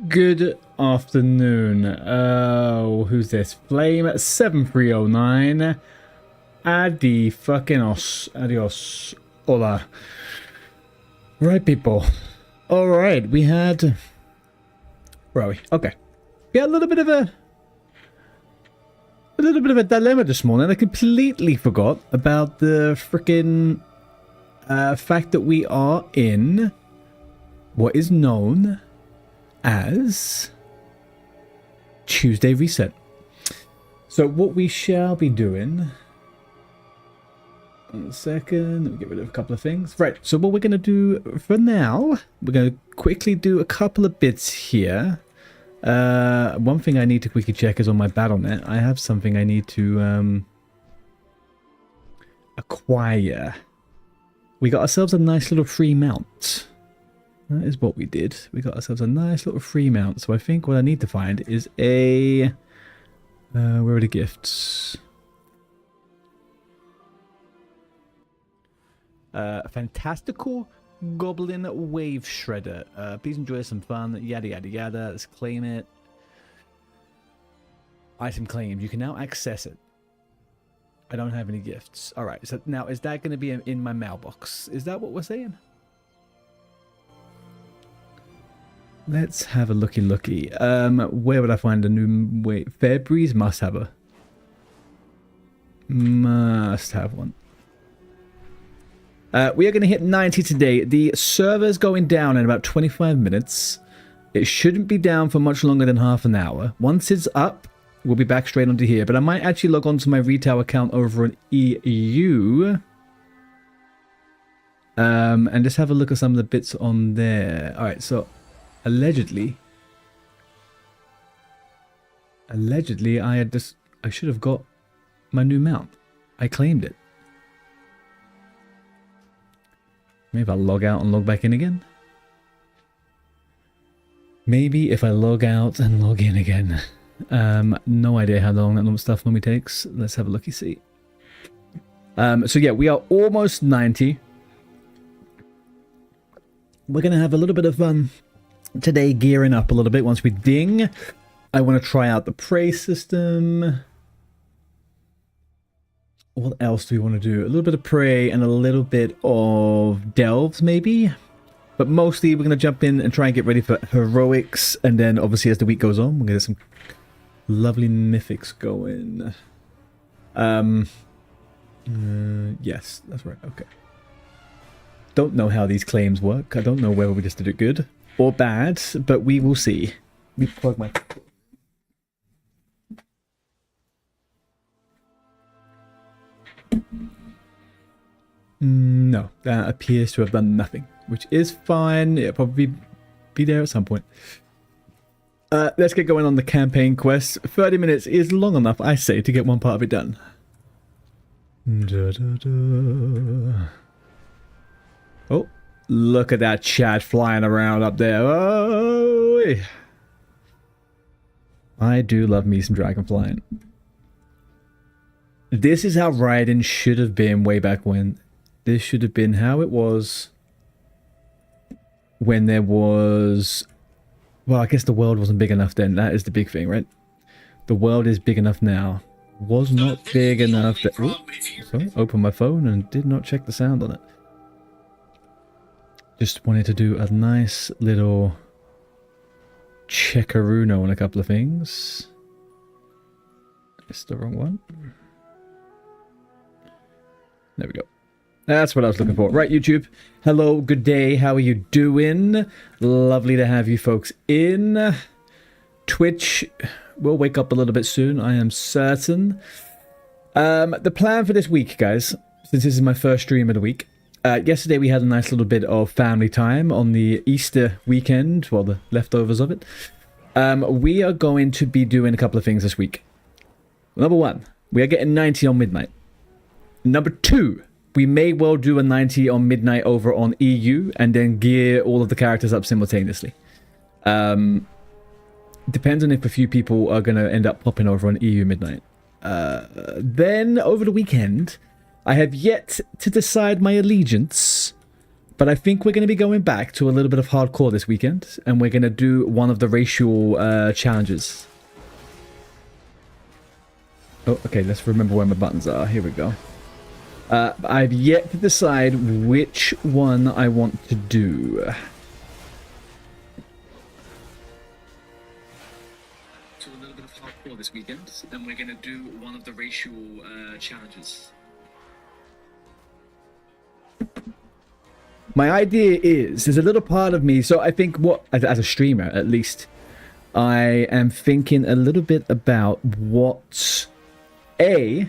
Good afternoon. Who's this? Flame7309. Adi fucking os. Adios. Hola. Right, people. Alright, we had... Where are we? Okay. We had a little bit of a dilemma this morning. I completely forgot about the freaking fact that we are in what is known as Tuesday Reset. So what we shall be doing... One second, let me get rid of a couple of things. Right, so what we're going to do for now, we're going to quickly do a couple of bits here. One thing I need to quickly check is on my BattleNet. I have something I need to acquire. We got ourselves a nice little free mount. That is what we did. We got ourselves a nice little free mount. So I think what I need to find is a... where are the gifts? A fantastical goblin wave shredder. Please enjoy some fun. Yada yada yada. Let's claim it. Item claimed. You can now access it. I don't have any gifts. All right. So now is that going to be in my mailbox? Is that what we're saying? Let's have a looky. Where would I find a new... Wait, Fairbreeze must have a... Must have one. We are going to hit 90 today. The server's going down in about 25 minutes. It shouldn't be down for much longer than half an hour. Once it's up, we'll be back straight onto here. But I might actually log on to my retail account over on EU. And just have a look at some of the bits on there. Alright, so... Allegedly, I should have got my new mount. I claimed it. Maybe if I log out and log back in again. Maybe if I log out and log in again. No idea how long that stuff normally takes. Let's have a looky see. So yeah, we are almost 90. We're gonna have a little bit of fun. Today, gearing up a little bit once we ding. I want to try out the prey system. What else do we want to do? A little bit of prey and a little bit of delves, maybe. But mostly, we're going to jump in and try and get ready for heroics. And then, obviously, as the week goes on, we're going to get some lovely mythics going. Yes, that's right. Okay. Don't know how these claims work. I don't know whether we just did it good or bad, but we will see. Let me plug my... No, that appears to have done nothing, which is fine. It'll probably be there at some point. Let's get going on the campaign quest. 30 minutes is long enough, I say, to get one part of it done. Oh. Look at that chat flying around up there. Oh, I do love me some dragon flying. This is how Raiden should have been way back when. This should have been how it was when there was... Well, I guess the world wasn't big enough then. That is the big thing, right? The world is big enough now. Was not big enough that... Sorry, opened my phone and did not check the sound on it. Just wanted to do a nice little checkaruno on a couple of things. It's the wrong one. There we go. That's what I was looking for. Right, YouTube. Hello, good day. How are you doing? Lovely to have you folks in. Twitch will wake up a little bit soon, I am certain. The plan for this week, guys, since this is my first stream of the week, yesterday we had a nice little bit of family time on the Easter weekend, well, the leftovers of it. We are going to be doing a couple of things this week. Number one, we are getting 90 on midnight. Number two, we may well do a 90 on midnight over on EU and then gear all of the characters up simultaneously. Depends on if a few people are going to end up popping over on EU midnight. Then over the weekend... I have yet to decide my allegiance But I think we're going to be going back to a little bit of hardcore this weekend, and we're going to do one of the racial challenges. Oh, okay, let's remember where my buttons are. Here we go. I've yet to decide which one I want to do. To a little bit of hardcore this weekend, and we're going to do one of the racial challenges. My idea is, there's a little part of me, so I think what, as a streamer at least, I am thinking a little bit about what, is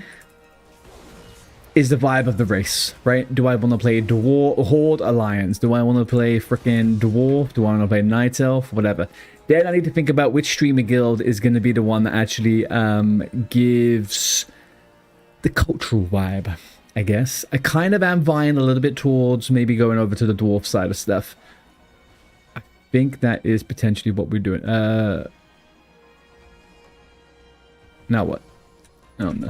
the vibe of the race, right? Do I want to play Dwarf, Horde, Alliance? Do I want to play freaking Dwarf? Do I want to play Night Elf? Whatever. Then I need to think about which streamer guild is going to be the one that actually gives the cultural vibe, I guess. I kind of am vying a little bit towards maybe going over to the Dwarf side of stuff. I think that is potentially what we're doing. Now what? Oh no.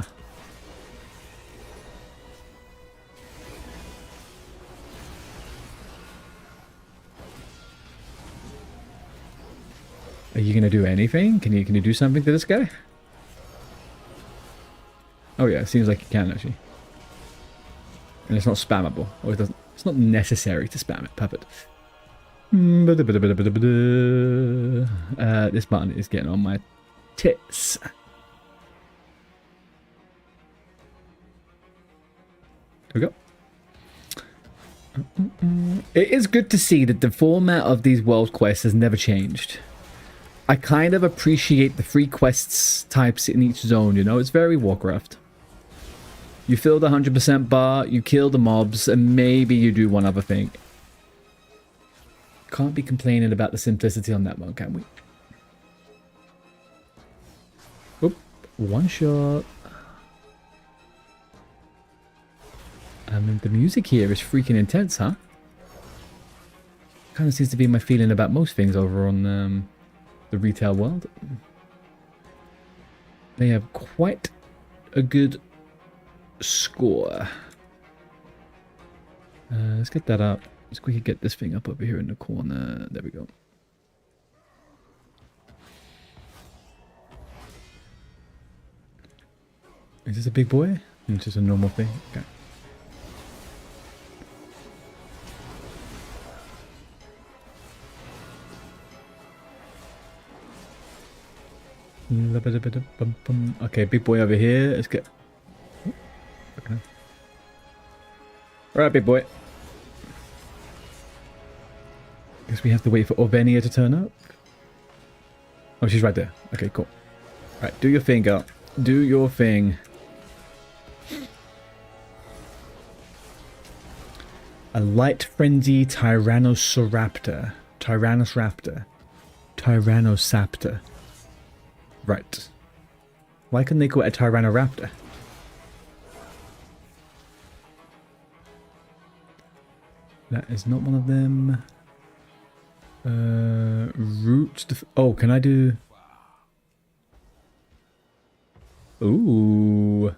Are you gonna do anything? Can you do something to this guy? Oh yeah, it seems like you can actually. And it's not spammable. Or it doesn't, it's not necessary to spam it. Perfect. This button is getting on my tits. There we go. It is good to see that the format of these world quests has never changed. I kind of appreciate the free quests types in each zone, you know? It's very Warcraft. You fill the 100% bar, you kill the mobs, and maybe you do one other thing. Can't be complaining about the simplicity on that one, can we? Oop, one shot. I mean, the music here is freaking intense, huh? Kind of seems to be my feeling about most things over on the retail world. They have quite a good score. Let's get that up. Let's quickly get this thing up over here in the corner. There we go. Is this a big boy? It's just a normal thing. Okay. Okay, big boy over here. Let's get. Okay. Alright, big boy. Guess we have to wait for Orvenia to turn up. Oh, she's right there. Okay, cool. Alright, do your thing, girl. Do your thing. A light frenzy Tyrannosauraptor. Tyrannosaptor. Right. Why couldn't they call it a Tyrannoraptor? That is not one of them. Oh, can I do... Ooh.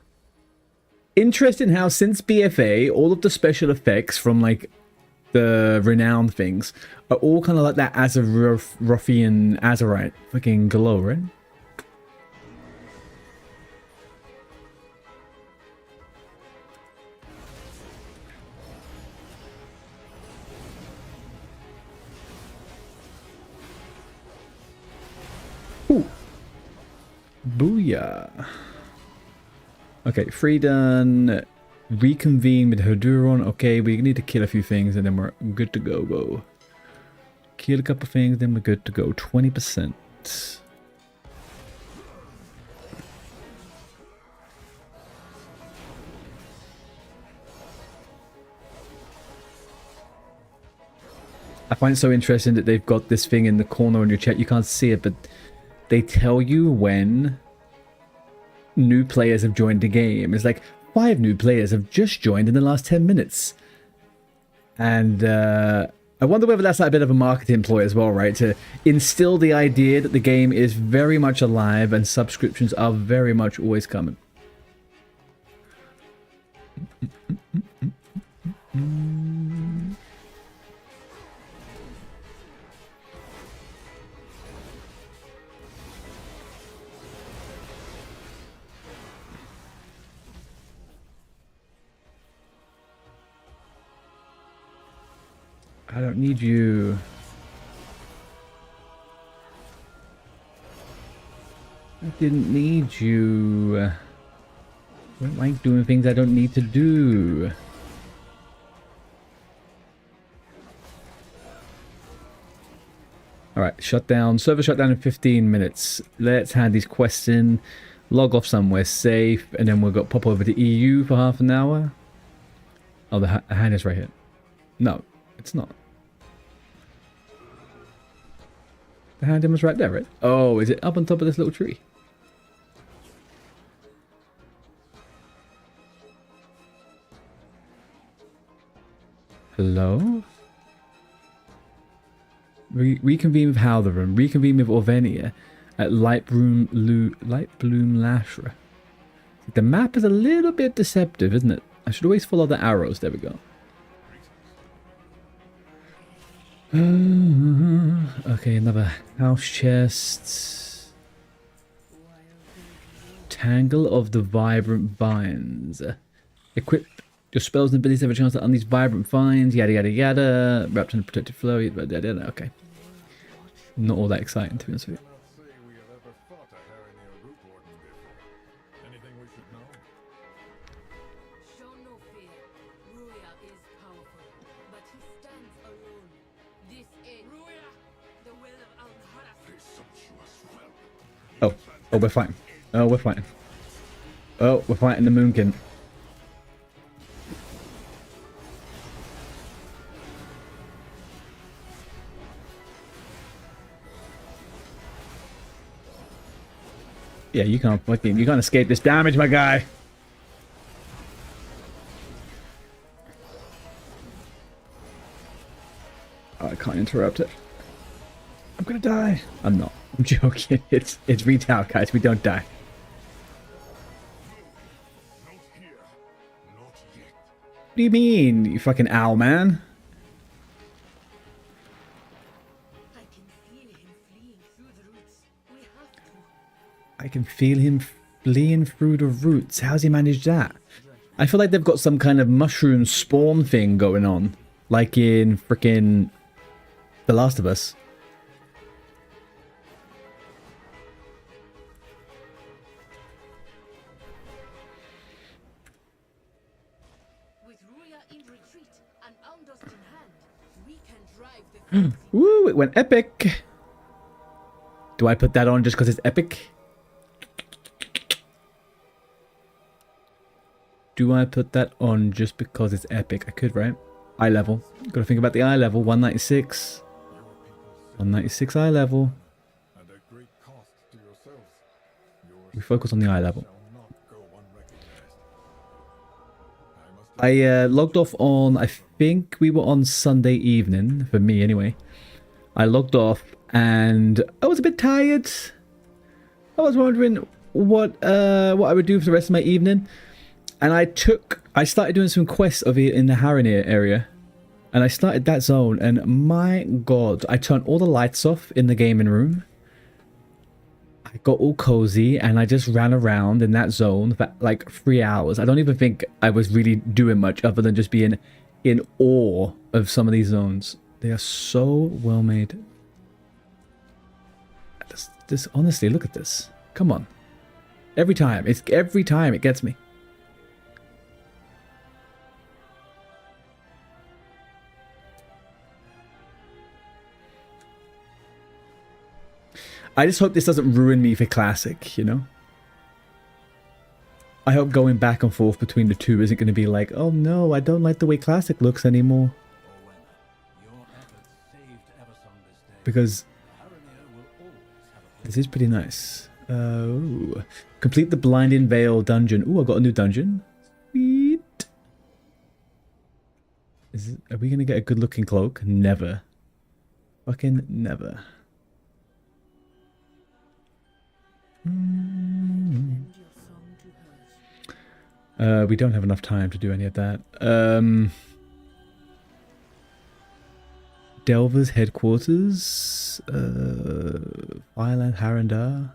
Interesting how since BFA, all of the special effects from like the renowned things are all kind of like that Azerothian Azerite fucking glow, right? Ooh. Booyah. Okay, free done. Reconvene with Herduron. Okay, we need to kill a few things and then we're good to go. Kill a couple things, then we're good to go. 20%. I find it so interesting that they've got this thing in the corner on your chat. You can't see it, but they tell you when new players have joined the game. It's like 5 new players have just joined in the last 10 minutes. And I wonder whether that's like a bit of a marketing ploy as well, right? To instill the idea that the game is very much alive and subscriptions are very much always coming. I don't need you. I didn't need you. I don't like doing things I don't need to do. Alright, shutdown. Server shutdown in 15 minutes. Let's hand these quests in. Log off somewhere safe. And then we'll pop over to EU for half an hour. Oh, the hand is right here. No, it's not. The hand was right there, right? Oh, is it up on top of this little tree? Hello? Reconvene with Haldoran. Reconvene with Orvenia at Lightbloom Lashra. The map is a little bit deceptive, isn't it? I should always follow the arrows. There we go. Okay, another house chest. Tangle of the Vibrant Vines. Equip your spells and abilities have a chance to unleash vibrant vines. Yada yada yada. Wrapped in a protective flow. Yada yada. Okay. Not all that exciting, to be honest with you. Oh, we're fighting. Oh, we're fighting. Oh, we're fighting the Moonkin. Yeah, you can't escape this damage, my guy. Oh, I can't interrupt it. I'm gonna die. I'm not. I'm joking. It's retail, guys. We don't die. What do you mean, you fucking owl, man? I can feel him fleeing through the roots. How's he managed that? I feel like they've got some kind of mushroom spawn thing going on. Like in frickin' The Last of Us. Woo, it went epic. Do I put that on just because it's epic? Do I put that on just because it's epic? I could, right? Eye level. Gotta think about the eye level. 196. 196 eye level. We focus on the eye level. I logged off on, I think we were on Sunday evening, for me anyway. I logged off and I was a bit tired. I was wondering what I would do for the rest of my evening. And I started doing some quests over here in the Haranir area. And I started that zone and my god, I turned all the lights off in the gaming room. I got all cozy and I just ran around in that zone for like 3 hours. I don't even think I was really doing much other than just being in awe of some of these zones. They are so well made. This honestly, look at this. Come on. Every time it gets me. I just hope this doesn't ruin me for Classic, you know? I hope going back and forth between the two isn't going to be like, oh no, I don't like the way Classic looks anymore. Because this is pretty nice. Ooh. Complete the Blinding Veil dungeon. Ooh, I got a new dungeon. Sweet. Are we going to get a good looking cloak? Never. Fucking never. We don't have enough time to do any of that. Delver's headquarters. Fireland Harandar.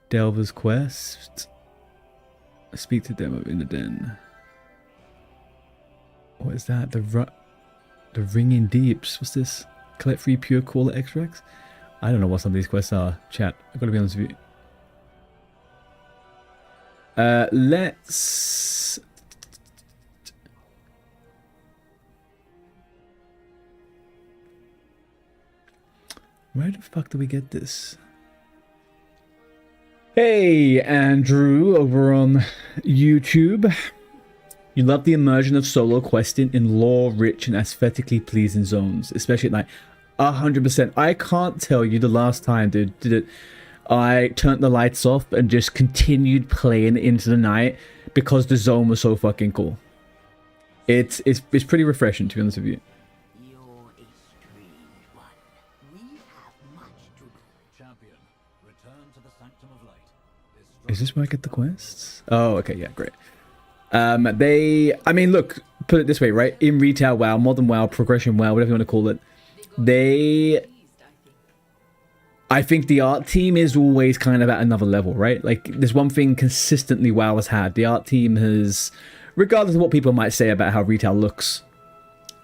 Delver's quest. Speak to them in the den. What is that? The Ringing Deeps. What's this? Collect 3 pure cola extracts? I don't know what some of these quests are, chat. I've got to be honest with you. Let's... Where the fuck do we get this? Hey, Andrew, over on YouTube. You love the immersion of solo questing in lore-rich and aesthetically pleasing zones, especially at night. 100%. I can't tell you the last time, dude, I turned the lights off and just continued playing into the night because the zone was so fucking cool. It's pretty refreshing, to be honest with you. Is this where I get the quests? Oh, okay, yeah, great. I mean, look, put it this way, right? In retail WoW, modern WoW, progression WoW, whatever you want to call it, I think the art team is always kind of at another level, right? Like, there's one thing consistently WoW has had. The art team has, regardless of what people might say about how retail looks,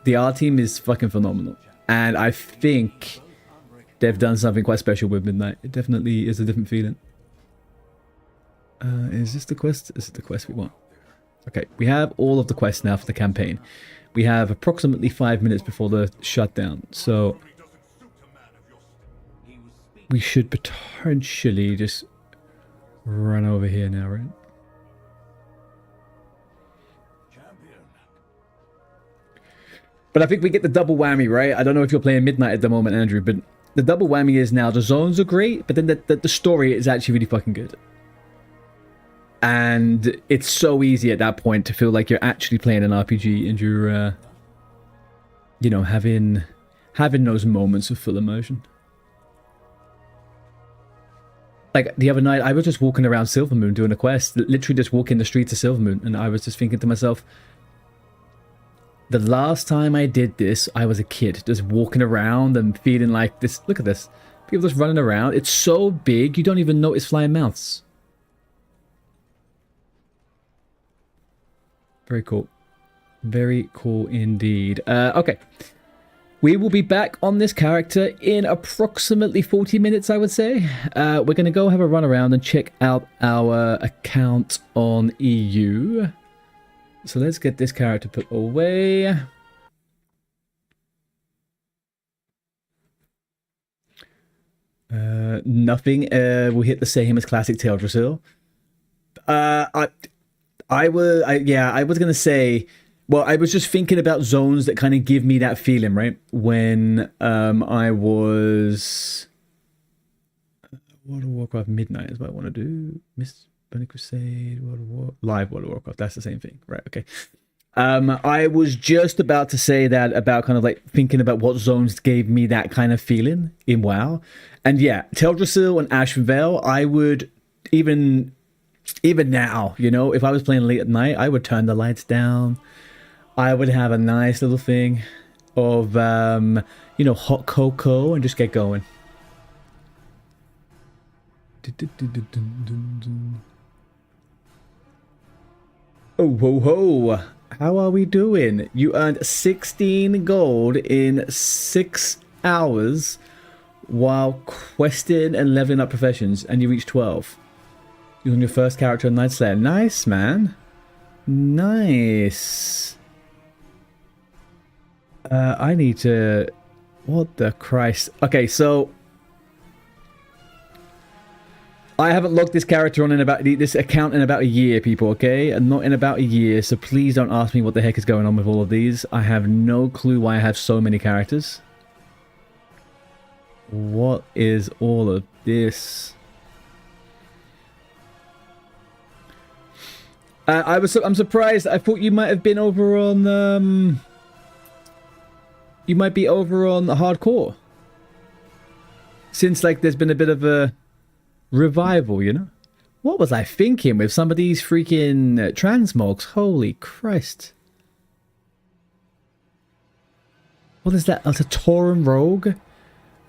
the art team is fucking phenomenal. And I think they've done something quite special with Midnight. It definitely is a different feeling. Is this the quest? This is the quest we want. Okay, we have all of the quests now for the campaign. We have approximately 5 minutes before the shutdown, so we should potentially just run over here now, right? But I think we get the double whammy, right? I don't know if you're playing Midnight at the moment, Andrew, but the double whammy is now the zones are great, but then the story is actually really fucking good. And it's so easy at that point to feel like you're actually playing an RPG and you're, you know, having those moments of full immersion. Like, the other night, I was just walking around Silvermoon doing a quest, literally just walking the streets of Silvermoon, and I was just thinking to myself, the last time I did this, I was a kid, just walking around and feeling like this. Look at this. People just running around. It's so big, you don't even notice flying mouths. Very cool. Very cool indeed. Okay. We will be back on this character in approximately 40 minutes, I would say. We're going to go have a run around and check out our account on EU. So let's get this character put away. Nothing. We'll hit the same as classic Teldrassil. I was gonna say, well, I was just thinking about zones that kind of give me that feeling, right? When I was World of Warcraft Midnight is what I want to do. Miss Burning Crusade, Live World of Warcraft. That's the same thing, right? Okay. I was just about to say that about kind of like thinking about what zones gave me that kind of feeling in WoW, and yeah, Teldrassil and Ashen Vale. I would even now, you know, if I was playing late at night, I would turn the lights down. I would have a nice little thing of, you know, hot cocoa and just get going. Oh, ho, ho. How are we doing? You earned 16 gold in 6 hours while questing and leveling up professions, and you reached 12. You're on your first character in Night Slayer. Nice, man. Nice. I need to... What the Christ? Okay, so... I haven't logged this character on in about... This account in about a year, people, okay? And not in about a year, so please don't ask me what the heck is going on with all of these. I have no clue why I have so many characters. What is all of this? I'm surprised. I thought you might have been over on you might be over on hardcore, since like there's been a bit of a revival, you know. What was I thinking with some of these freaking transmogs? Holy Christ. What is that? That's a Tauren rogue?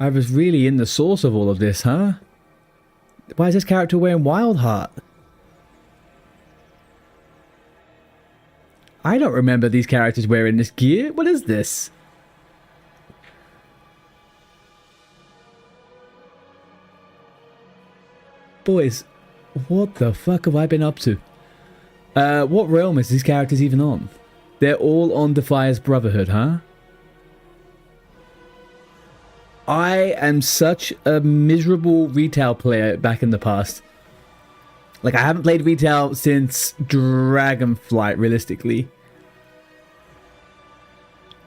I was really in the source of all of this, huh? Why is this character wearing Wildheart? I don't remember these characters wearing this gear. What is this? Boys, what the fuck have I been up to? What realm is these characters even on? They're all on Defire's Brotherhood, huh? I am such a miserable retail player back in the past. Like, I haven't played retail since Dragonflight, realistically.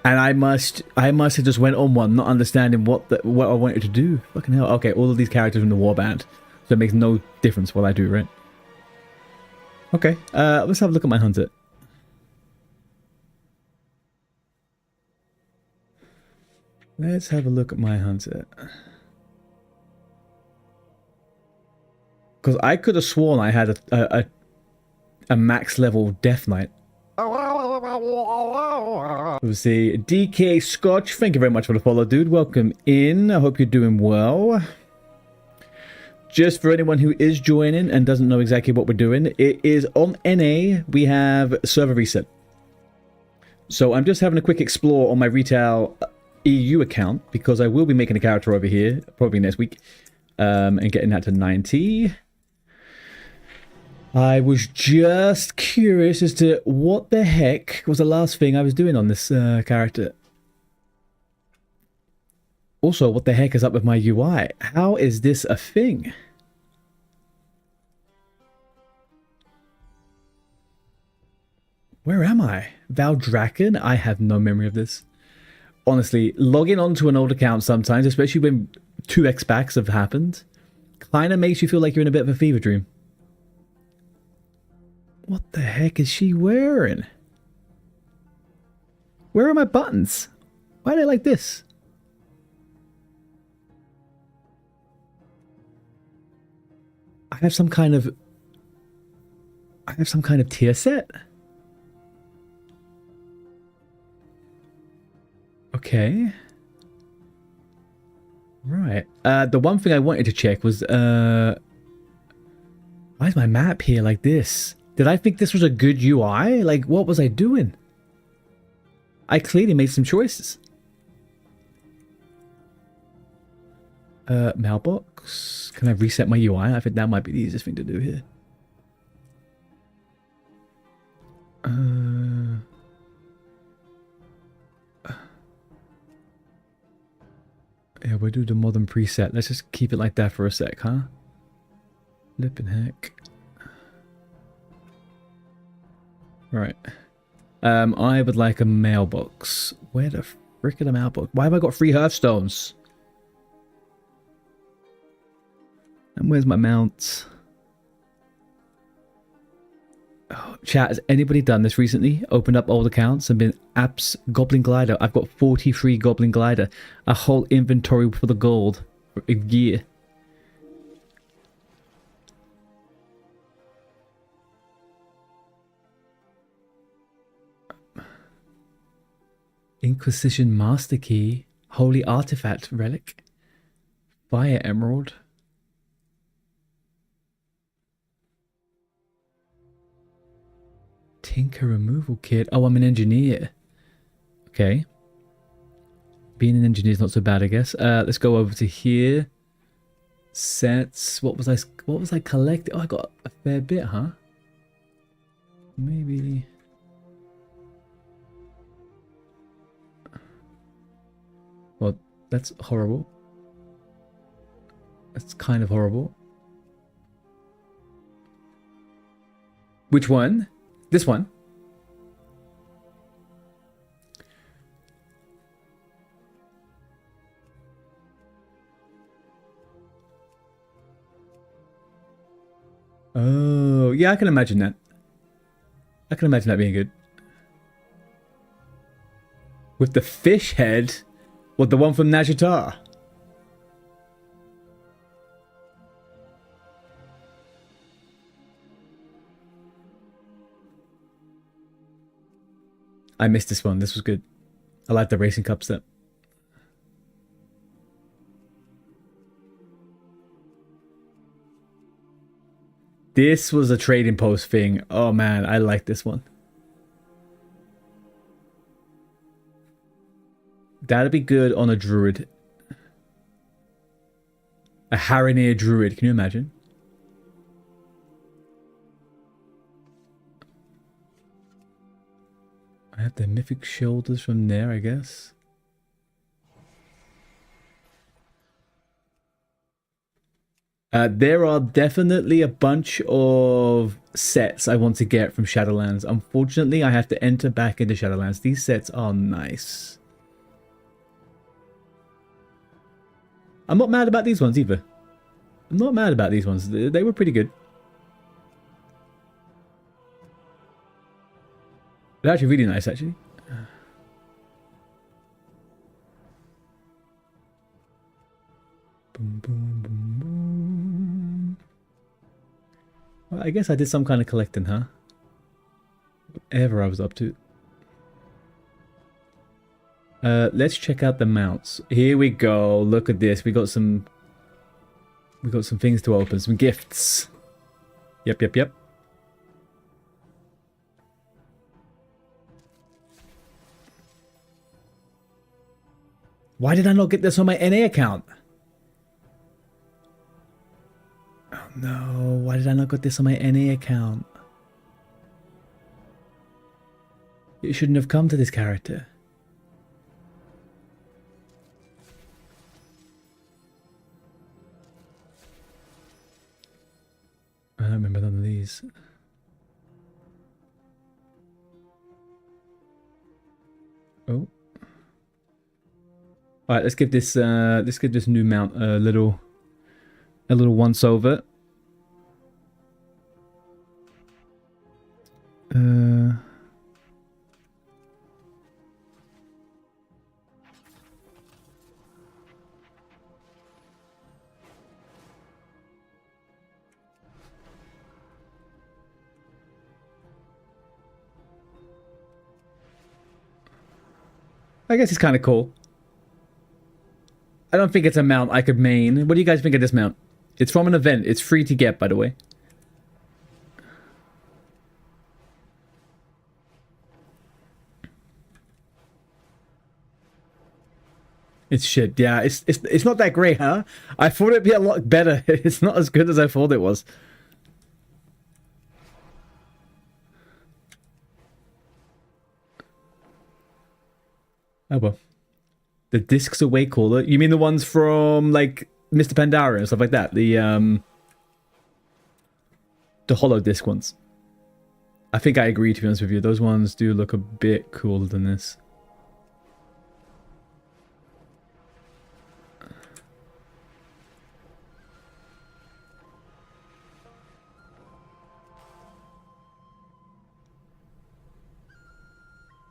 And I must have just went on one, not understanding what I wanted to do. Fucking hell. Okay, all of these characters are in the warband. So it makes no difference what I do, right? Okay, let's have a look at my hunter. Let's have a look at my hunter. Because I could have sworn I had a max level Death Knight. We'll see. DK Scotch, thank you very much for the follow, dude. Welcome in. I hope you're doing well. Just for anyone who is joining and doesn't know exactly what we're doing, it is on NA, we have server reset. So I'm just having a quick explore on my retail EU account, because I will be making a character over here, probably next week, and getting that to 90. I was just curious as to what the heck was the last thing I was doing on this character. Also, what the heck is up with my UI? How is this a thing? Where am I? Valdraken? I have no memory of this. Honestly, logging onto an old account sometimes, especially when 2x backs have happened, kind of makes you feel like you're in a bit of a fever dream. What the heck is she wearing? Where are my buttons? Why are they like this? I have some kind of tier set. Okay. Right. The one thing I wanted to check was why is my map here like this? Did I think this was a good UI? Like, what was I doing? I clearly made some choices. Mailbox. Can I reset my UI? I think that might be the easiest thing to do here. Yeah, we'll do the modern preset. Let's just keep it like that for a sec, huh? Flippin' heck. Right. I would like a mailbox. Where the frick are the mailbox? Why have I got 3 Hearthstones? And where's my mount? Oh, chat, has anybody done this recently? Opened up old accounts and been apps Goblin Glider. I've got 43 Goblin Glider. A whole inventory for the gold for a year. Inquisition Master Key. Holy Artifact Relic. Fire Emerald. Tinker Removal Kit. Oh, I'm an engineer. Okay. Being an engineer is not so bad, I guess. Let's go over to here. Sets. What was I collecting? Oh, I got a fair bit, huh? Maybe. Well, that's horrible. That's kind of horrible. Which one? This one. Oh, yeah, I can imagine that. I can imagine that being good. With the fish head. What, the one from Najatar? I missed this one. This was good. I like the Racing Cup set. This was a trading post thing. Oh man, I like this one. That'd be good on a druid. A Haranir druid, can you imagine? have the mythic shoulders from there, I guess. There are definitely a bunch of sets I want to get from Shadowlands. Unfortunately, I have to enter back into Shadowlands. These sets are nice. I'm not mad about these ones either. I'm not mad about these ones. They were pretty good. They're actually really nice, actually. Boom, boom, boom, boom. Well, I guess I did some kind of collecting, huh? Whatever I was up to. Let's check out the mounts. Here we go. Look at this. We got some things to open. Some gifts. Yep. Why did I not get this on my NA account? Oh no, why did I not get this on my NA account? It shouldn't have come to this character. I don't remember none of these. Oh. Alright, let's give this new mount a little once over. I guess it's kind of cool. I don't think it's a mount I could main. What do you guys think of this mount? It's from an event. It's free to get, by the way. It's shit. Yeah, it's not that great, huh? I thought it'd be a lot better. It's not as good as I thought it was. Oh well. The discs are way cooler. You mean the ones from like Mr. Pandaria and stuff like that? The hollow disc ones. I think I agree, to be honest with you. Those ones do look a bit cooler than this.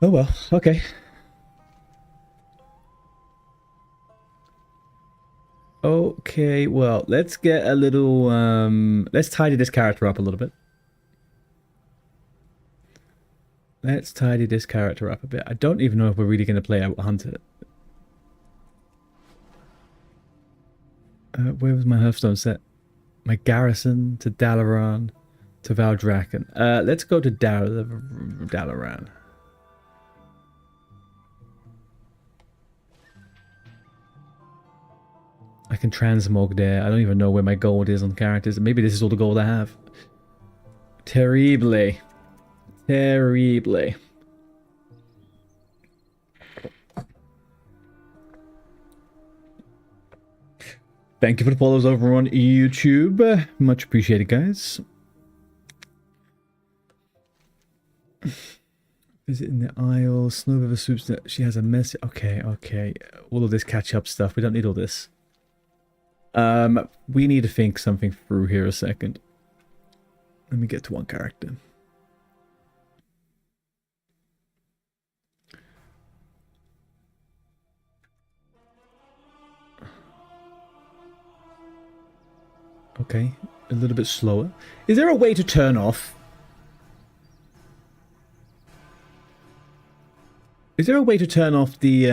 Oh well, okay. Okay, well, let's get a little, let's tidy this character up a little bit. Let's tidy this character up a bit. I don't even know if we're really going to play out Hunter. Where was my Hearthstone set? My Garrison to Dalaran to Valdraken. Let's go to Dalaran. I can transmog there. I don't even know where my gold is on characters. Maybe this is all the gold I have. Terribly. Terribly. Thank you for the follows over on YouTube. Much appreciated, guys. Visit in the Isle. Snow River Soups. She has a mess. Okay. All of this catch-up stuff. We don't need all this. We need to think something through here a second. Let me get to one character. Okay, a little bit slower. Is there a way to turn off? Is there a way to turn off the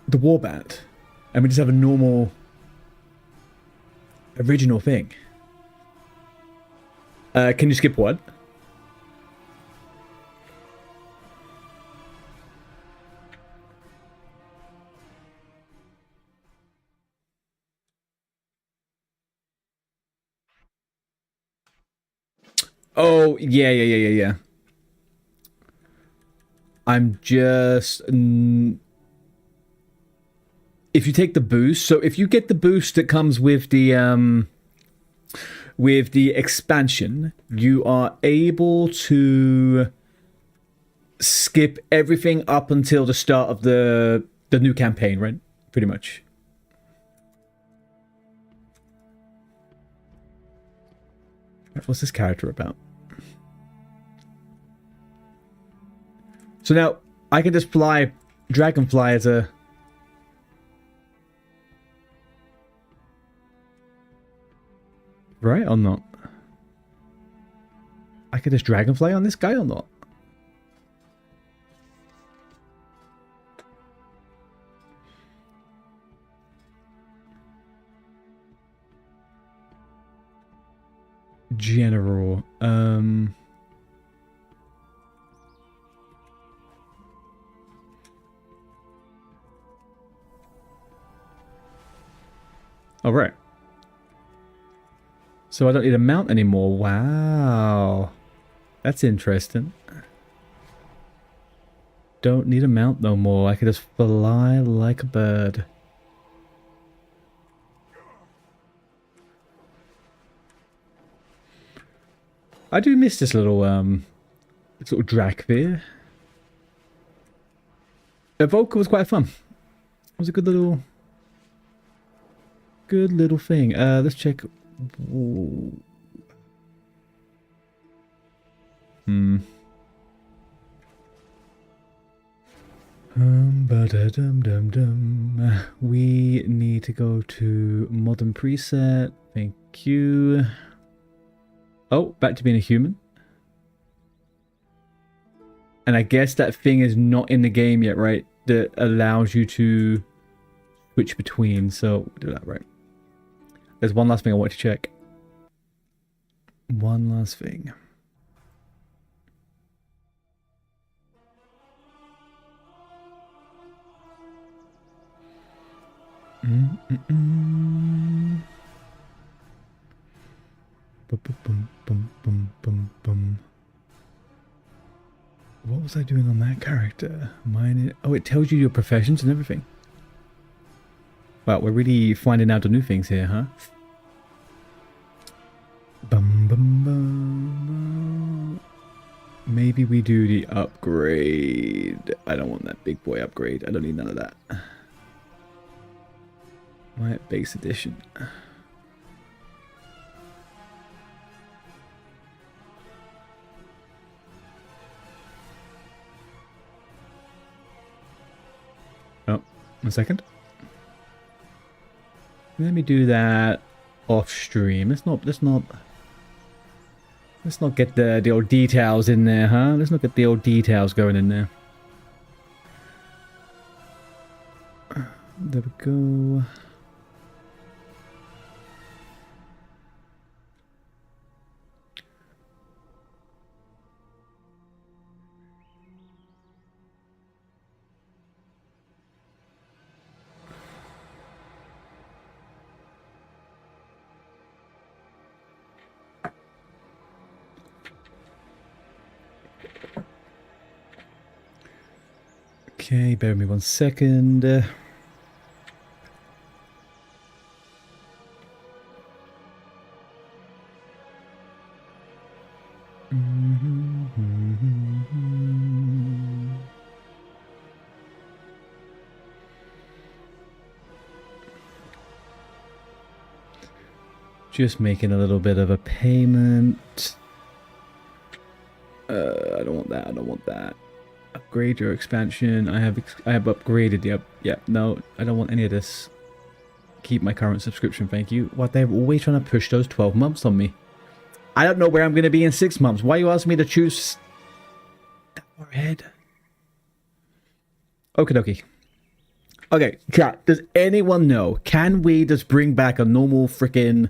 warband? And we just have a normal original thing. Can you skip what? Oh, yeah. I'm just... if you take the boost, so if you get the boost that comes with the expansion, you are able to skip everything up until the start of the new campaign, right? Pretty much. What's this character about? So now I can just fly Dragonfly as a... right or not? I could just Dragonfly on this guy or not? General. All right. So I don't need a mount anymore. Wow. That's interesting. Don't need a mount no more. I can just fly like a bird. I do miss this little Drakvir. Evoker was quite fun. It was a good little thing. Let's check. We need to go to modern preset. Thank you. Oh, back to being a human. And I guess that thing is not in the game yet, right? That allows you to switch between. So do that, right? There's one last thing I want to check. One last thing. What was I doing on that character? Mine. Oh, it tells you your professions and everything. Wow, we're really finding out the new things here, huh? Maybe we do the upgrade. I don't want that big boy upgrade. I don't need none of that. My base edition. Oh, a second. Let me do that off stream. Let's not get the old details in there, huh? Let's not get the old details going in there. There we go. Okay, bear with me 1 second. Just making a little bit of a payment. I don't want that. I don't want that. Upgrade your expansion. I have upgraded. Yep. No, I don't want any of this. Keep my current subscription, thank you. What, they're always trying to push those 12 months on me. I don't know where I'm going to be in 6 months. Why are you asking me to choose that far ahead? Okie dokie. Okay, chat. Does anyone know? Can we just bring back a normal freaking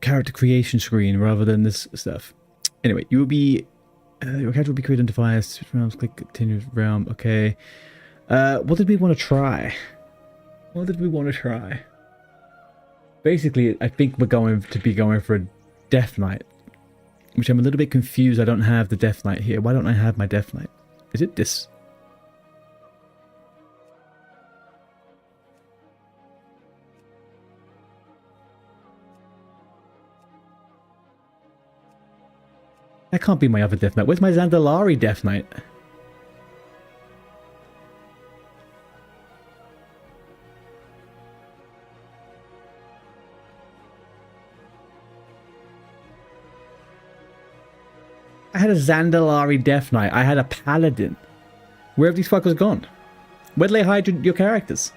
character creation screen rather than this stuff? Anyway, you will be your character will be created into fire. Switch realms. Click continue realm. Okay. What did we want to try? What did we want to try? Basically, I think we're going to be going for a Death Knight Which I'm a little bit confused. I don't have the Death Knight here. Why don't I have my Death Knight? Is it this? That can't be my other Death Knight. Where's my Zandalari Death Knight? I had a Zandalari Death Knight. I had a Paladin. Where have these fuckers gone? Where did they hide your characters?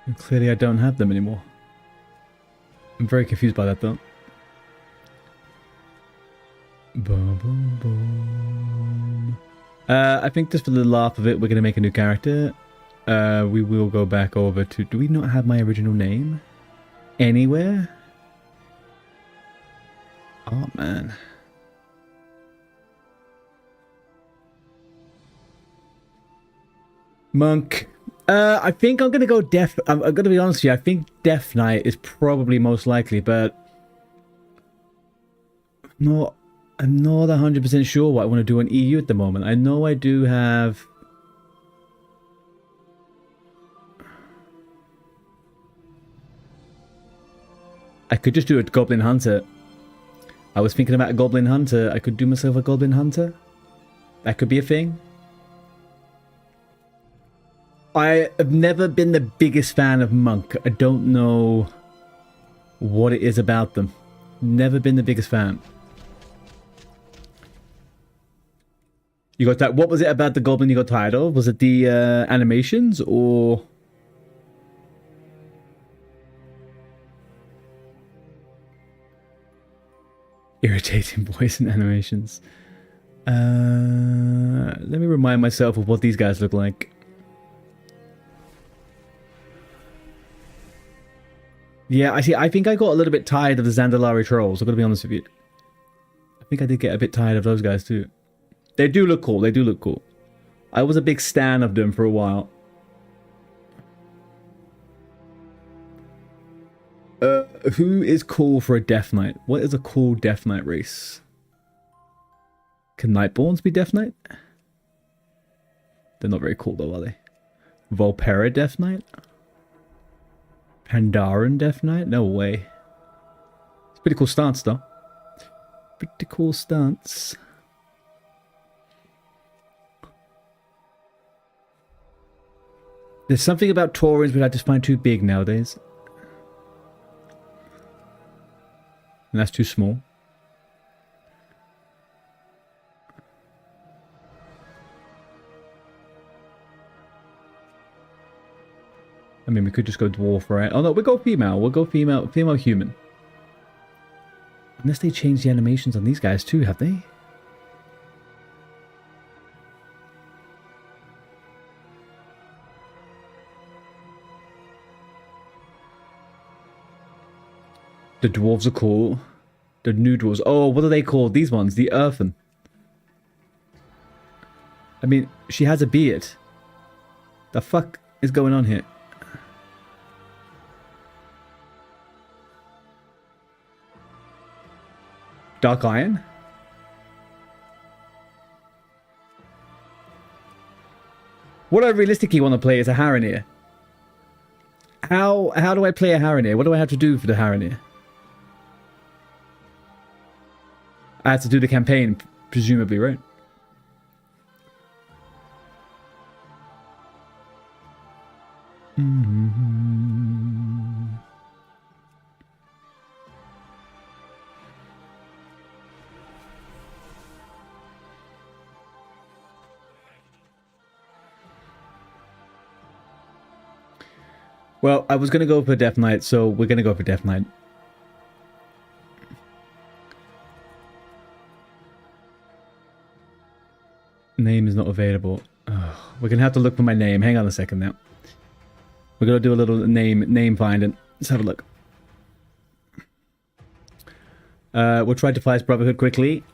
And clearly I don't have them anymore. I'm very confused by that though. Boom, boom, boom. I think just for the laugh of it, we're going to make a new character. We will go back over to... Do we not have my original name? Anywhere? Oh, man. Monk. I think I'm going to go Death... I'm going to be honest with you. I think Death Knight is probably most likely, but... I'm not 100% sure what I want to do on EU at the moment. I know I do have... I could just do a Goblin Hunter. I was thinking about a Goblin Hunter. I could do myself a Goblin Hunter. That could be a thing. I have never been the biggest fan of Monk. I don't know what it is about them. Never been the biggest fan. You got that? What was it about the Goblin you got tired of? Was it the animations or... Irritating voice and animations. Let me remind myself of what these guys look like. Yeah, I think I got a little bit tired of the Zandalari trolls. I've got to be honest with you. I think I did get a bit tired of those guys too. They do look cool. They do look cool. I was a big stan of them for a while. Who is cool for a Death Knight? What is a cool Death Knight race? Can Nightborns be Death Knight? They're not very cool though, are they? Volpera Death Knight? Pandaren Death Knight? No way. It's a pretty cool stance though. Pretty cool stance. There's something about Taurens which I just find too big nowadays. And that's too small. I mean, we could just go dwarf, right? Oh no, we'll go female. We'll go female human. Unless they change the animations on these guys too, have they? The dwarves are cool. The new dwarves. Oh, what are they called? These ones. The earthen. I mean, she has a beard. The fuck is going on here? Dark Iron? What I realistically want to play is a Haranir. How do I play a Haranir? What do I have to do for the Haranir? I have to do the campaign, presumably, right? Well, I was going to go for Death Knight, so we're going to go for Death Knight. Name is not available. Oh, We're gonna have to look for my name. Hang on a second now. We're gonna do a little name finding. Let's have a look. We'll try to fly his Brotherhood quickly.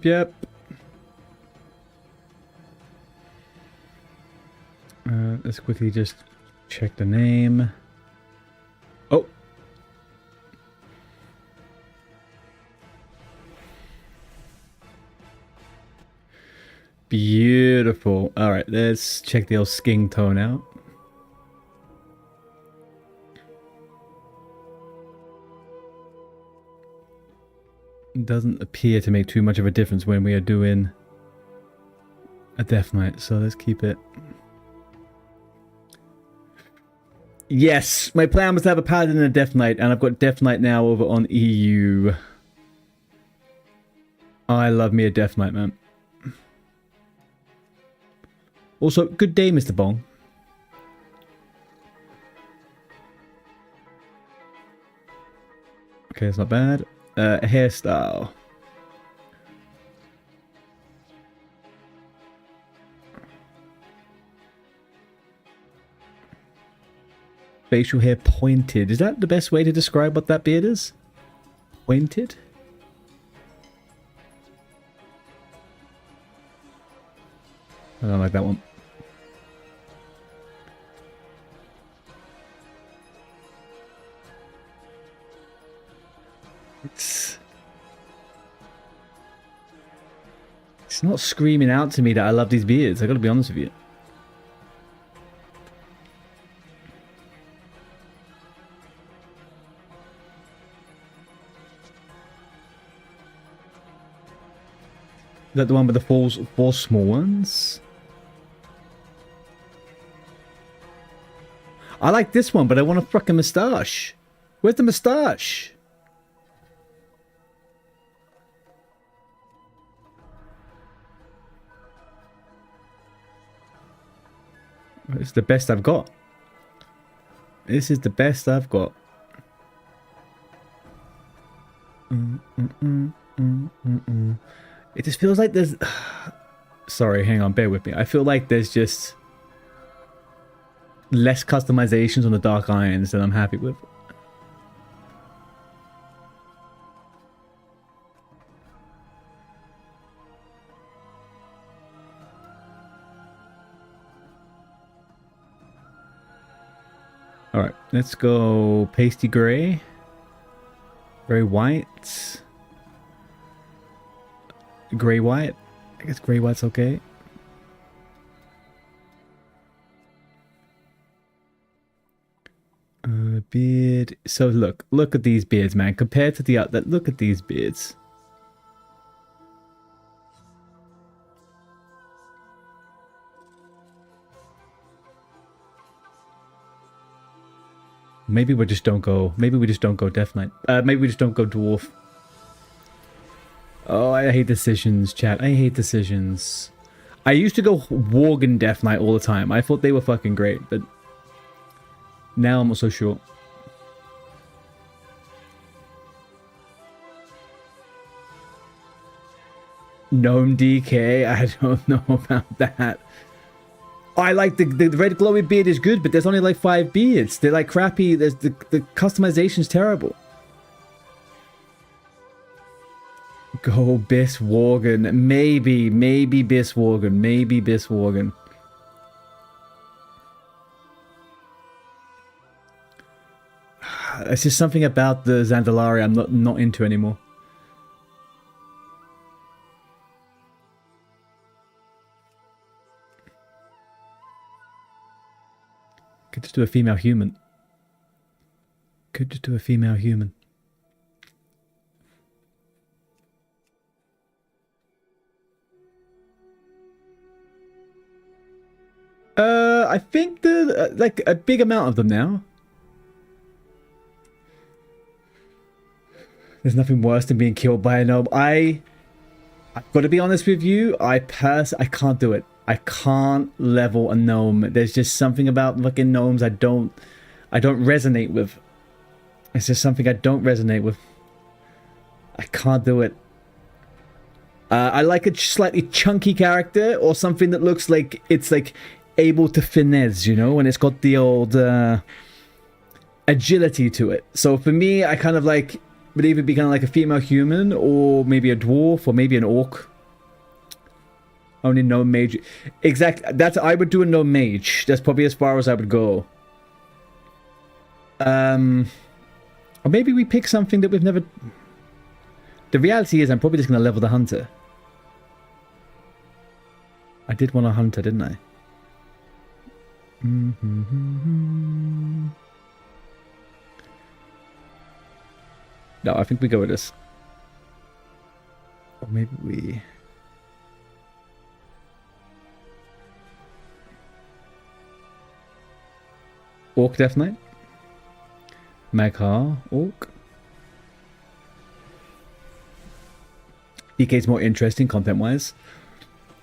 Yep. Let's quickly just check the name. Oh. Beautiful. All right, let's check the old skin tone out. Doesn't appear to make too much of a difference when we are doing a Death Knight, so let's keep it. Yes, my plan was to have a Paladin and a Death Knight, and I've got Death Knight now over on EU. I love me a Death Knight, man. Also, good day, Mr. Bong. Okay, it's not bad. Hairstyle. Facial hair pointed. Is that the best way to describe what that beard is? Pointed? I don't like that one. It's not screaming out to me that I love these beards. I gotta be honest with you. Is that the one with the four small ones? I like this one, but I want a fucking moustache. Where's the moustache? It's the best I've got. This is the best I've got. It just feels like there's... Sorry, hang on, bear with me. I feel like there's just less customizations on the Dark Irons than I'm happy with. Alright, let's go pasty grey. Very white. Grey white. I guess grey white's okay. Beard. So look at these beards, man. Compared to the other, look at these beards. Maybe we just don't go. Maybe we just don't go Death Knight. Maybe we just don't go Dwarf. Oh, I hate decisions, chat. I hate decisions. I used to go Worgen Death Knight all the time. I thought they were fucking great, but now I'm not so sure. Gnome DK? I don't know about that. I like the red glowy beard is good, but there's only like 5 beards. They're like crappy. There's the customization's terrible. Go Biss Worgen. Maybe Biss Worgen. Maybe Biss Worgen. It's just something about the Zandalari I'm not into anymore. Could just do a female human. Could just do a female human. I think the like a big amount of them now. There's nothing worse than being killed by a gnome. I've got to be honest with you. I can't do it. I can't level a gnome. There's just something about fucking gnomes I don't resonate with. It's just something I don't resonate with. I can't do it. I like a slightly chunky character or something that looks like it's like able to finesse, you know, and it's got the old agility to it. So for me, I kind of like would either be kind of like a female human or maybe a dwarf or maybe an orc. Only no mage. Exactly. That's I would do a no mage. That's probably as far as I would go. Or maybe we pick something that we've never. The reality is, I'm probably just going to level the hunter. I did want a hunter, didn't I? No, I think we go with this. Or maybe we... Orc Death Knight? Maghar Orc? DK's more interesting content-wise.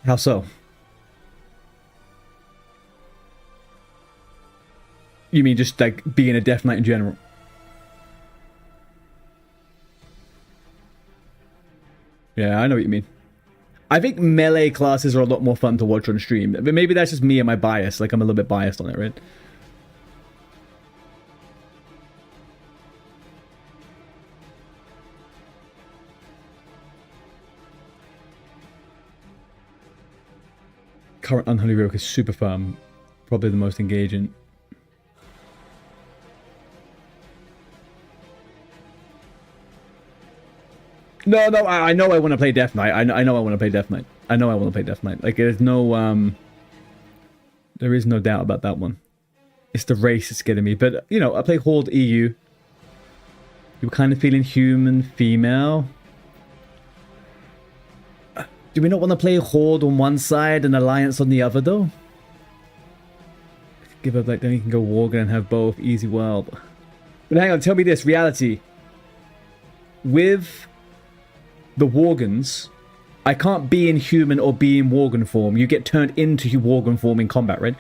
How so? You mean just like being a Death Knight in general? Yeah, I know what you mean. I think melee classes are a lot more fun to watch on stream. But maybe that's just me and my bias. Like, I'm a little bit biased on it, right? Current Unholy Rogue is super fun. Probably the most engaging. No, I know I want to play Death Knight. I know I want to play Death Knight. I know I want to play Death Knight. Like, there's no, there is no doubt about that one. It's the race that's getting me. But, you know, I play Horde EU. You were kind of feeling human, female. Do we not want to play Horde on one side and Alliance on the other, though? Give up, like, then you can go Worgen and have both. Easy world. But hang on, tell me this. Reality. With the Worgens, I can't be in human or be in Worgen form. You get turned into Worgen form in combat, right?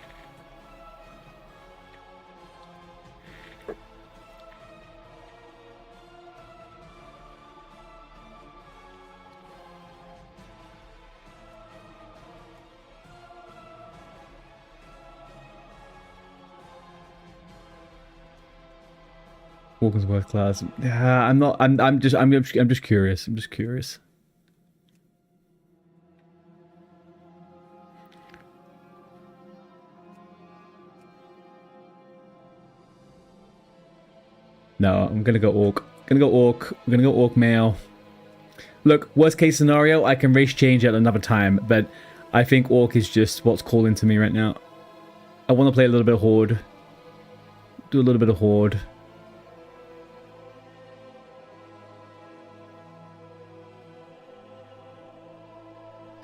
Worgen's worth class. Yeah, I'm not. I'm just curious. I'm just curious. No, I'm gonna go Orc. We're gonna go Orc male. Look, worst case scenario, I can race change at another time, but I think Orc is just what's calling to me right now. I want to play a little bit of Horde. Do a little bit of Horde.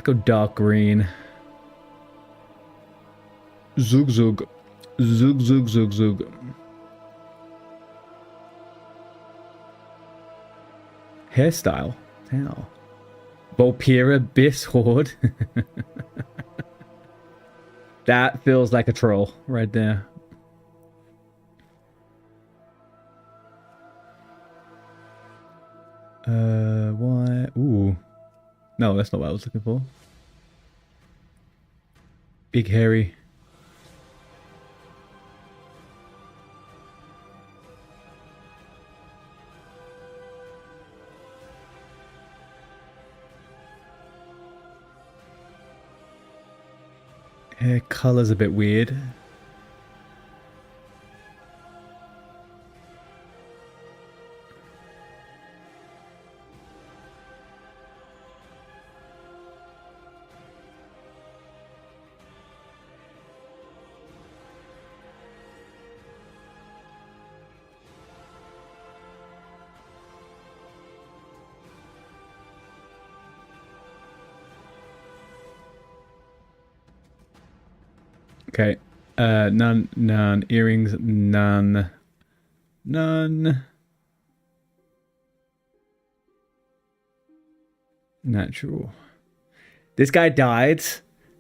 Go dark green. Zug zug. Zug zug zug zug. Hairstyle? How? Volpira Bis Horde? That feels like a troll right there. Why? Ooh. No, that's not what I was looking for. Big hairy. Hair color's a bit weird. Okay. None. Earrings, none. Natural. This guy died.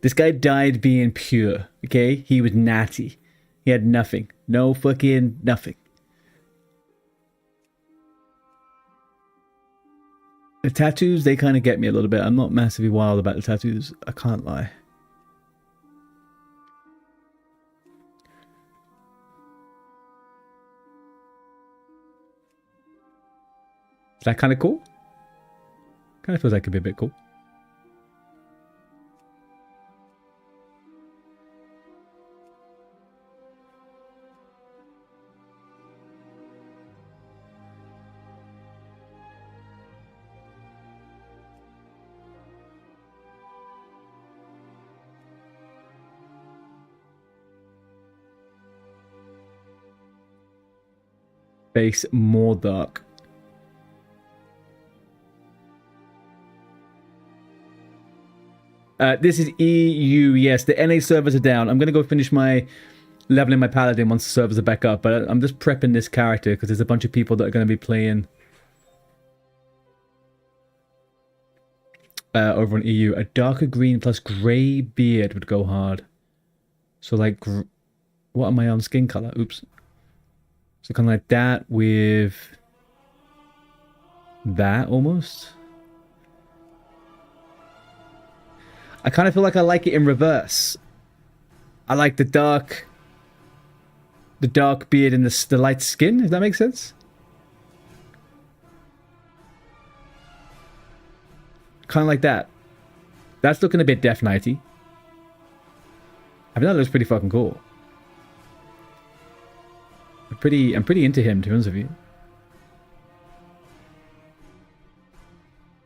This guy died being pure. Okay, he was natty. He had nothing. No fucking nothing. The tattoos, they kind of get me a little bit. I'm not massively wild about the tattoos. I can't lie. Is that kind of cool? Kind of feels like it could be a bit cool. Face more dark. This is EU, yes. The NA servers are down. I'm going to go finish my leveling my Paladin once the servers are back up. But I'm just prepping this character because there's a bunch of people that are going to be playing over in EU. A darker green plus grey beard would go hard. So like, what am I on skin color? Oops. So kind of like that with that almost. I kind of feel like I like it in reverse. I like the dark beard and the light skin, if that makes sense. Kind of like that. That's looking a bit Death Knighty. I think that looks pretty fucking cool. I'm pretty into him, to be honest with you.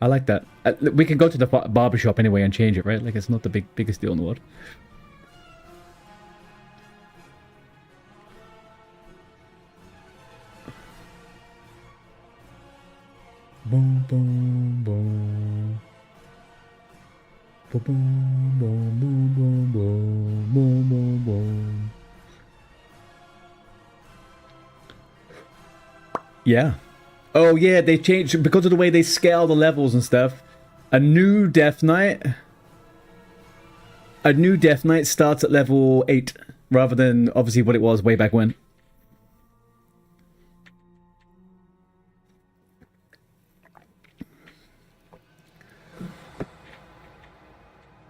I like that. We can go to the barbershop anyway and change it, right? Like, it's not the biggest deal in the world. Boom, boom, boom. Boom, boom, boom, boom, boom, boom, boom, boom, boom. Yeah. Oh yeah, they changed because of the way they scale the levels and stuff. A new Death Knight starts at level 8 rather than obviously what it was way back when.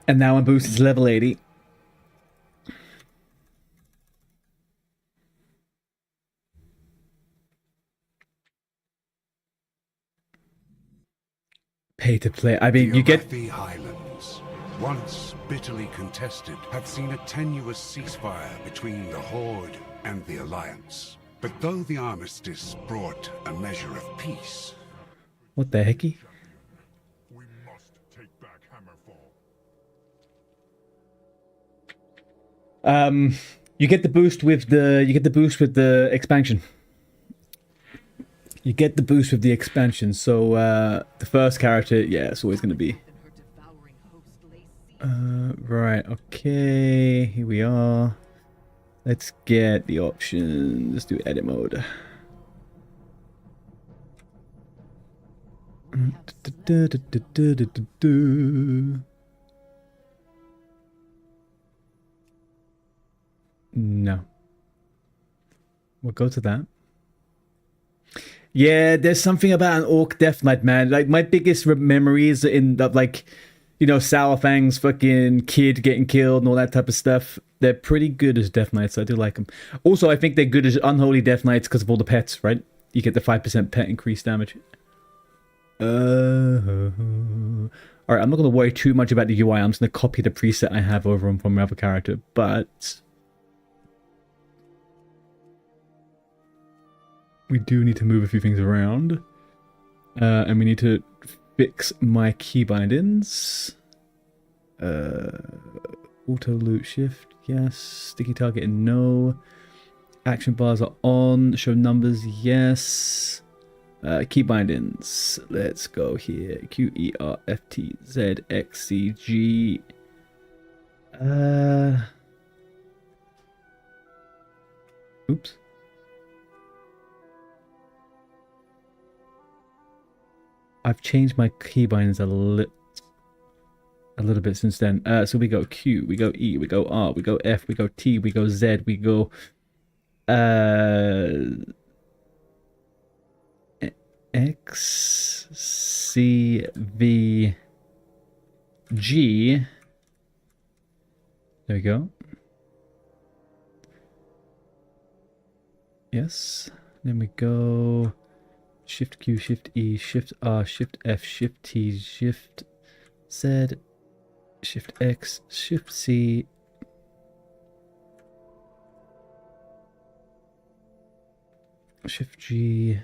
And now on boost it's level 80. Pay to play. I mean, you get the Highlands, once bitterly contested, have seen a tenuous ceasefire between the Horde and the Alliance. But though the armistice brought a measure of peace, what the hecky? We must take back Hammerfall. You get the boost with the expansion. You get the boost with the expansion, so the first character, yeah, it's always going to be. Right, okay, here we are. Let's get the options. Let's do edit mode. No. We'll go to that. Yeah, there's something about an Orc Death Knight, man. Like, my biggest memories in the, like, you know, Sour Fang's fucking kid getting killed and all that type of stuff. They're pretty good as Death Knights. I do like them. Also, I think they're good as Unholy Death Knights because of all the pets, right? You get the 5% pet increase damage. Alright, I'm not going to worry too much about the UI. I'm just going to copy the preset I have over from my other character, but we do need to move a few things around. And we need to fix my key bindings. Auto loot shift, yes. Sticky targeting, no. Action bars are on. Show numbers, yes. Key bindings. Let's go here. QERFTZXCG. Oops. I've changed my key bindings a little. a little bit since then. So we go Q, we go E, we go R, we go F, we go T, we go Z, we go X, C, V, G. There we go. Yes. Then we go Shift Q, Shift E, Shift R, Shift F, Shift T, Shift Z, Shift X, Shift C. Shift G.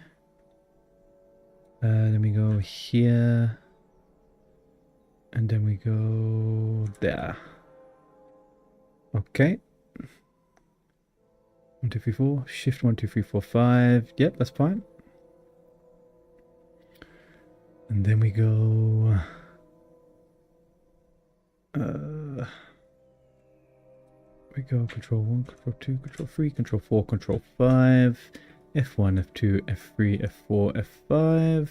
Then we go here. And then we go there. Okay. 1, 2, 3, 4. Shift 1, 2, 3, 4, 5. Yep, that's fine. And then we go. We go Control 1, Control 2, Control 3, Control 4, Control 5. F1, F2, F3, F4, F5.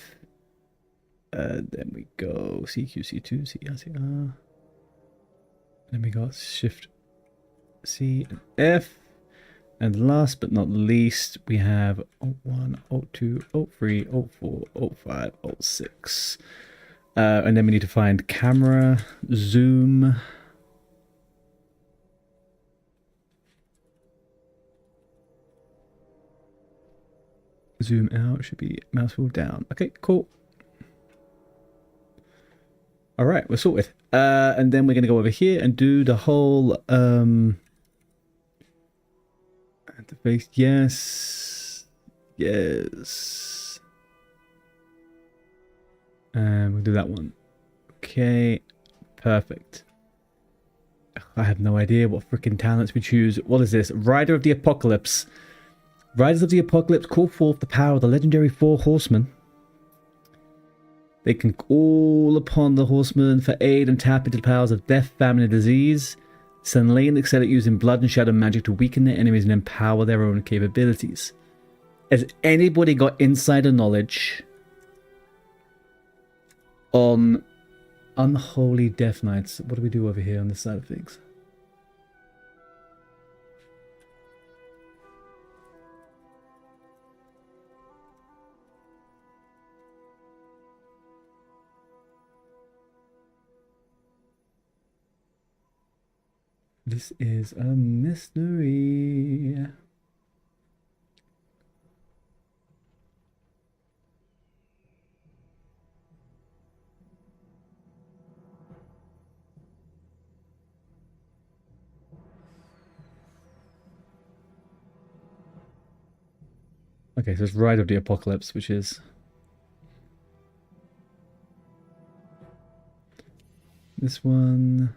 Then we go CQ, C2, CR, CR. Then we got Shift C and F. And last but not least, we have O1, O2, O3, O4, O5, O6. And then we need to find camera, zoom. Zoom out should be mouse wheel down. Okay, cool. All right, we're sorted. And then we're going to go over here and do the whole interface. Yes. Yes. And we'll do that one. Okay. Perfect. I have no idea what freaking talents we choose. What is this? Rider of the Apocalypse. Riders of the Apocalypse call forth the power of the legendary 4 horsemen. They can call upon the horsemen for aid and tap into the powers of death, famine, and disease. Suddenly and excel at using blood and shadow magic to weaken their enemies and empower their own capabilities. Has anybody got insider knowledge on Unholy Death Knights? What do we do over here on this side of things? This is a mystery. Okay, so it's Ride of the Apocalypse, which is this one.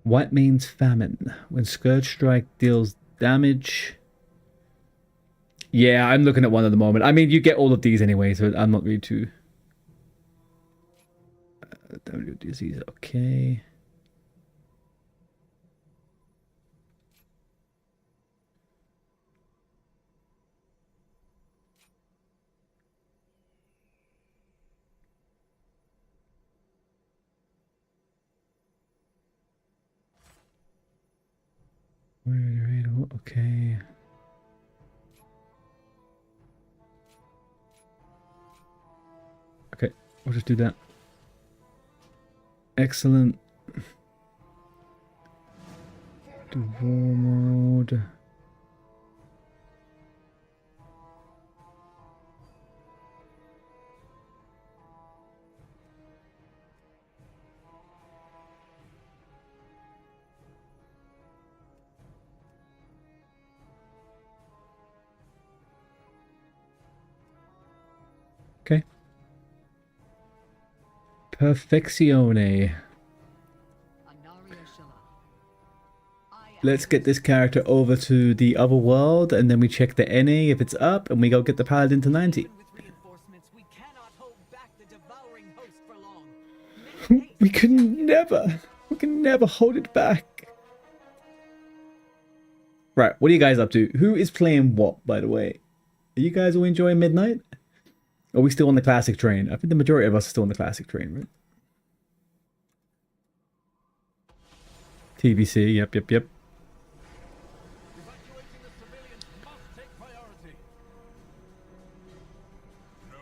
White means famine. When Scourge Strike deals damage. Yeah, I'm looking at one at the moment. I mean, you get all of these anyway, so I'm not really too... W disease, okay. Okay. Okay, we'll just do that. Excellent. Do war mode. Okay. Perfeccione. Let's get this character over to the other world, and then we check the NA if it's up, and we go get the Paladin to 90. We can never hold it back. Right, what are you guys up to? Who is playing what, by the way? Are you guys all enjoying Midnight? Are we still on the classic train? I think the majority of us are still on the classic train, right? TBC, yep. Evacuating the civilians must take priority. No,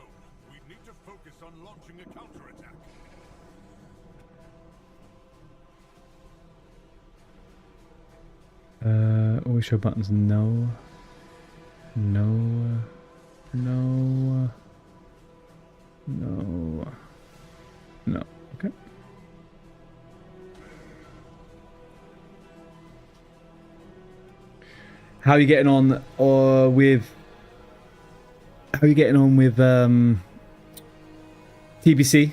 we need to focus on launching a counterattack. Always show buttons. No. Okay. How are you getting on with TBC?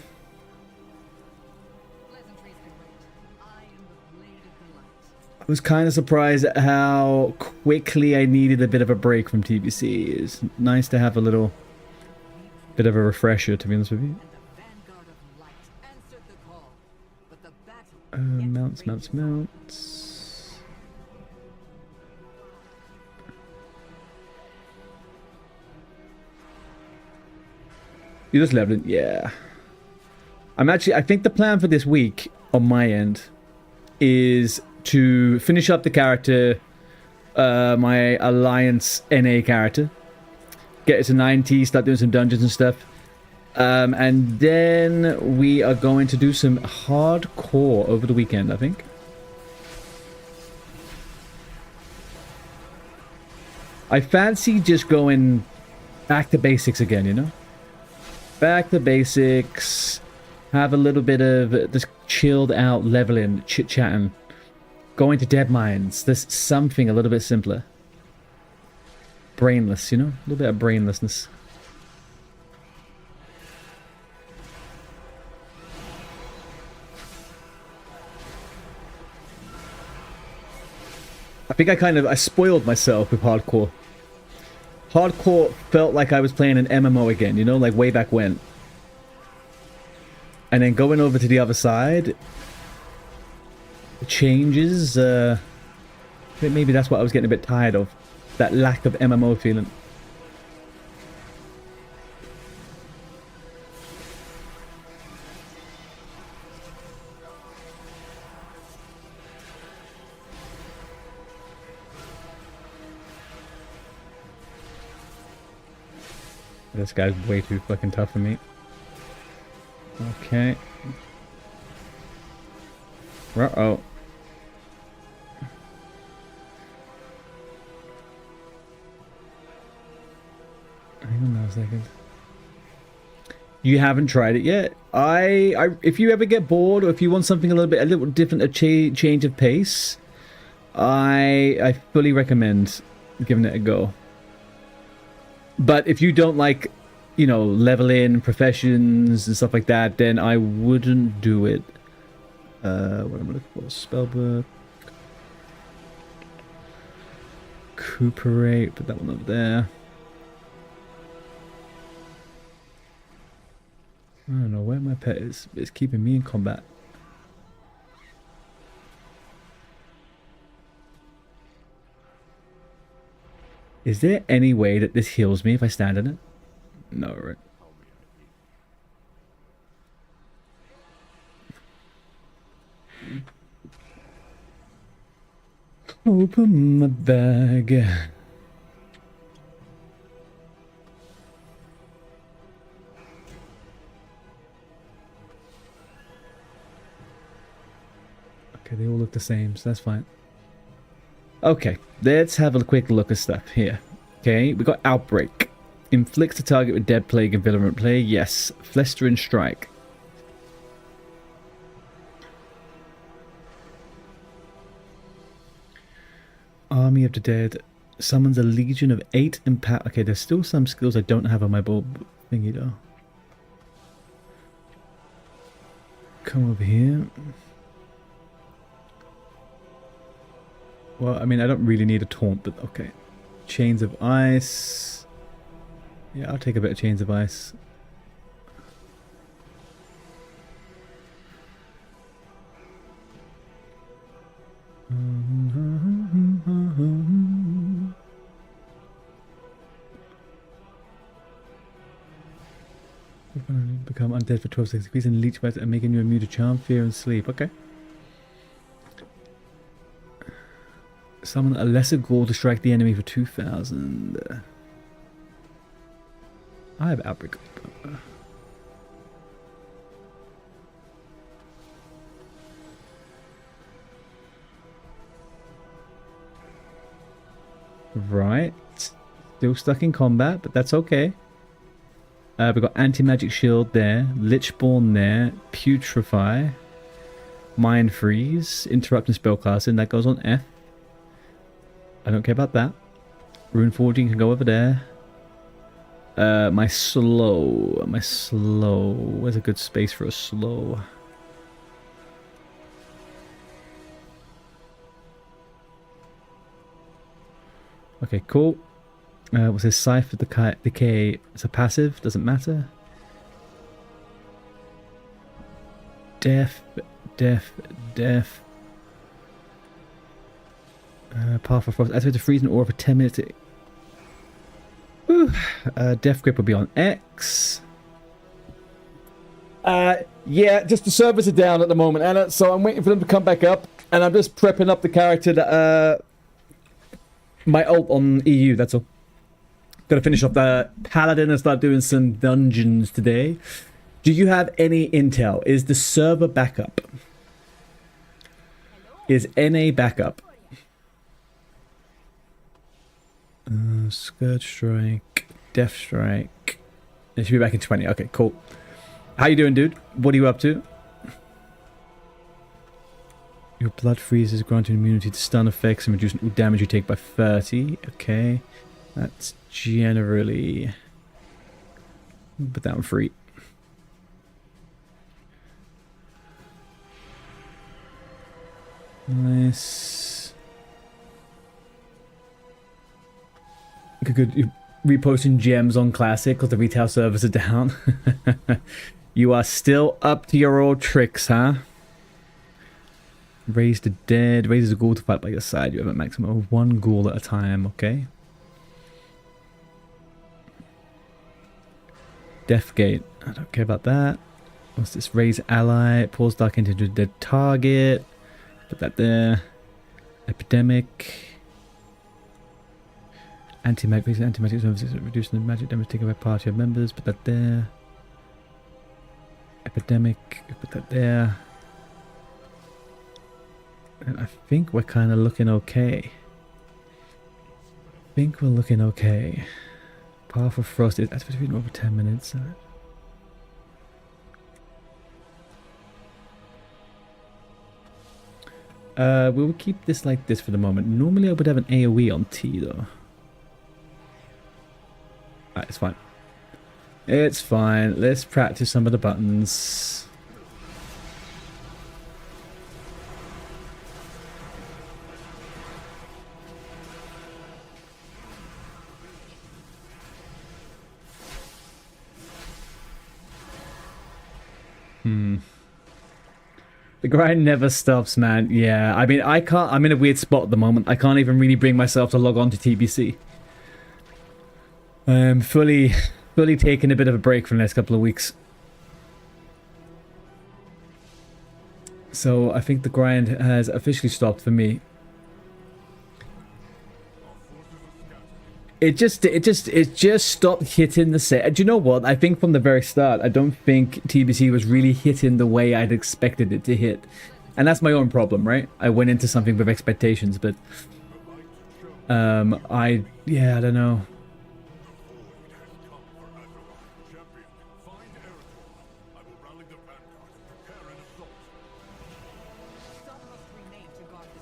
I was kind of surprised at how quickly I needed a bit of a break from TBC. It's nice to have a little bit of a refresher, to be honest with you. Mounts. You just leveled it, yeah. I think the plan for this week on my end is to finish up the character, my Alliance NA character, get it to 90, start doing some dungeons and stuff, and then we are going to do some hardcore over the weekend, I think. I fancy just going back to basics again, you know? Back to basics, have a little bit of this chilled out leveling, chit-chatting, going to dead mines. There's something a little bit simpler. Brainless, you know? A little bit of brainlessness. I think I spoiled myself with hardcore. Hardcore felt like I was playing an MMO again, you know, like way back when. And then going over to the other side, changes, I think maybe that's what I was getting a bit tired of. That lack of MMO feeling. This guy's way too fucking tough for me. Okay. Uh-oh. Hang on a second. You haven't tried it yet? If you ever get bored, or if you want something a little different, a change of pace, I fully recommend giving it a go. But if you don't like, you know, leveling, professions, and stuff like that, then I wouldn't do it. What am I looking for? Spellbook. Recuperate. Put that one up there. I don't know where my pet is. It's keeping me in combat. Is there any way that this heals me if I stand in it? No, right? Open my bag. Okay, they all look the same, so that's fine. Okay, let's have a quick look at stuff here. Okay, we got Outbreak. Inflicts the target with Dead Plague and Virulent Plague. Yes. Flestering Strike. Army of the Dead. Summons a legion of 8 impact. Okay, there's still some skills I don't have on my bulb thingy though. Come over here. Well, I mean, I don't really need a taunt, but okay. Chains of Ice. Yeah, I'll take a bit of Chains of Ice. dead for 12 seconds, increasing leech bite and making you immune to charm, fear, and sleep. Okay. Summon a lesser ghoul to strike the enemy for 2,000. I have Outbreak. Right. Still stuck in combat, but that's okay. We've got Anti-Magic Shield there, Lichborn there, Putrefy, Mind Freeze, Interrupt and Spellcasting. That goes on F. I don't care about that. Rune Forging can go over there. My slow. Where's a good space for a slow? Okay, cool. What's this? Scythe of the Decay. It's a passive, doesn't matter. Death. Path of Frost. Activate to freeze an aura for 10 minutes. Death Grip will be on X. Yeah, just the servers are down at the moment, Anna, so I'm waiting for them to come back up, and I'm just prepping up the character that, my ult on EU, that's all. Gotta finish off the Paladin and start doing some dungeons today. Do you have any intel? Is the server backup? Is NA backup? Scourge Strike, Death Strike. It should be back in 20. Okay, cool. How you doing, dude? What are you up to? Your blood freezes, granting immunity to stun effects and reducing all damage you take by 30. Okay. That's generally... Put that on free. Nice. Good. You're reposting gems on Classic because the retail servers are down. You are still up to your old tricks, huh? Raise the dead. Raises a ghoul to fight by your side. You have a maximum of 1 ghoul at a time, okay? Deathgate. I don't care about that. What's this? Raise ally. Pulls dark into the dead target. Put that there. Epidemic. Anti-magic services. Reducing the magic damage taken by party of members. Put that there. Epidemic. Put that there. And I think we're kind of looking okay. Path of Frost is activated over 10 minutes. We'll keep this like this for the moment. Normally I would have an AoE on T though. Alright, it's fine. It's fine. Let's practice some of the buttons. The grind never stops, man. Yeah, I mean, I can't... I'm in a weird spot at the moment. I can't even really bring myself to log on to TBC. I'm fully taking a bit of a break for the next couple of weeks. So I think the grind has officially stopped for me. It just stopped hitting the set. Do you know what? I think from the very start, I don't think TBC was really hitting the way I'd expected it to hit. And that's my own problem, right? I went into something with expectations, but yeah, I don't know.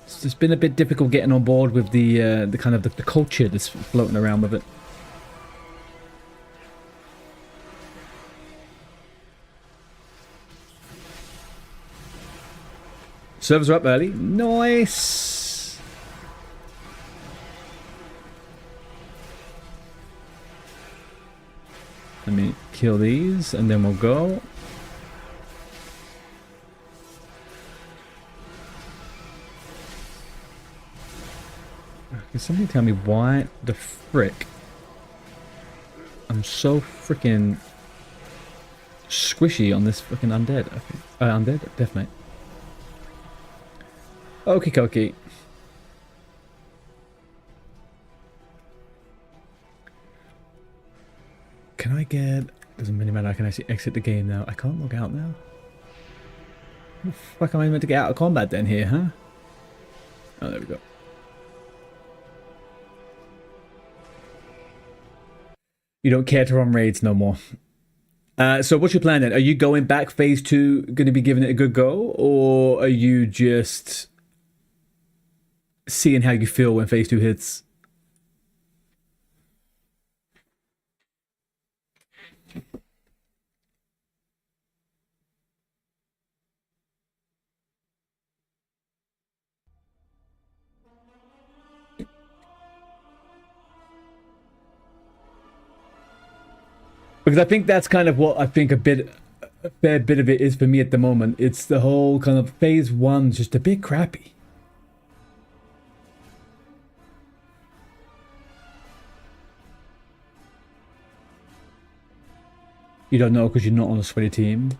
It's just been a bit difficult getting on board with the kind of the culture that's floating around with it. Servers are up early. Nice. Let me kill these and then we'll go. Can somebody tell me why the frick I'm so freaking squishy on this fucking undead. I think. Undead, definitely. Okie dokie. Can I get... Doesn't really matter, I can actually exit the game now. I can't log out now? How the fuck am I meant to get out of combat then here, huh? Oh, there we go. You don't care to run raids no more. So what's your plan then? Are you going back phase 2, going to be giving it a good go? Or are you just seeing how you feel when phase 2 hits? Because I think that's kind of what I think a fair bit of it is for me at the moment. It's the whole kind of phase 1's just a bit crappy. You don't know because you're not on a sweaty team.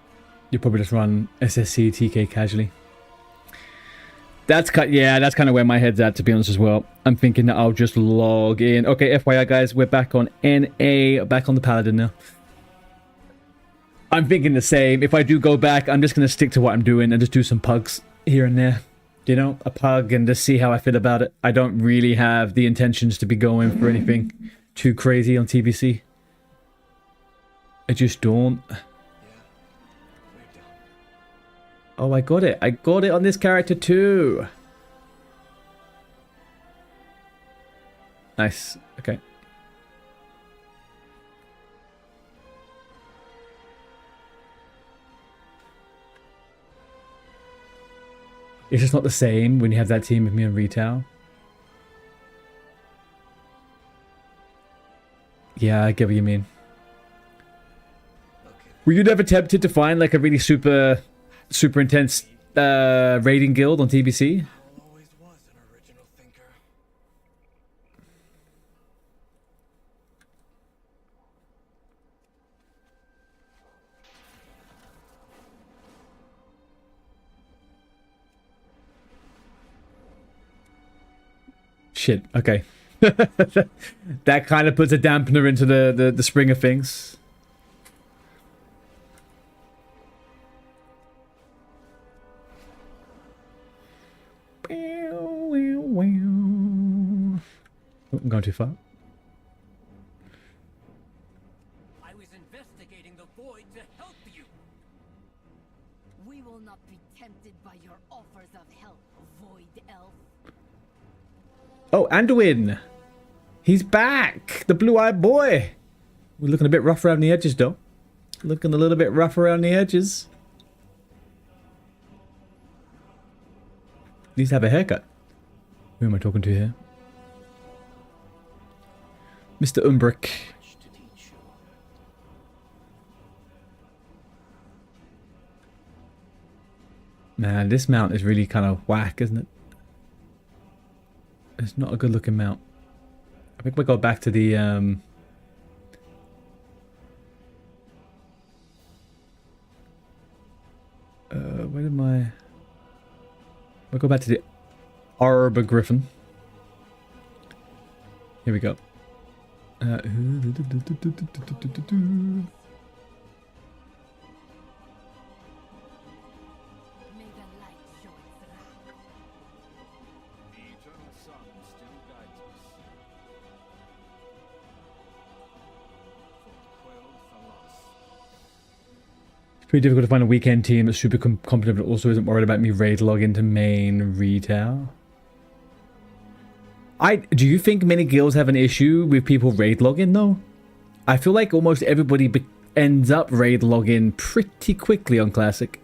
You probably just run SSC TK casually. That's kind of where my head's at, to be honest as well. I'm thinking that I'll just log in. Okay, FYI guys, we're back on NA, back on the Paladin now. I'm thinking the same. If I do go back, I'm just going to stick to what I'm doing and just do some pugs here and there. You know, a pug and just see how I feel about it. I don't really have the intentions to be going for anything too crazy on TBC. I just don't. Oh, I got it. I got it on this character too. Nice. Okay. It's just not the same when you have that team with me on retail. Yeah, I get what you mean. Were you never tempted to find like a really super intense raiding guild on TBC? Always was an original thinker. Shit, okay. That kind of puts a dampener into the spring of things. Oh, I'm going too far. I was investigating the void to help you. We will not be tempted by your offers of help, Void Elf. Oh, Anduin! He's back! The blue-eyed boy! We're looking a bit rough around the edges, though. Looking a little bit rough around the edges. Needs to have a haircut. Who am I talking to here? Mr. Umbrick. Man, this mount is really kind of whack, isn't it? It's not a good looking mount. I think we go back to the where did my... We'll go back to the Arbor Griffin. Here we go. May the light show its wrath. The eternal sun still guides us. It's pretty difficult to find a weekend team that's super competent but also isn't worried about me raid log into main retail. Do you think many guilds have an issue with people raid login though? I feel like almost everybody ends up raid login pretty quickly on Classic.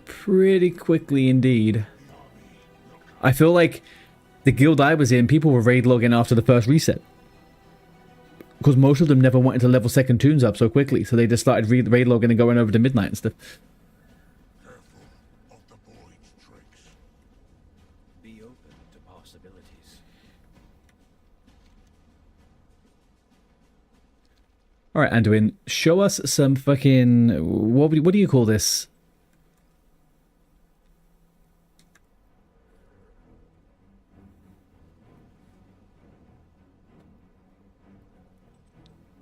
Pretty quickly indeed. I feel like the guild I was in, people were raid logging after the first reset. Because most of them never wanted to level second tunes up so quickly, so they just started raid logging and going over to midnight and stuff. Careful of the void's tricks. Be open to possibilities. All right, Anduin, show us some fucking... What do you call this?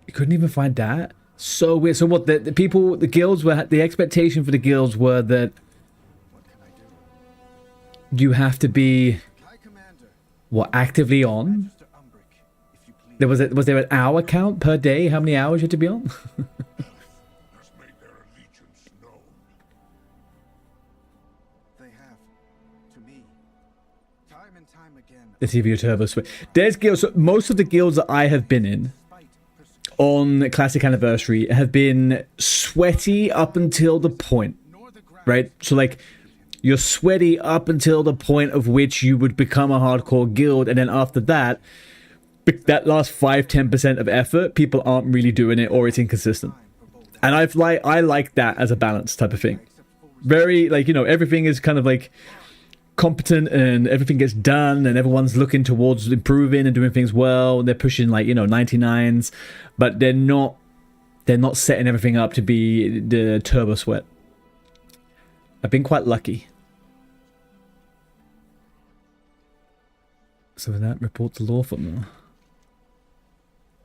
You couldn't even find that? So weird. So what, the people, the guilds were... The expectation for the guilds were that you have to be... What, actively on? Was there an hour count per day? How many hours you had to be on? Has made their allegiance known. They have. To me. Time and time again. Let's see if you're turbo switch. There's guilds. So most of the guilds that I have been in on Classic Anniversary have been sweaty up until the point, right? So like, you're sweaty up until the point of which you would become a hardcore guild, and then after that, that last 5-10% of effort, people aren't really doing it, or it's inconsistent. And I like that as a balance type of thing. Very, like, you know, everything is kind of like competent and everything gets done and everyone's looking towards improving and doing things well, and they're pushing, like, you know, 99s, but they're not setting everything up to be the turbo sweat. I've been quite lucky. So that report to Lawfirmer.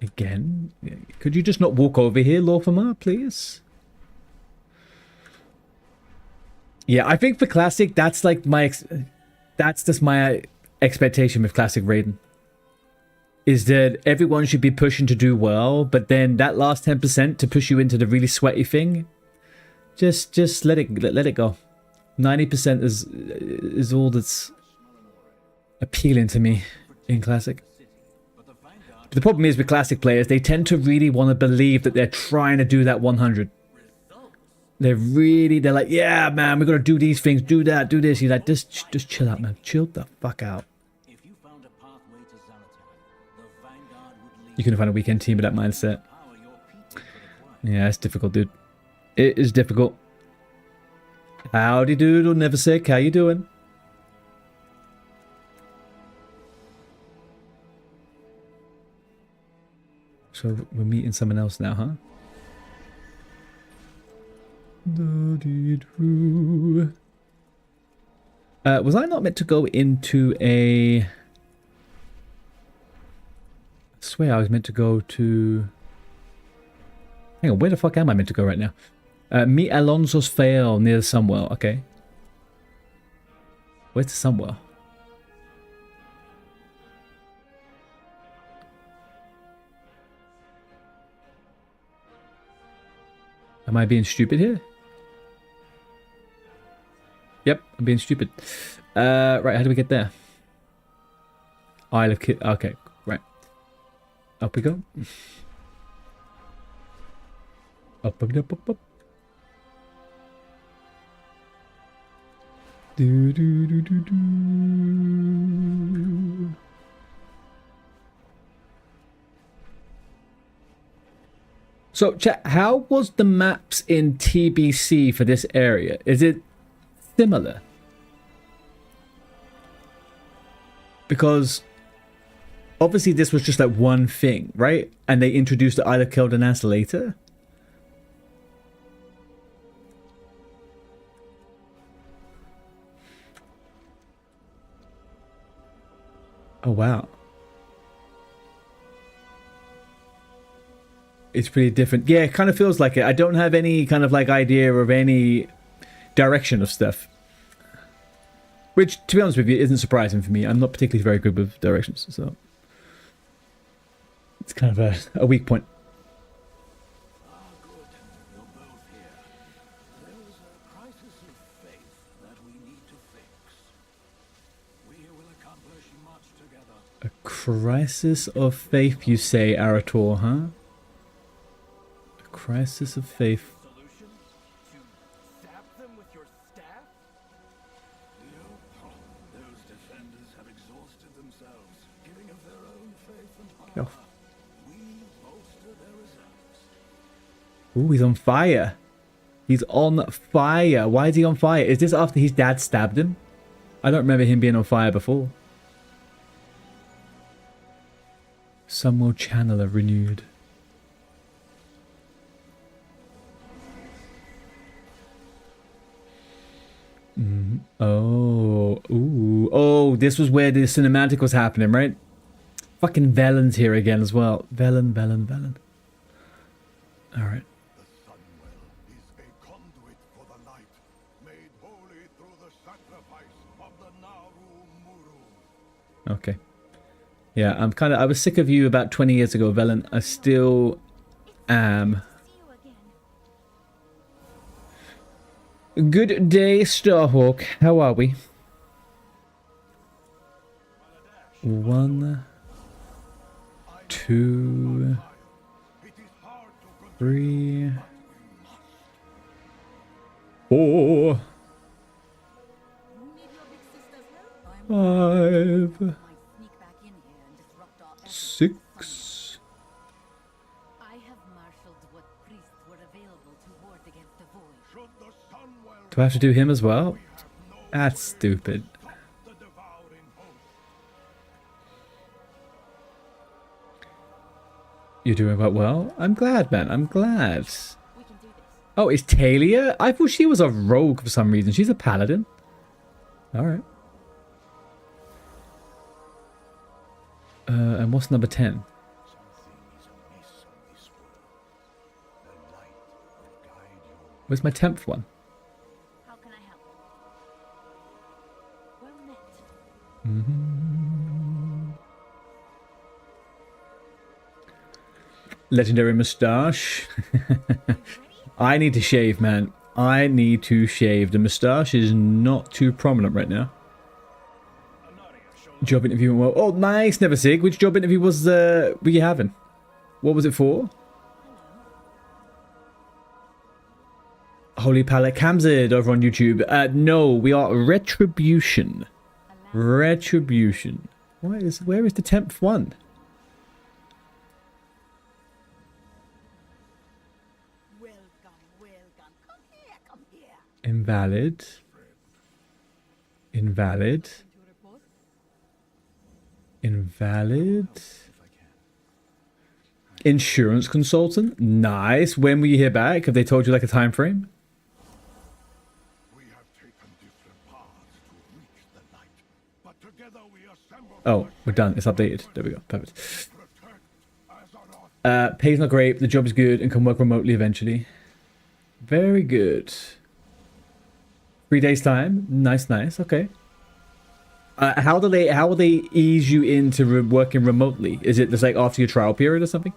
Again? Could you just not walk over here, Lawfirmer, please? Yeah, I think for Classic, that's like that's just my expectation with Classic Raiden. Is that everyone should be pushing to do well, but then that last 10% to push you into the really sweaty thing, just let it go. 90% is all that's appealing to me in Classic. But the problem is with Classic players, they tend to really want to believe that they're trying to do that 100. They're like, yeah, man, we're gonna do these things, do that, do this. You're like, just chill out, man. Chill the fuck out. You couldn't find a weekend team with that mindset. Yeah, it's difficult, dude. It is difficult. Howdy, dude. I'll never sick. How you doing? So we're meeting someone else now, huh? Was I not meant to go into a... I swear I was meant to go to... Hang on, where the fuck am I meant to go right now? Meet Alonso's Fail near the Sunwell. Okay. Where's the Sunwell? Am I being stupid here? Yep, I'm being stupid. Right, how do we get there? Isle of Kit. Okay, right. Up we go. Up. Do. So, chat, how was the maps in TBC for this area? Is it similar? Because obviously this was just like one thing, right? And they introduced the Isle of Keldanas later. Oh, wow. It's pretty different. Yeah, it kind of feels like it. I don't have any kind of like idea of any direction of stuff. Which, to be honest with you, isn't surprising for me. I'm not particularly very good with directions, so... It's kind of a weak point. Good. You're both here. There is a crisis of faith that we need to fix. We will accomplish much together. A crisis of faith, you say, Arator, huh? A crisis of faith. Solution? To stab them with your staff? Those defenders have exhausted themselves, giving of their own faith and power. Oh. We bolster their reserves. Ooh, he's on fire. He's on fire. Why is he on fire? Is this after his dad stabbed him? I don't remember him being on fire before. Sunwell Channeler renewed. Oh, ooh. Oh, this was where the cinematic was happening, right? Fucking Velen's here again as well. Velen. Alright. The Sunwell is a conduit for the light, made holy through the sacrifice of the Naru Muru. Okay. Yeah, I was sick of you about 20 years ago, Velen. I still am. Good day, Starhawk. How are we? 1, 2, 3, 4, 5, 6. I have marshaled what priests were available to ward against the void. Should the Sunwell Do I have to do him as well? we have no That's stupid. stop the devouring host. You're doing quite well. I'm glad, man. I'm glad. We can do this. Oh, is Talia? I thought she was a rogue for some reason. She's a paladin. Alright. And what's number 10? Where's my 10th one? How can I help? Well met. Legendary moustache. I need to shave, man. I need to shave. The moustache is not too prominent right now. Job interview went well. Oh, nice, Never Sig. Which job interview were you having? What was it for? Holy Palette Camzid over on YouTube. No, we are Retribution. Retribution. Where is the 10th one? Welcome. Come here. Invalid. Invalid. To report? Invalid. Insurance consultant. Nice. When will you hear back? Have they told you like a time frame? We have taken different paths to reach the light, but together we assemble. Oh, we're done. It's updated. There we go. Perfect. Protect as an Pay's not great. The job is good and can work remotely eventually. Very good. 3 days time. Nice. Okay. How will they ease you into working remotely? Is it just like after your trial period or something?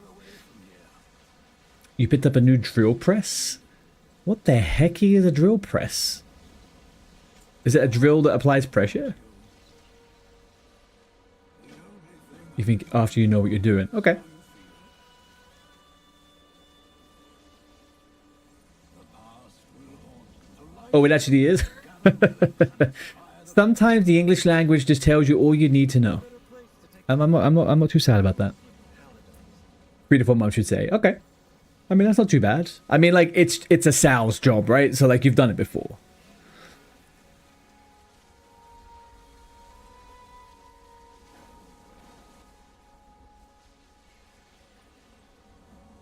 You picked up a new drill press? What the heck is a drill press? Is it a drill that applies pressure? You think after you know what you're doing? Okay. Oh, it actually is? Sometimes the English language just tells you all you need to know. I'm not too sad about that. 3 to 4 months, you'd say. Okay. I mean, that's not too bad. I mean, like, it's a sales job, right? So, like, you've done it before.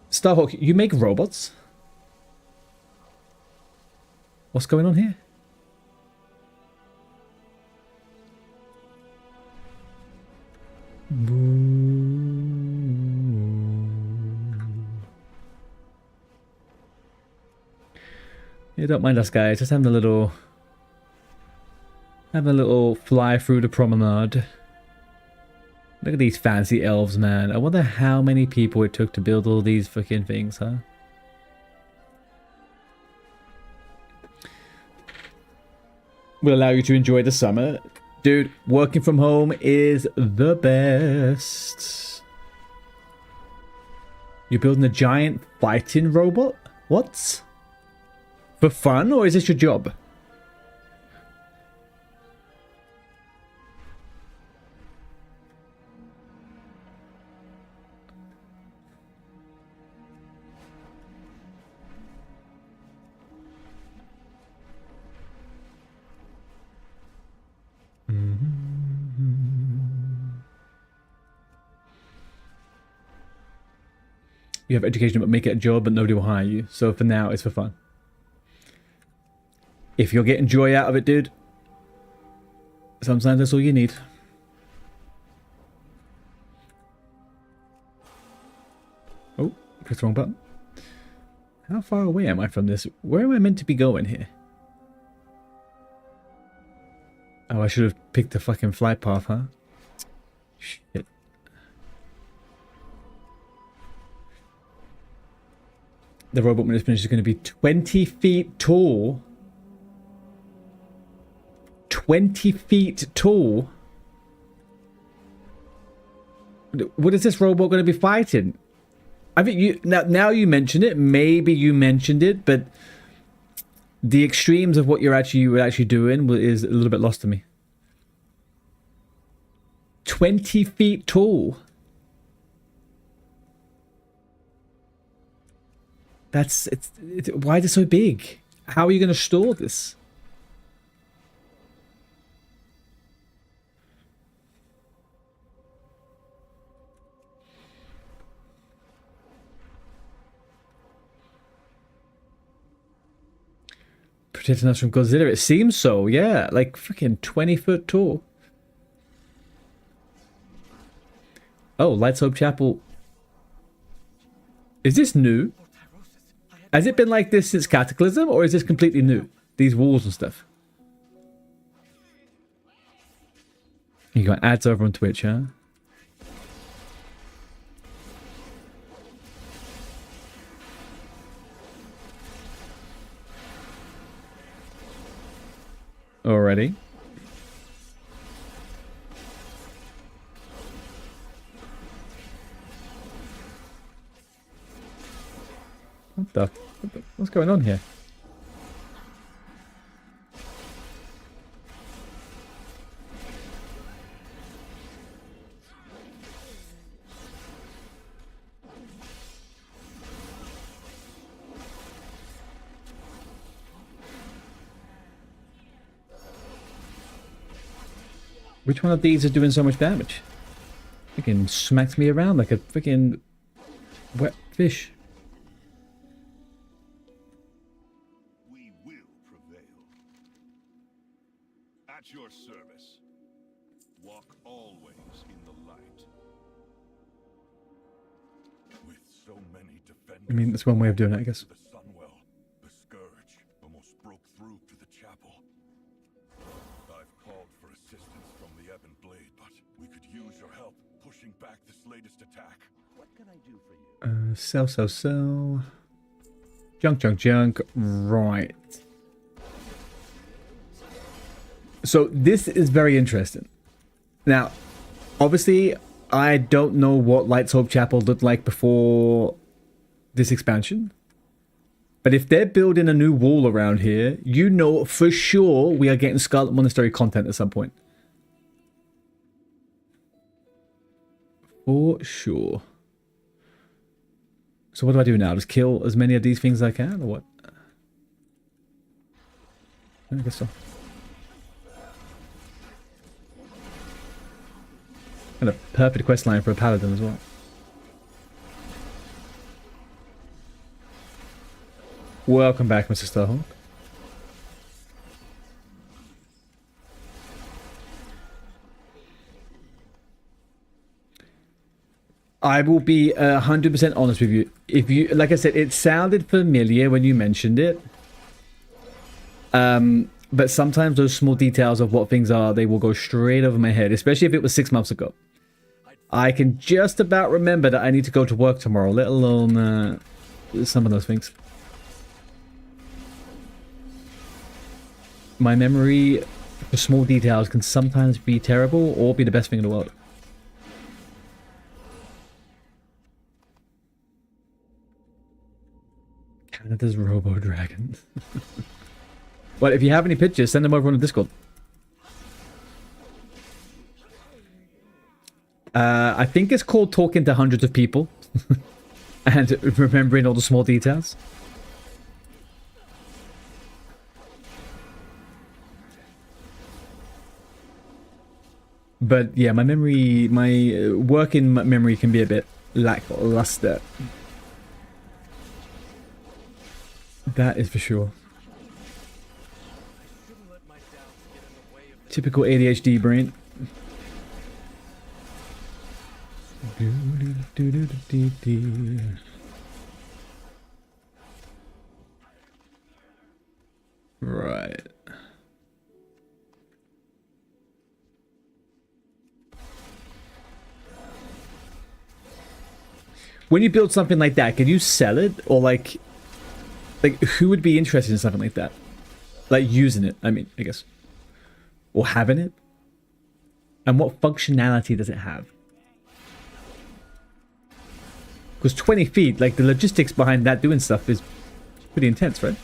Starhawk, you make robots? What's going on here? Yeah, don't mind us guys, just having a little fly through the promenade. Look at these fancy elves, man. I wonder how many people it took to build all these fucking things, huh? Will allow you to enjoy the summer. Dude, working from home is the best. You're building a giant fighting robot? What? For fun, or is this your job? You have education but make it a job, but nobody will hire you. So for now, it's for fun. If you're getting joy out of it, dude, Sometimes that's all you need. Oh, press the wrong button. How far away am I from this? Where am I meant to be going here? Oh, I should have picked the fucking flight path, huh? Shit. The robot when it's finished is going to be 20 feet tall. 20 feet tall? What is this robot going to be fighting? I think you now you mention it, maybe you mentioned it, but the extremes of what you were actually doing is a little bit lost to me. 20 feet tall. That's why is it so big? How are you going to store this? Protecting us from Godzilla. It seems so, yeah. Like freaking 20 foot tall. Oh, Lights Hope Chapel. Is this new? Has it been like this since Cataclysm, or is this completely new? These walls and stuff. You got ads over on Twitch, huh? Already. What's going on here? Which one of these is doing so much damage? Freaking smacks me around like a freaking wet fish. We will prevail. At your service. Walk always in the light. With so many defenders. I mean, that's one way of doing it, I guess. The Sunwell, the scourge almost broke through to the chapel. I've called for assistance from the Ebon Blade, but we could use your help pushing back this latest attack. What can I do for you? Sell. Junk. Right. So this is very interesting. Now, obviously, I don't know what Lights Hope Chapel looked like before this expansion. But if they're building a new wall around here, you know for sure we are getting Scarlet Monastery content at some point. For sure. So what do I do now? Just kill as many of these things as I can, or what? I guess so. And a perfect quest line for a Paladin as well. Welcome back, Mr. Starhawk. I will be 100% honest with you. If you, like I said, it sounded familiar when you mentioned it. But sometimes those small details of what things are, they will go straight over my head, especially if it was 6 months ago. I can just about remember that I need to go to work tomorrow, let alone some of those things. My memory for small details can sometimes be terrible or be the best thing in the world. Canada's Robo Dragon. Well, if you have any pictures, send them over on the Discord. I think it's called talking to hundreds of people and remembering all the small details. But yeah, my memory, my working memory can be a bit lackluster. That is for sure. Typical ADHD brain. Right. When you build something like that, can you sell it? Or like who would be interested in something like that? Like using it, I mean, I guess. Or having it? And what functionality does it have? Because 20 feet, like the logistics behind that doing stuff is pretty intense, right?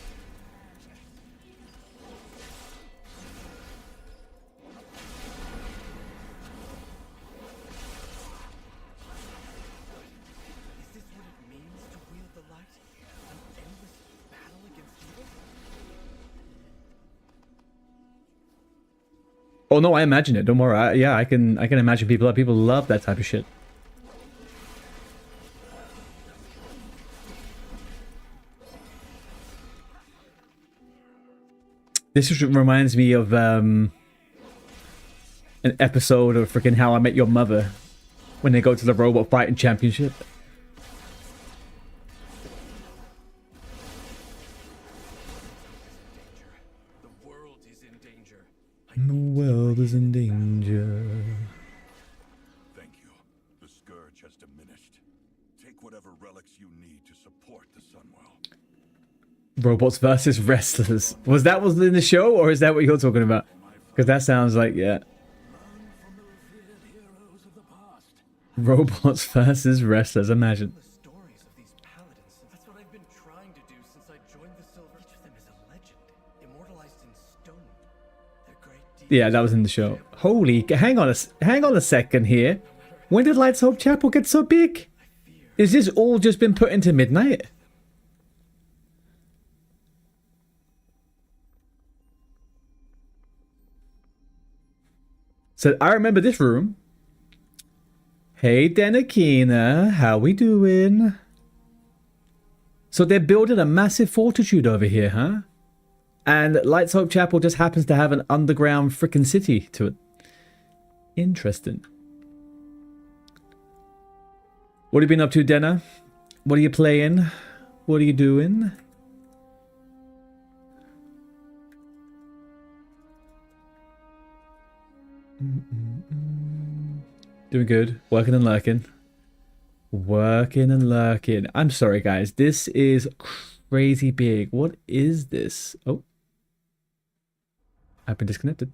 Oh no, I imagine it. Don't worry. Yeah, I can imagine people love that type of shit. This just reminds me of an episode of freaking How I Met Your Mother when they go to the robot fighting championship. The world is in danger. The world is in danger. Thank you. The scourge has diminished. Take whatever relics you need to support the Sunwell. Robots versus wrestlers. Was that was in the show, or is that what you're talking about? Because that sounds like, yeah. Robots versus wrestlers, imagine. The stories of these paladins. That's what I've been trying to do since I joined the Silver. Each of them is a legend, immortalized in stone. They're great deeds. Yeah, that was in the show. Holy, hang on a second here. When did Lights Hope Chapel get so big? Is this all just been put into Midnight? So I remember this room. Hey Denakina, how we doing? So they're building a massive fortitude over here, huh? And Lights Hope Chapel just happens to have an underground frickin' city to it. Interesting. What have you been up to, Denna? What are you playing? What are you doing? Doing good. Working and lurking. Working and lurking. I'm sorry, guys. This is crazy big. What is this? Oh. I've been disconnected.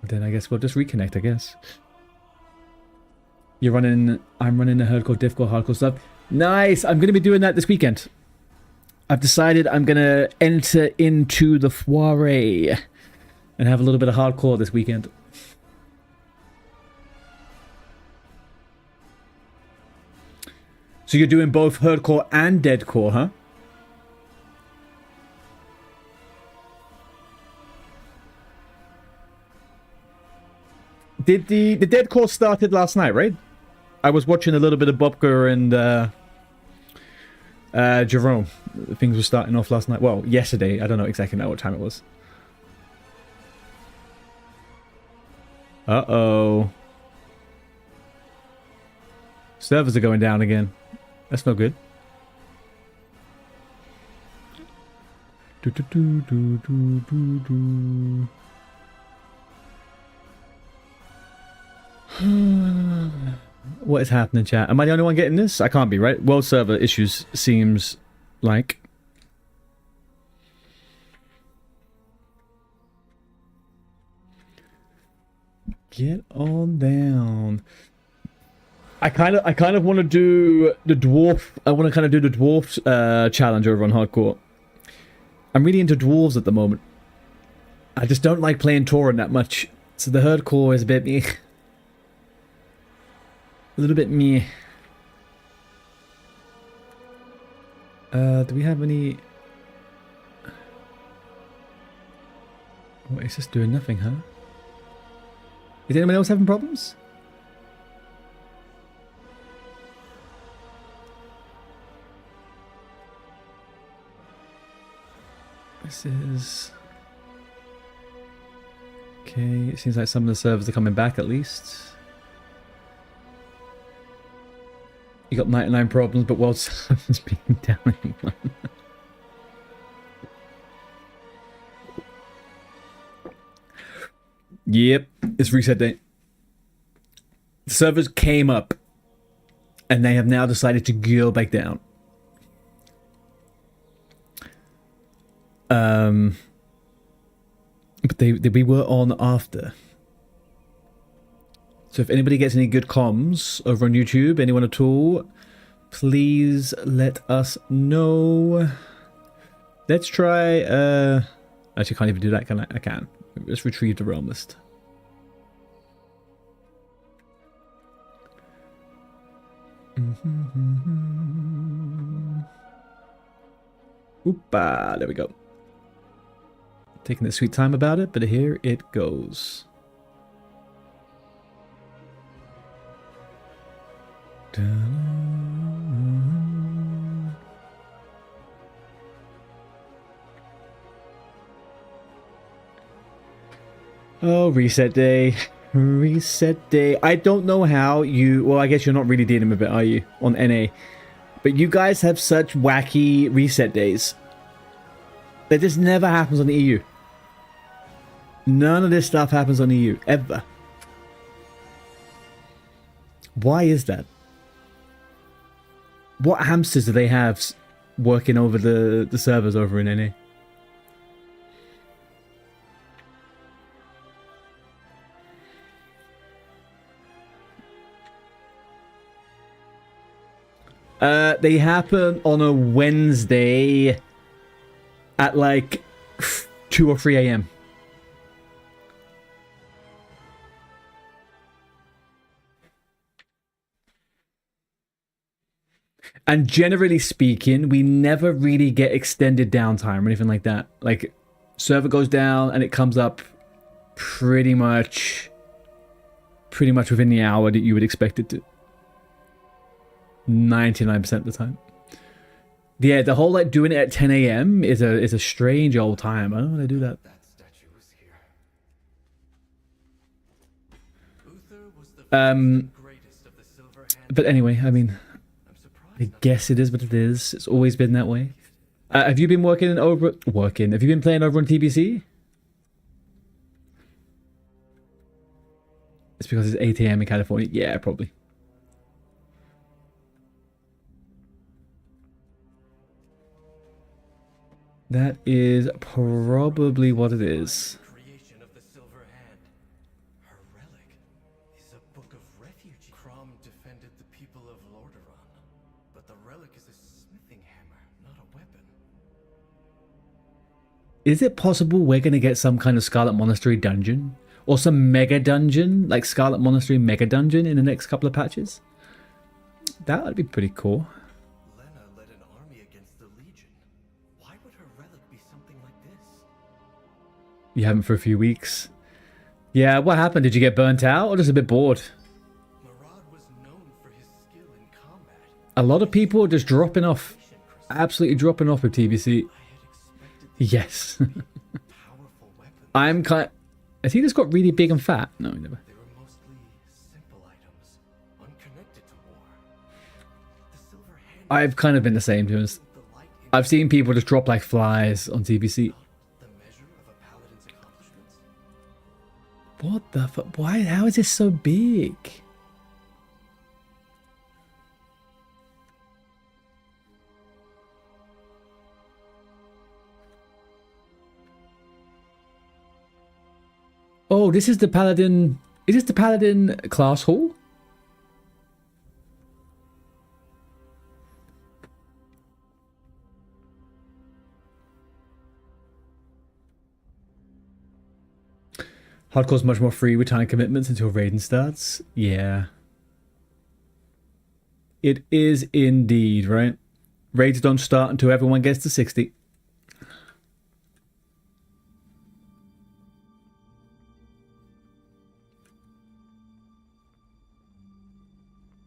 Then I guess we'll just reconnect, I guess. You're running... I'm running the hardcore, difficult, hardcore stuff. Nice! I'm going to be doing that this weekend. I've decided I'm going to enter into the foray and have a little bit of hardcore this weekend. So you're doing both hardcore and deadcore, huh? Did the deadcore started last night, right? I was watching a little bit of Bobka and Jerome. Things were starting off last night. Well, yesterday. I don't know exactly what time it was. Uh-oh. Servers are going down again. That's no good. Do, do, do, do, do, do, do. What is happening, chat? Am I the only one getting this? I can't be, right? World server issues seems like. Get on down. I kind of want to do the dwarf. I want to kind of do the dwarf challenge over on hardcore. I'm really into dwarves at the moment. I just don't like playing Tauren that much, so the hardcore is a bit meh. A little bit meh. Do we have any? What is this doing? Nothing, huh? Is anyone else having problems? This is... Okay, it seems like some of the servers are coming back at least. You got 99 problems, but world servers being down in one. Yep, it's reset day. The servers came up, and they have now decided to go back down. But we were on after. So if anybody gets any good comms over on YouTube, anyone at all, please let us know. Let's try, actually can't even do that, can I? I can. Let's retrieve the realm list. Oopa, there we go. Taking the sweet time about it, but here it goes. Oh, reset day. Reset day. I don't know how you... Well, I guess you're not really dealing with it, are you? On NA. But you guys have such wacky reset days. That just never happens on the EU. None of this stuff happens on the EU. Ever. Why is that? What hamsters do they have working over the servers over in NA? They happen on a Wednesday at like 2 or 3 a.m. And generally speaking, we never really get extended downtime or anything like that. Like, server goes down and it comes up pretty much within the hour that you would expect it to. 99% of the time. Yeah, the whole like doing it at 10 a.m. is a strange old time. I don't want to do that. But anyway, I mean, I guess it is what it is. It's always been that way. Have you been Have you been playing over on TBC? It's because it's 8 a.m. in California. Yeah, probably. That is probably what it is. Creation of the Silver Hand. Her relic is a book of refuge. Crom defended the people of Lordaeron, but the relic is a smithing hammer, not a weapon. Is it possible we're going to get some kind of Scarlet Monastery dungeon? Or some mega dungeon, like Scarlet Monastery mega dungeon in the next couple of patches? That would be pretty cool. Lena led an army against the Legion. Why would her relic be something like this? You haven't for a few weeks. Yeah, what happened? Did you get burnt out or just a bit bored? Marad was known for his skill in combat. A lot of people are just dropping off. Absolutely dropping off with TBC. I had expected Yes. powerful weapons. I'm kind... Has he just got really big and fat? No, never. They were mostly simple items, unconnected to war. The Silver Hand I've kind of been the same to us. the light in I've seen people just drop like flies on TBC. the measure of a paladin's accomplishments. What the fuck? Why? How is this so big? Oh, this is the Paladin... Is this the Paladin class hall? Hardcore's much more free with time commitments until raiding starts. Yeah. It is indeed, right? Raids don't start until everyone gets to 60.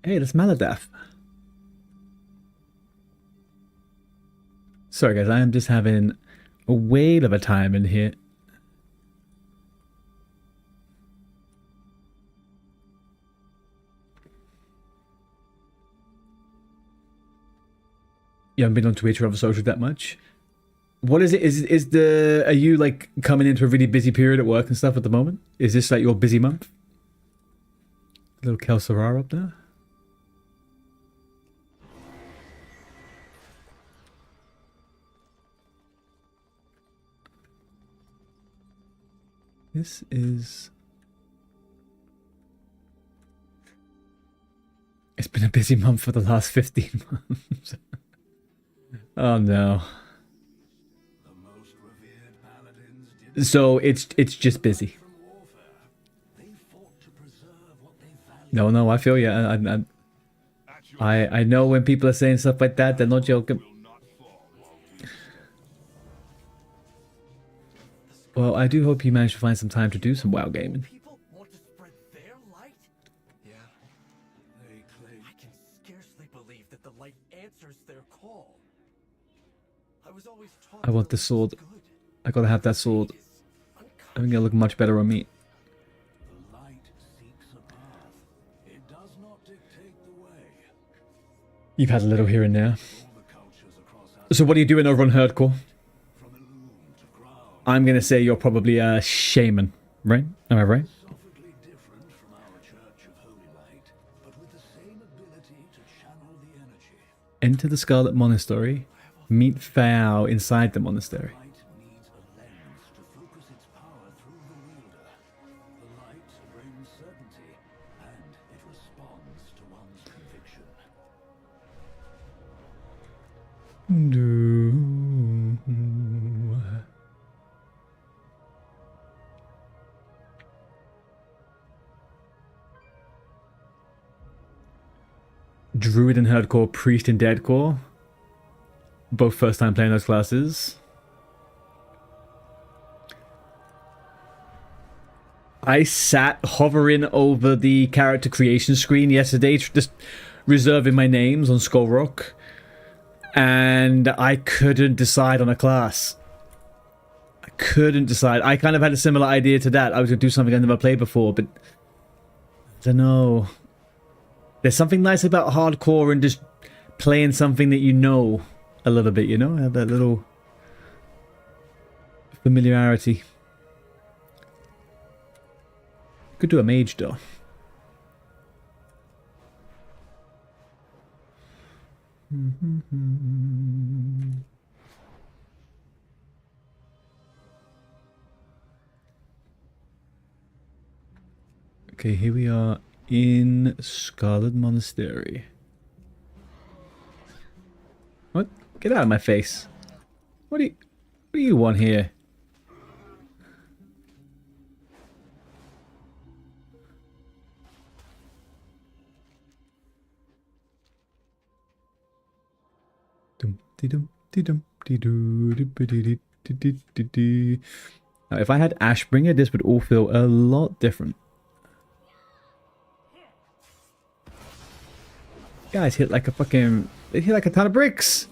Hey, that's Maladath. Sorry guys, I am just having a whale of a time in here. You haven't been on Twitch or other social that much. What is it? Are you like coming into a really busy period at work and stuff at the moment? Is this like your busy month? Little Kelsarar up there. This is... It's been a busy month for the last 15 months. Oh no. So it's just busy. No, I feel you. I know when people are saying stuff like that, they're not joking. Well, I do hope you manage to find some time to do some WoW gaming. People want to spread their light? Yeah. I can scarcely believe that the light answers their call. I was always taught I want the sword. I gotta have that sword. I think it'll look much better on me. The light seeks a path. It does not dictate the way. You've had a little here and there. All the cultures across our So what are you doing over on Herdcore? from Illume to Ground, I'm gonna say you're probably a shaman, right? Am I right? philosophically different from our Church of Holy Light, but with the same ability to channel the energy. Enter the Scarlet Monastery. Meet Fao inside the monastery. Light needs a lens to focus its power through the wielder. The light brings certainty, and it responds to one's conviction. Druid and Herdcore, Priest and Deadcore. Both first time playing those classes. I sat hovering over the character creation screen yesterday, just reserving my names on Skull Rock, and I couldn't decide on a class. I couldn't decide. I kind of had a similar idea to that. I was going to do something I never played before, but I don't know. There's something nice about hardcore and just playing something that you know a little bit, you know? Have that little familiarity. Could do a mage though. Okay, here we are in Scarlet Monastery. What? Get out of my face. What do you want here? Now, if I had Ashbringer, this would all feel a lot different. Guys hit like a fucking... They hit like a ton of bricks!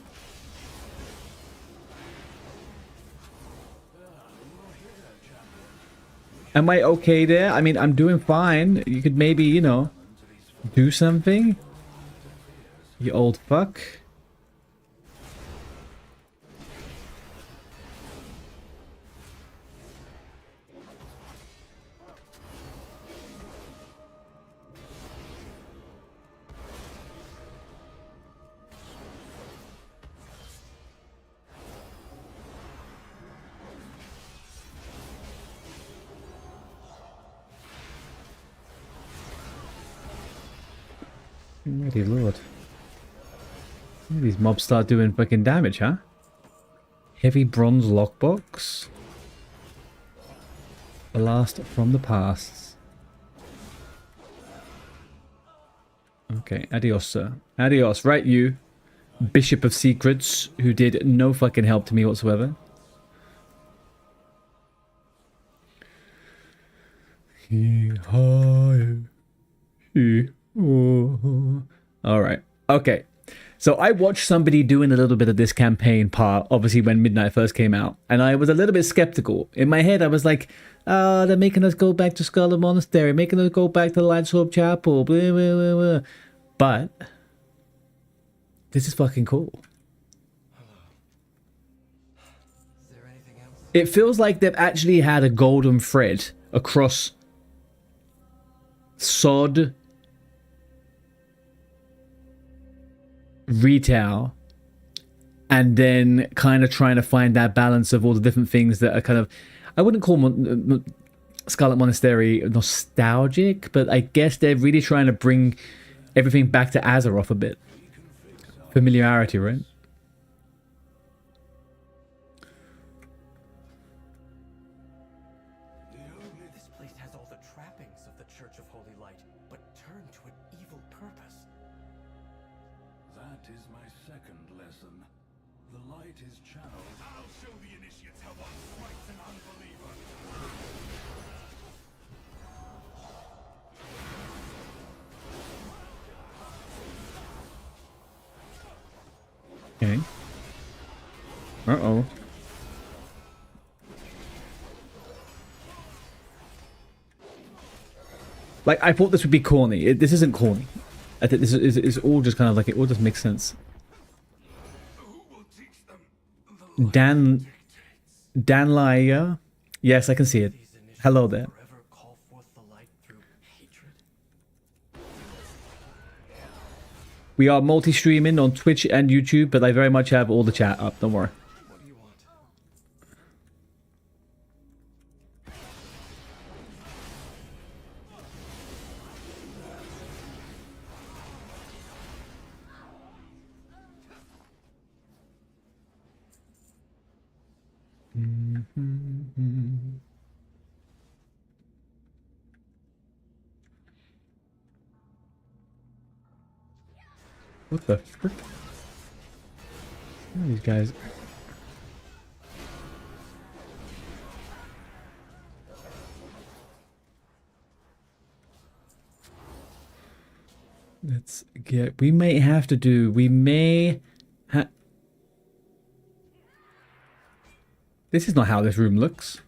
Am I okay there? I mean, I'm doing fine. You could maybe, you know, do something? You old fuck. Mighty lord. These mobs start doing fucking damage, huh? Heavy bronze lockbox. Blast from the past. Okay, adios, sir. Adios, right you. Bishop of Secrets, who did no fucking help to me whatsoever. Alright. Okay. So I watched somebody doing a little bit of this campaign part, obviously when Midnight first came out, and I was a little bit skeptical. In my head, I was like, oh, they're making us go back to Scarlet Monastery, making us go back to the Lightsworn Chapel, blah, blah, blah, blah. But this is fucking cool. It feels like they've actually had a golden thread across sod, retail, and then kind of trying to find that balance of all the different things that are kind of, I wouldn't call Scarlet Monastery nostalgic, but I guess they're really trying to bring everything back to Azeroth a bit. Familiarity, right? This place has all the trappings of the Church of Holy Light, but turned to an evil purpose. That is my second lesson. The light is channeled. I'll show the initiates how one strikes an unbeliever. Okay. Uh-oh. Like, I thought this would be corny. This isn't corny. I think this is all just kind of like, it all just makes sense. Who will teach them? The Dan Laia? Yes, I can see it. These initiates Hello there. forever call forth the light through hatred. We are multi-streaming on Twitch and YouTube, but I very much have all the chat up, don't worry. What do you want? What the frick? What are these guys? Let's get... We may have to do... We may... This is not how this room looks.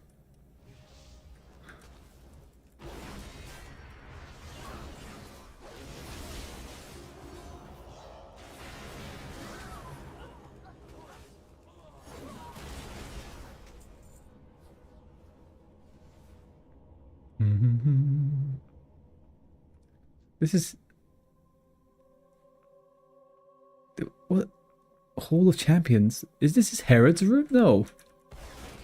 This is... What? Hall of Champions? Is this Herod's room? No.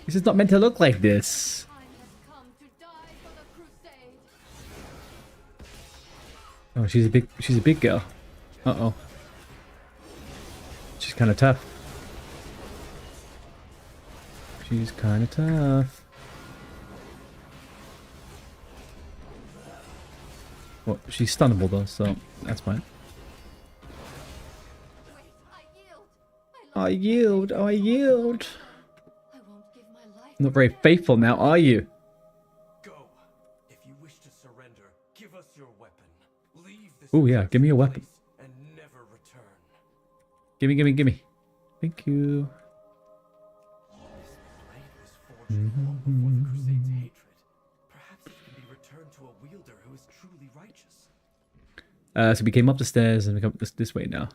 This is not meant to look like this. Time has come to die for the crusade. Oh, she's a big girl. Uh-oh. She's kind of tough. She's kind of tough. Well, she's stunnable though, so that's fine. Wait, I yield. I yield. I won't give my life. Not very faithful now, are you? Go. If you wish to surrender, give us your weapon. Leave this Oh yeah, give me a weapon. place and never return. Gimme. Thank you. This blade was forged long before the Crusade's hatred. Perhaps it can be returned to a wielder who is truly righteous. So we came up the stairs and we come this way now.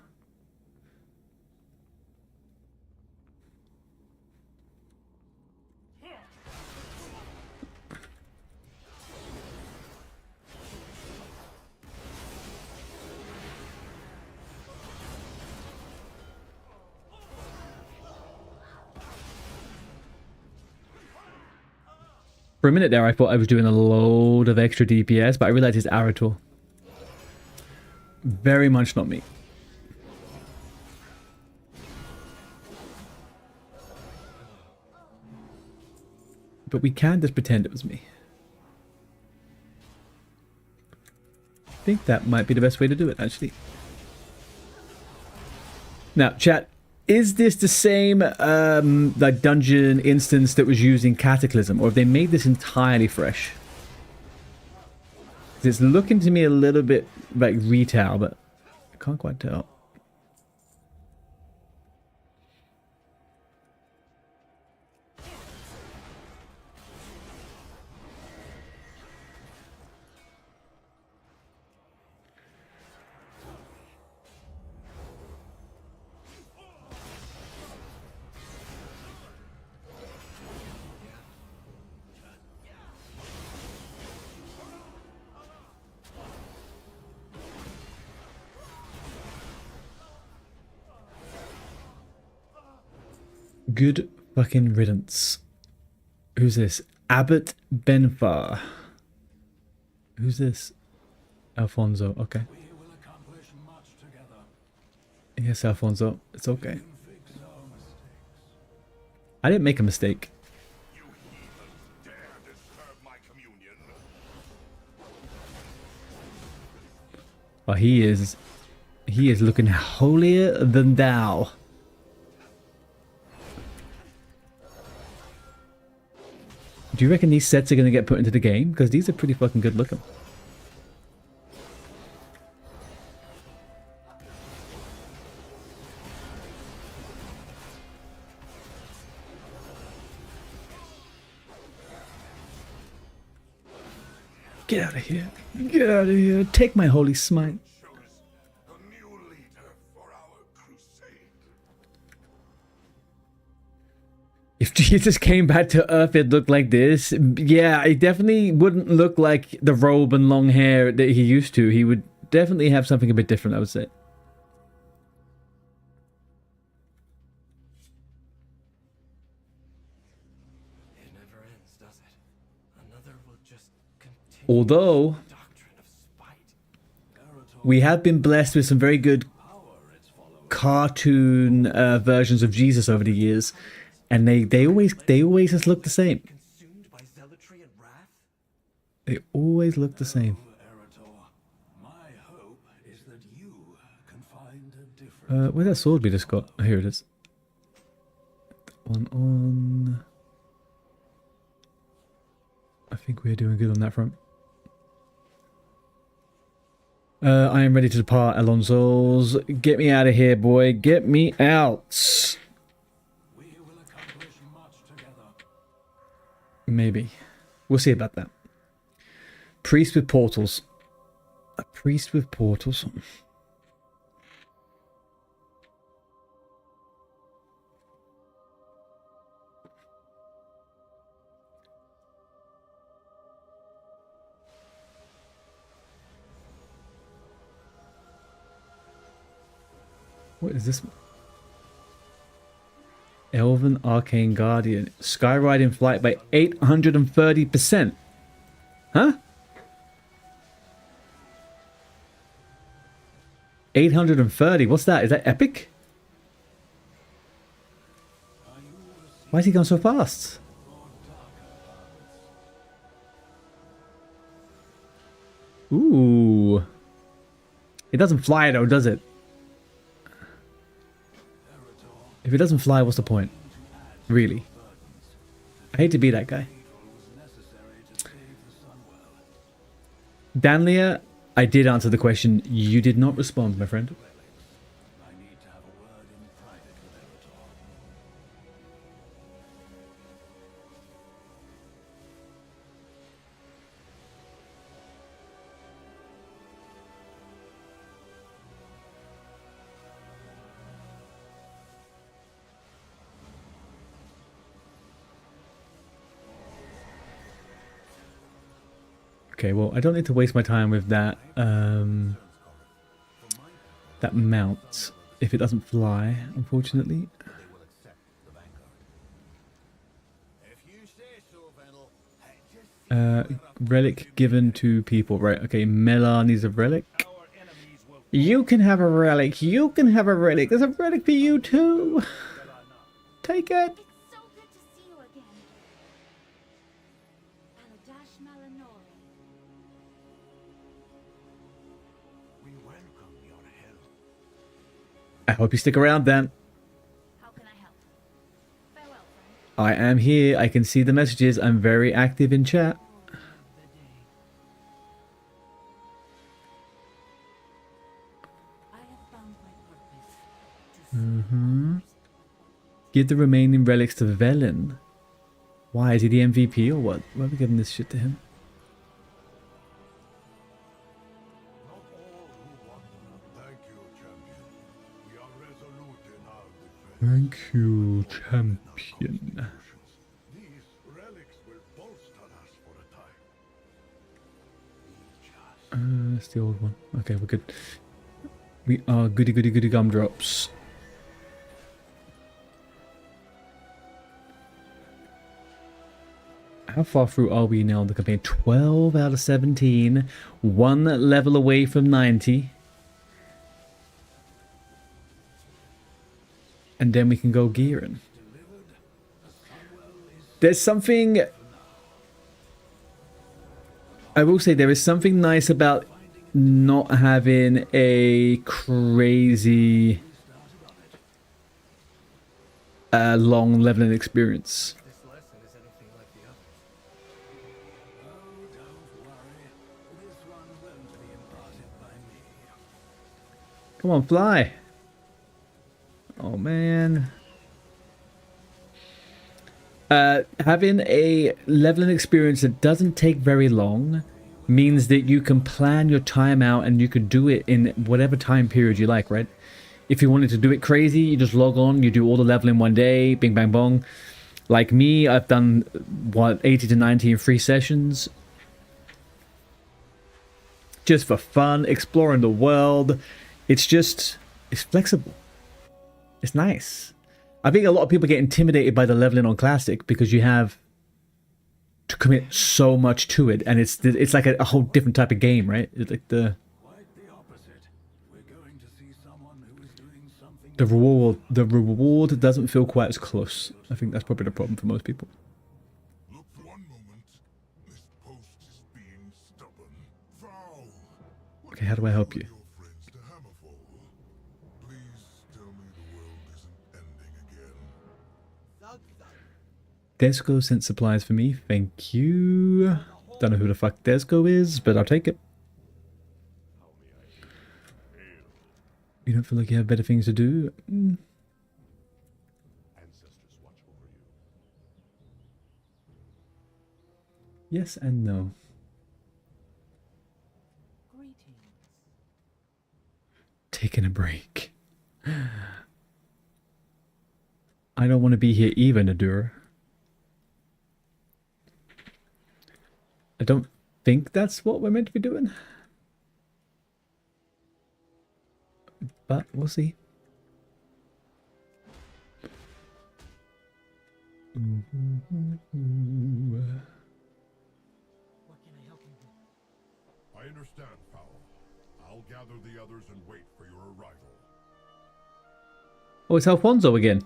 For a minute there, I thought I was doing a load of extra DPS, but I realized it's Arator. Very much not me. But we can just pretend it was me. I think that might be the best way to do it, actually. Now, chat, is this the same like dungeon instance that was used in Cataclysm, or have they made this entirely fresh? It's looking to me a little bit like retail, but I can't quite tell. Good fucking riddance. Who's this? Abbot Benfar. Who's this? Alfonso. Okay. Yes, Alfonso. It's okay. I didn't make a mistake. You heathens dare disturb my communion. Oh, he is looking holier than thou. Do you reckon these sets are going to get put into the game? Because these are pretty fucking good looking. Get out of here. Get out of here. Take my holy smite. Chose a new leader for our crusade. If Jesus came back to Earth, it'd look like this. Yeah, it definitely wouldn't look like the robe and long hair that he used to. He would definitely have something a bit different, I would say. It never ends, does it? Another will just continue Although, the doctrine of spite. we have been blessed with some very good cartoon versions of Jesus over the years. And they always just look the same. Consumed by zealotry and wrath? They always look the same. My hope is that you can find a different Where's that sword we just got? Oh, here it is. One on. I think we're doing good on that front. I am ready to depart, Alonso's. Get me out of here, boy. Get me out. Maybe. We'll see about that. Priest with portals. A priest with portals. What is this? Elven Arcane Guardian. Skyride in flight by 830%. Huh? 830. What's that? Is that epic? Why is he going so fast? Ooh. It doesn't fly though, does it? If it doesn't fly, what's the point? Really? I hate to be that guy. Danlia, I did answer the question. You did not respond, my friend. Okay, well, I don't need to waste my time with that, that mount, if it doesn't fly, unfortunately. Relic given to people, right? Okay, Melar needs a relic. You can have a relic, you can have a relic. There's a relic for you too. Take it. It's so good to see you again. Aladash Malanori. We welcome your help. I hope you stick around then. How can I help? Farewell, friend. I am here. I can see the messages. I'm very active in chat. I have found my purpose. Give the remaining relics to Velen. Why? Is he the MVP or what? Why are we giving this shit to him? Not all who want them. Thank you, champion. We are resolute in our defense. Thank you, champion. These relics will bolster us for a time. That's the old one. Okay, we're good. We are goody goody goody gumdrops. How far through are we now in the campaign? 12 out of 17. 1 level away from 90. And then we can go gearing. There's something... I will say there is something nice about not having a crazy long leveling experience. This lesson is anything like the others. Oh, don't worry. This one won't be imparted by me. Come on, fly. Oh, man. Having a leveling experience that doesn't take very long means that you can plan your time out and you could do it in whatever time period you like, right? If you wanted to do it crazy, you just log on, you do all the leveling one day, bing, bang, bong. Like me, I've done, what, 80 to 90 in 3 sessions. Just for fun, exploring the world. It's flexible. It's nice. I think a lot of people get intimidated by the leveling on Classic because you have to commit so much to it, and it's like a whole different type of game, right? It's like Quite the opposite. We're going to see someone who is doing something. the reward doesn't feel quite as close. I think that's probably the problem for most people. Look, one moment. This post is being stubborn. Foul. Okay, how do I help you? Your friends to Hammerfall. Please tell me the world isn't ending again. Desco sent supplies for me. Thank you. Don't know who the fuck Desco is, but I'll take it. You don't feel like you have better things to do? Ancestors watch over you. Yes and no. Taking a break. I don't want to be here either, Nadura. I don't think that's what we're meant to be doing. But we'll see. I understand, Foul. I'll gather the others and wait for your arrival. Oh, it's Alfonso again.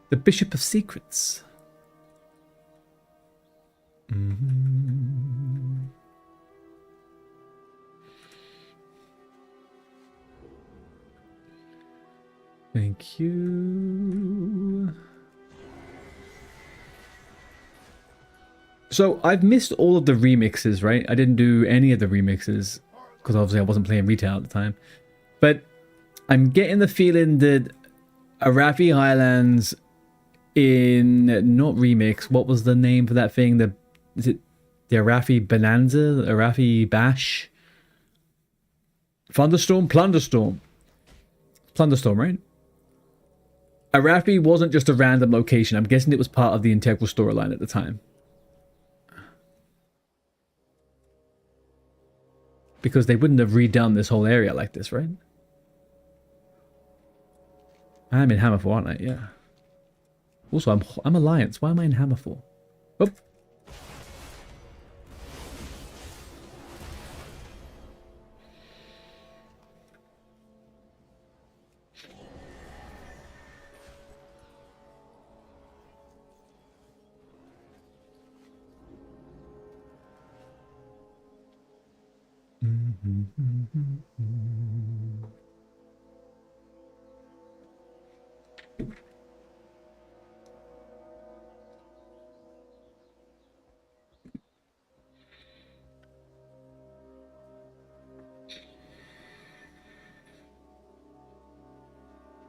The Bishop of Secrets. Thank you. So I've missed all of the remixes, right? I didn't do any of the remixes because obviously I wasn't playing retail at the time. But I'm getting the feeling that Arathi Highlands in not remix. What was the name for that thing? Is it the Arathi Bonanza? The Arathi Bash? Thunderstorm? Plunderstorm, right? Arathi wasn't just a random location. I'm guessing it was part of the integral storyline at the time. Because they wouldn't have redone this whole area like this, right? I'm in Hammerfall, aren't I? Yeah. Also, I'm Alliance. Why am I in Hammerfall? Oh.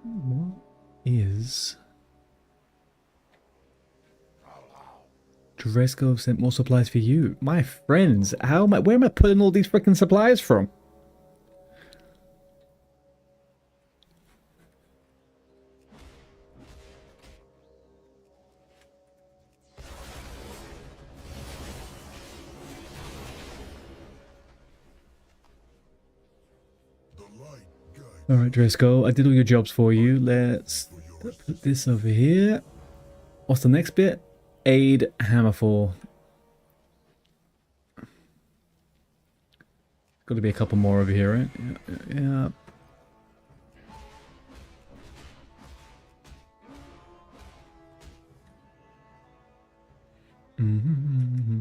What is... Dresco sent more supplies for you. My friends, where am I putting all these freaking supplies from? Alright, Dresco, I did all your jobs for you. Let's put this over here. What's the next bit? Aid Hammerfall. Got to be a couple more over here, right? Yeah. Mm-hmm.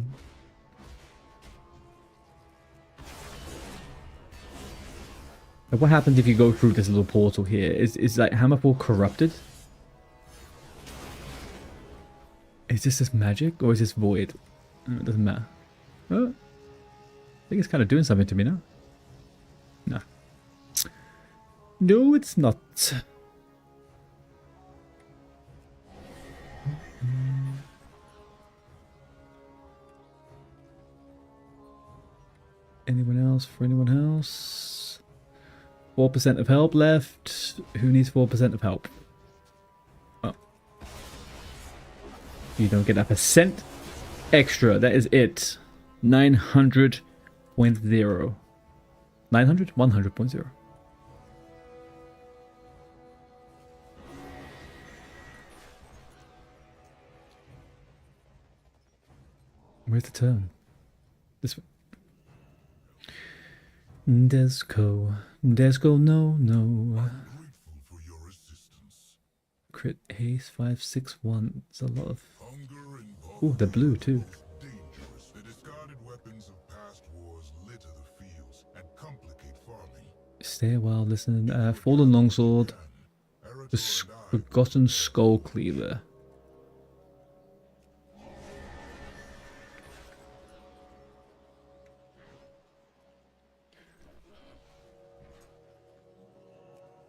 What happens if you go through this little portal here? Is like Hammerfall corrupted? Is this magic or is this void? It doesn't matter. Oh, I think it's kind of doing something to me now. No. No, it's not. Anyone else? For anyone else? 4% of help left. Who needs 4% of help? Oh. You don't get a percent extra. That is it. 900.0. 900? 100.0. Where's the turn? This way. Desco. Desco, no. Grateful for your assistance. Crit haste 561. It's a lot of. Hunger and Ooh, they're blue too. dangerous. The discarded weapons of past wars litter the fields and complicate farming. Stay a while, listen. Fallen Longsword. The Forgotten Skull Cleaver.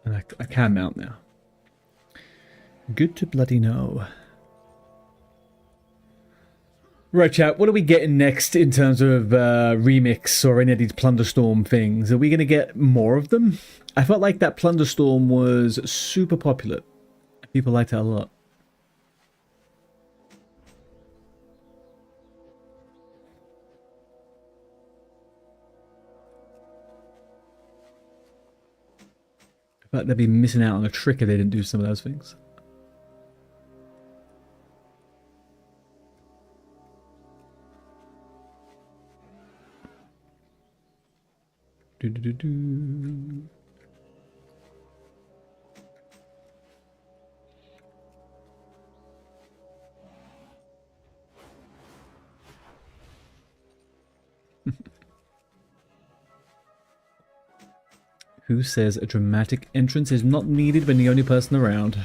And I can mount now. Good to bloody know. Right, chat, what are we getting next in terms of remix or any of these Plunderstorm things? Are we going to get more of them? I felt like that Plunderstorm was super popular. People liked it a lot. I felt like they'd be missing out on a trick if they didn't do some of those things. Do. Who says a dramatic entrance is not needed when the only person around?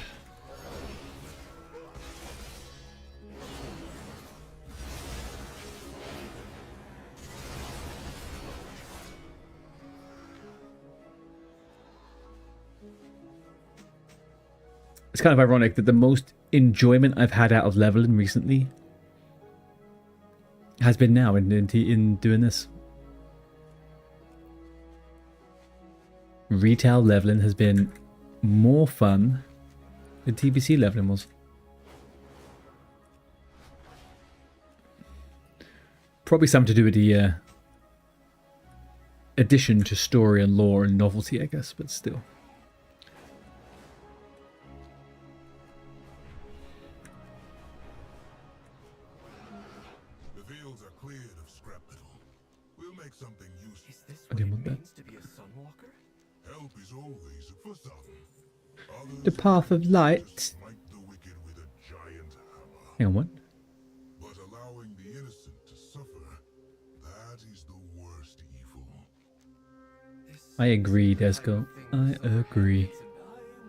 It's kind of ironic that the most enjoyment I've had out of leveling recently has been now in doing this. Retail leveling has been more fun than TBC leveling was. Probably something to do with the addition to story and lore and novelty, I guess, but still. The fields are cleared of scrap metal. We'll make something useful. Is this I what didn't it want that. means to be a Sunwalker? Help is always for some. Others The path of light. smite the wicked with a giant hammer. Hang on, what? But allowing the innocent to suffer, that is the worst evil. This I agree, Desco. I agree. I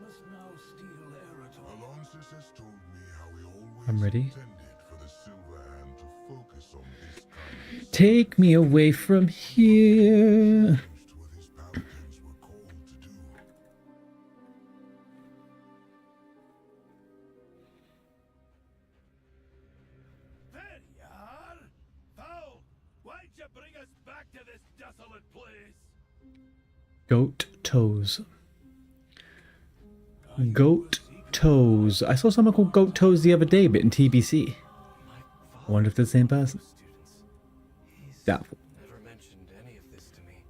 must now steal Eritol. Alonsis has told me how he always I'm ready. intended for the Silver Hand to focus on this kind of Take me away from here. to what his paladins were called to do. There you are! Foul! Why'd you bring us back to this desolate place? Goat toes. Goat toes. I saw someone called Goat Toes the other day, but in TBC. I wonder if they're the same person. students. He's Doubtful. never mentioned any of this to me.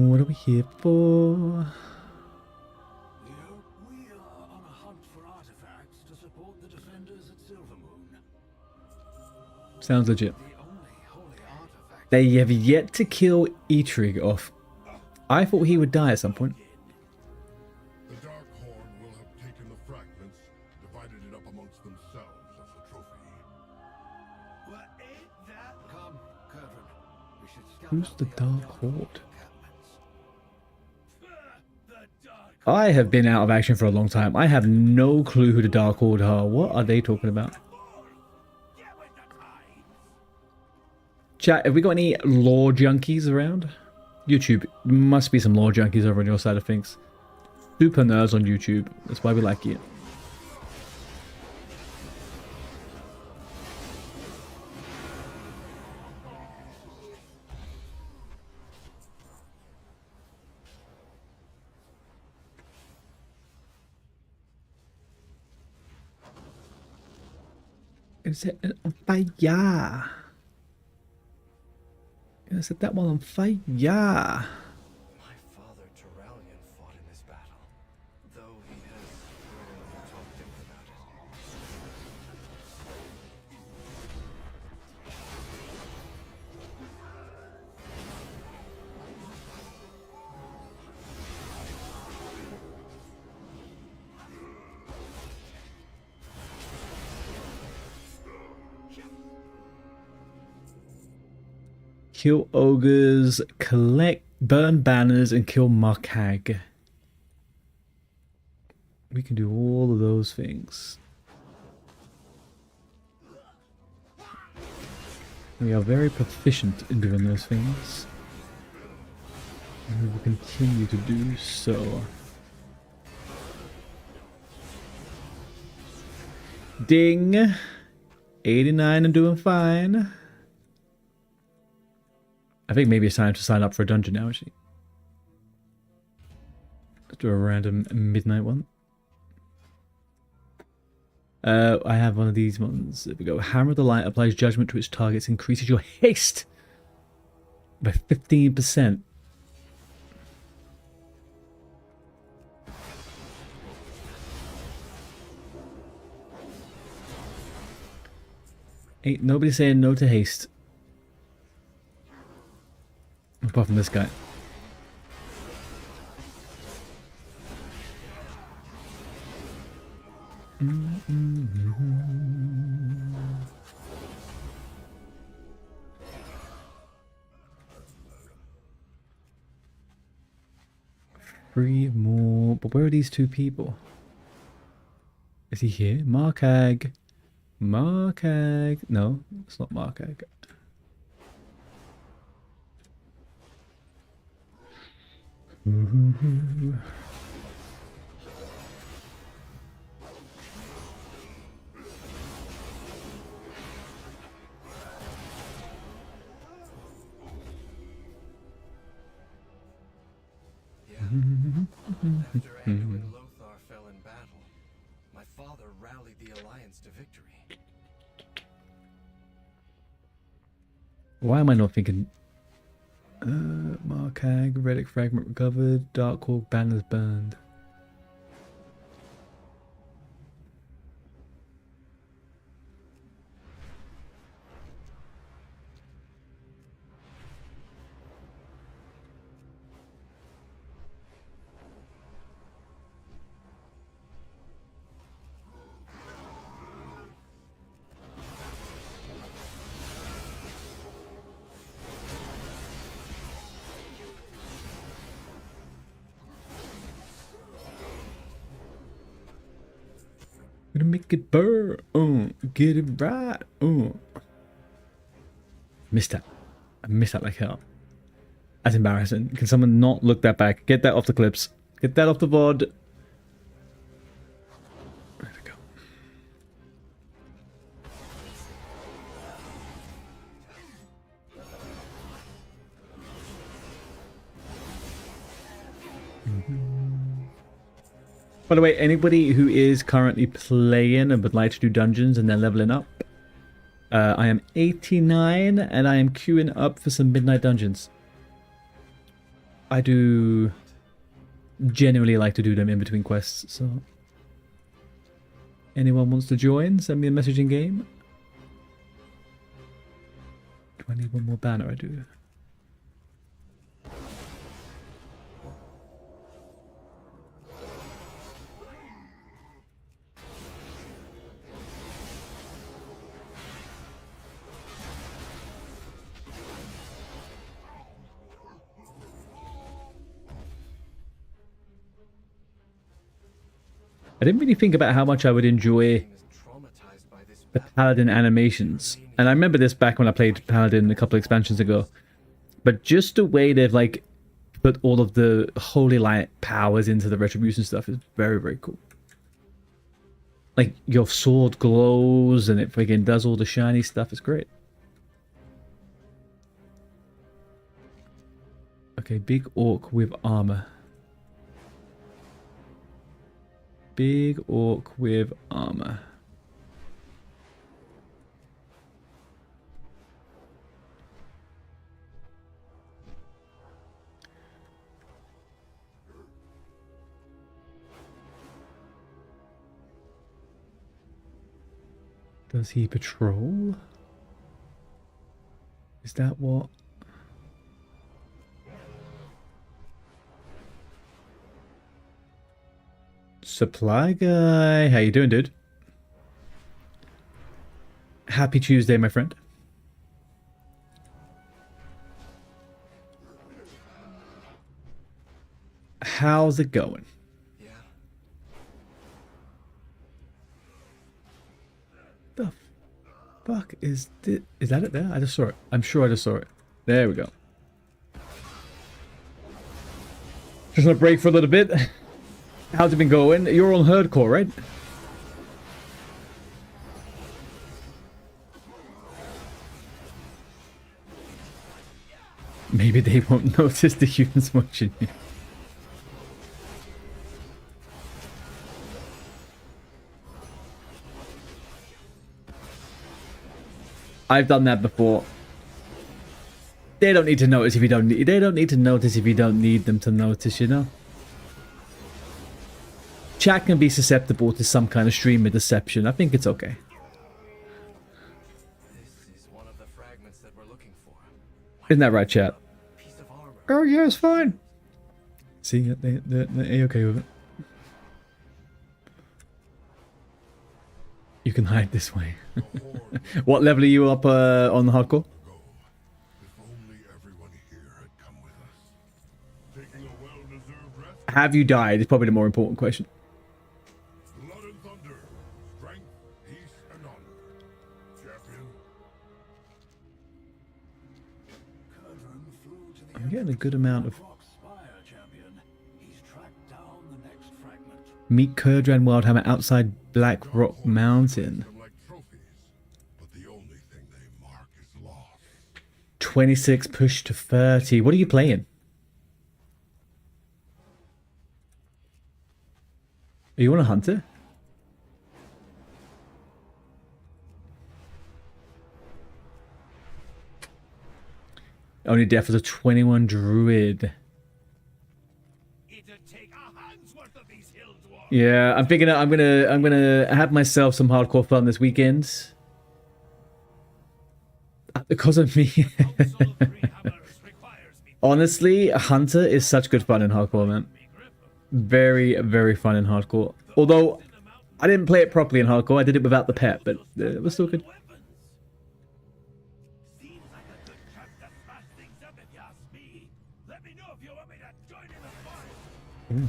What are we here for? We are on a hunt for artifacts to support the defenders at Silvermoon. Sounds legit. The only holy artifact They have yet to kill Eitrig off. I thought he would die at some point. The Dark Horde will have taken the fragments, divided it up amongst themselves as a trophy. What ain't that? Come, Curvin. We should scout Who's out the Dark Horde? encampments. The dark. I have been out of action for a long time. I have no clue who the Dark Horde are. What are they talking about? Get with the tides. Chat, have we got any lore junkies around? YouTube, must be some lore junkies over on your side of things. Super nerds on YouTube. That's why we like it. Is it on fire? Is it that one on fire? My father, Turalian, fought in this battle, though he has rarely talked to me about it. Kill ogres, collect, burn banners, and kill Markhag. We can do all of those things. We are very proficient in doing those things. And we will continue to do so. Ding! 89 and doing fine. I think maybe it's time to sign up for a dungeon now, actually. Let's do a random midnight one. I have one of these ones. There we go. Hammer of the Light applies judgment to its targets, increases your haste by 15%. Ain't nobody saying no to haste. Apart from this guy. Three more. But where are these two people? Is he here? Markhag. Markhag. No, it's not Markhag. After Andrew and Lothar fell in battle, my father rallied the Alliance to victory. Why am I not thinking? Markhag, relic fragment recovered, Dark Hawk banners burned. Gonna make it burn. Get it right. Missed that. I missed that like hell. That's embarrassing. Can someone not look that back? Get that off the clips. Get that off the VOD. There we go. By the way, anybody who is currently playing and would like to do dungeons and then leveling up, I am 89 and I am queuing up for some midnight dungeons. I do generally like to do them in between quests, so anyone wants to join, send me a message in game. Do I need one more banner? I do. I didn't really think about how much I would enjoy the Paladin animations. And I remember this back when I played Paladin a couple of expansions ago. But just the way they've like put all of the Holy Light powers into the Retribution stuff is very, very cool. Like your sword glows and it freaking does all the shiny stuff. It's great. Okay, big orc with armor. Big orc with armor. Does he patrol? Is that what? Supply guy. How you doing, dude? Happy Tuesday, my friend. How's it going? Yeah. The fuck is this? Is that it there? I just saw it. I'm sure I just saw it. There we go. Just gonna break for a little bit. How's it been going? You're on hardcore, right? Maybe they won't notice the humans watching you. I've done that before. They don't need to notice if you don't need. They don't need to notice if you don't need them to notice. You know. Chat can be susceptible to some kind of streamer deception. I think it's okay. This is one of the fragments that we're looking for. Isn't that right, chat? Piece of armor. Oh yeah, it's fine. See, they're okay with it. You can hide this way. What level are you up on the hardcore? If only everyone here had come with us. Taking a well-deserved rest. Have you died? Is probably the more important question. Blood and thunder. Strength, peace, and honor. Champion. I'm getting a good amount of. Meet Kurdran Wildhammer outside Black Rock Mountain. Them like trophies, but the only thing they mark is loss. 26 push to 30. What are you playing? Are you on a hunter? Only death was a 21 druid. It'd take a hand's worth of these hill dwarves. Yeah, I'm thinking I'm gonna have myself some hardcore fun this weekend. Because of me. Honestly, Hunter is such good fun in hardcore, man. Very, very fun in hardcore. Although, I didn't play it properly in hardcore. I did it without the pet, but it was still good. Seems like a good chance to smash things up if you ask me. Let me know if you want me to join in the fight.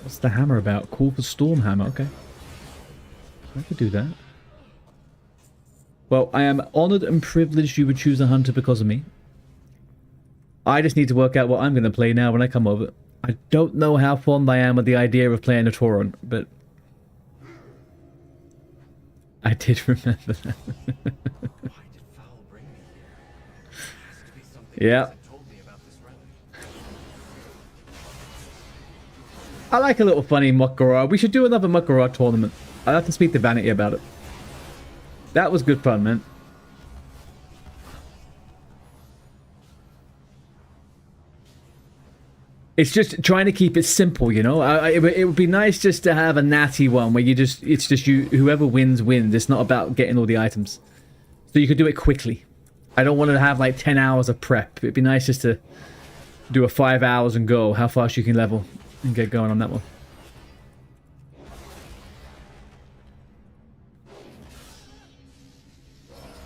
What's the hammer about? Call for Storm Hammer. Okay. I could do that. Well, I am honored and privileged you would choose a hunter because of me. I just need to work out what I'm going to play now when I come over. I don't know how fond I am of the idea of playing a Tauron, but I did remember that. Why did Fowl bring me here? Has to be something Yeah. else that told me about this relic. I like a little funny Muckara. We should do another Muckara tournament. I'll have to speak to Vanity about it. That was good fun, man. It's just trying to keep it simple, you know. It would be nice just to have a natty one where it's just you. Whoever wins wins. It's not about getting all the items, so you could do it quickly. I don't want to have like 10 hours of prep. It'd be nice just to do a 5 hours and go. How fast you can level and get going on that one.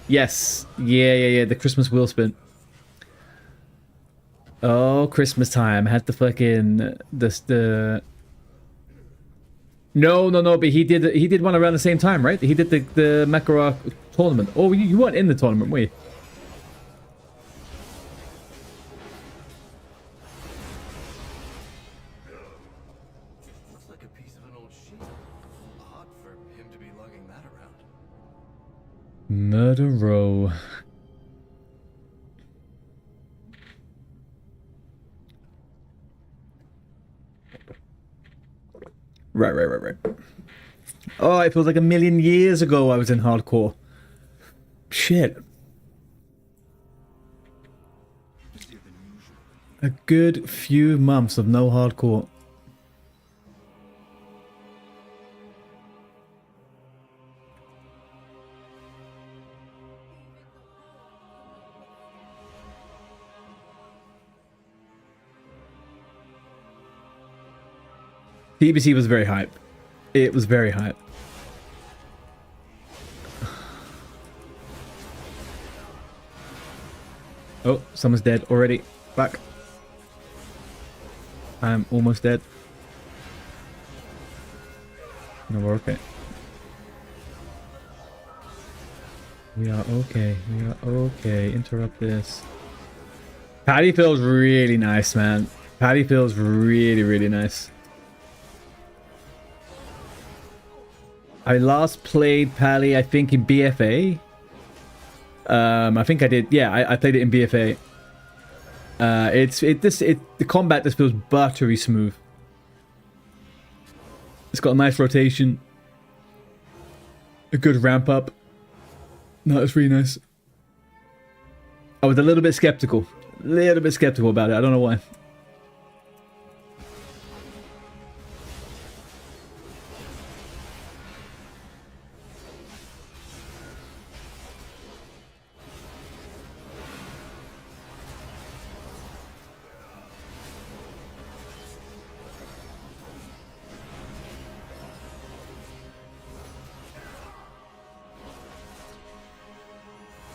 Yes. Yeah. The Christmas wheel spin. Oh, Christmas time. Had the fucking the. No. But he did one around the same time, right? He did the Makarov tournament. Oh, you weren't in the tournament, were you? Looks like a piece of an old sheet. Odd for him to be lugging that around. Murder Row. Right. Oh, it feels like a million years ago I was in hardcore. Shit. A good few months of no hardcore. TBC was very hype. It was very hype. Oh, someone's dead already. Fuck. I'm almost dead. No, we're okay. We are okay. We are okay. Interrupt this. Patty feels really nice, man. Patty feels really nice. I last played Pally, I think, in BFA. I think I did. Yeah, I played it in BFA. The combat just feels buttery smooth. It's got a nice rotation, a good ramp up. No, it's really nice. I was a little bit skeptical about it. I don't know why.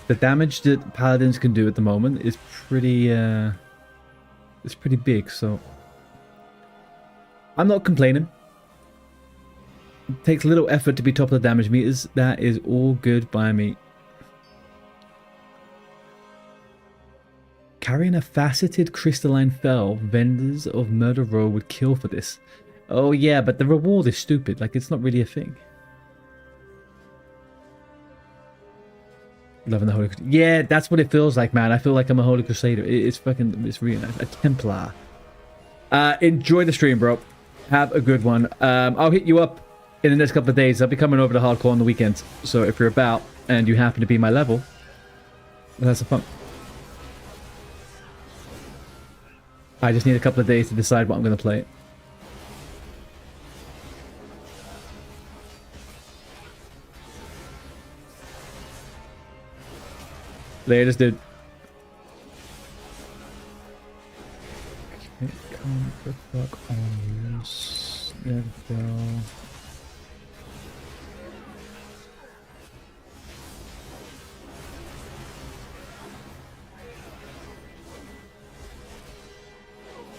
The damage that Paladins can do at the moment is pretty, it's pretty big, so I'm not complaining. It takes little effort to be top of the damage meters. That is all good by me. Carrying a faceted crystalline fell, vendors of Murder Row would kill for this. Oh yeah, but the reward is stupid. Like, it's not really a thing. Loving the Holy Crusader. Yeah, that's what it feels like, man. I feel like I'm a Holy Crusader. It's really nice. A Templar. Enjoy the stream, bro. Have a good one. I'll hit you up in the next couple of days. I'll be coming over to hardcore on the weekends. So if you're about and you happen to be my level, let's have some fun. I just need a couple of days to decide what I'm going to play. Latest, dude. Okay, come the fuck on this. There we go.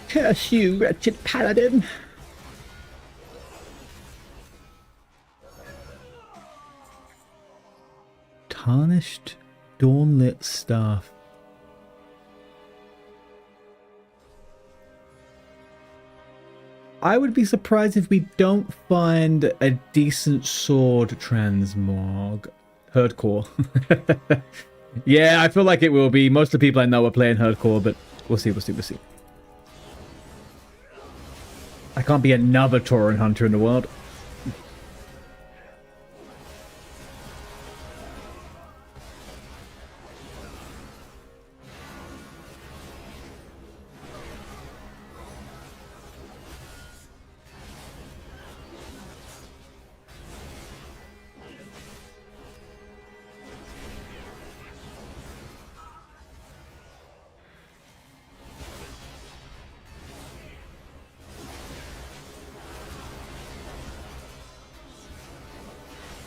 Curse you, wretched paladin! Tarnished Dawnlit Staff. I would be surprised if we don't find a decent sword transmog. Herdcore. Yeah, I feel like it will be. Most of the people I know are playing Herdcore, but we'll see. I can't be another Tauren Hunter in the world.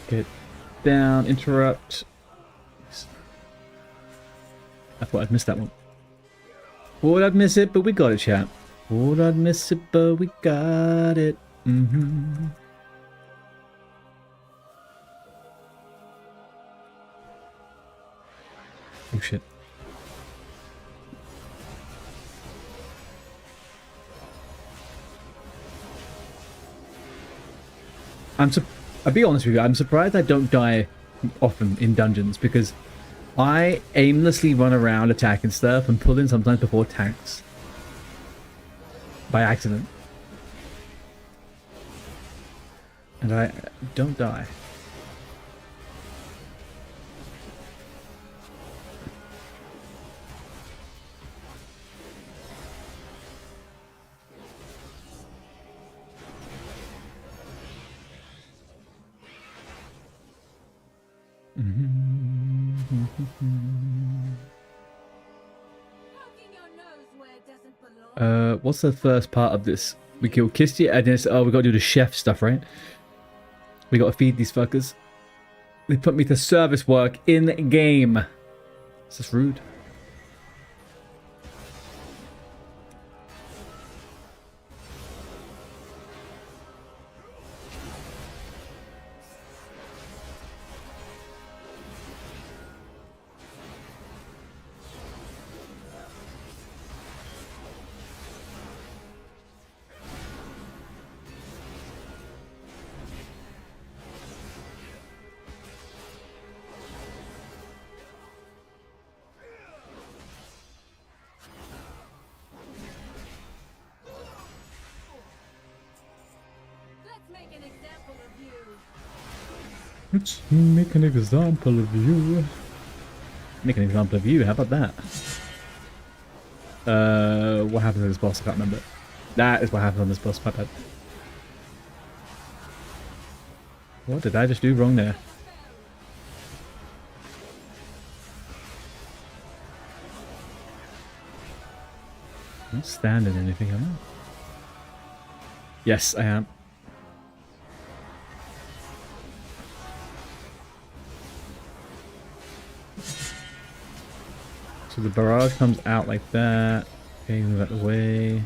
Get down, interrupt. I thought I'd missed that one. Thought I'd miss it, but we got it, chat. Thought I'd miss it, but we got it. Mm-hmm. Oh shit. I'll be honest with you, I'm surprised I don't die often in dungeons because I aimlessly run around attacking stuff and pull in sometimes before tanks. By accident. And I don't die. What's the first part of this? We kill Kisty and then oh, we gotta do the chef stuff, right? We gotta feed these fuckers. They put me to service work in game. It's just rude. Let's make an example of you. Make an example of you, how about that? What happened to this boss? I can't remember. That is what happened on this boss, my bad. What did I just do wrong there? I'm not standing anything, am I? Yes, I am. So the barrage comes out like that. Okay, move out the way.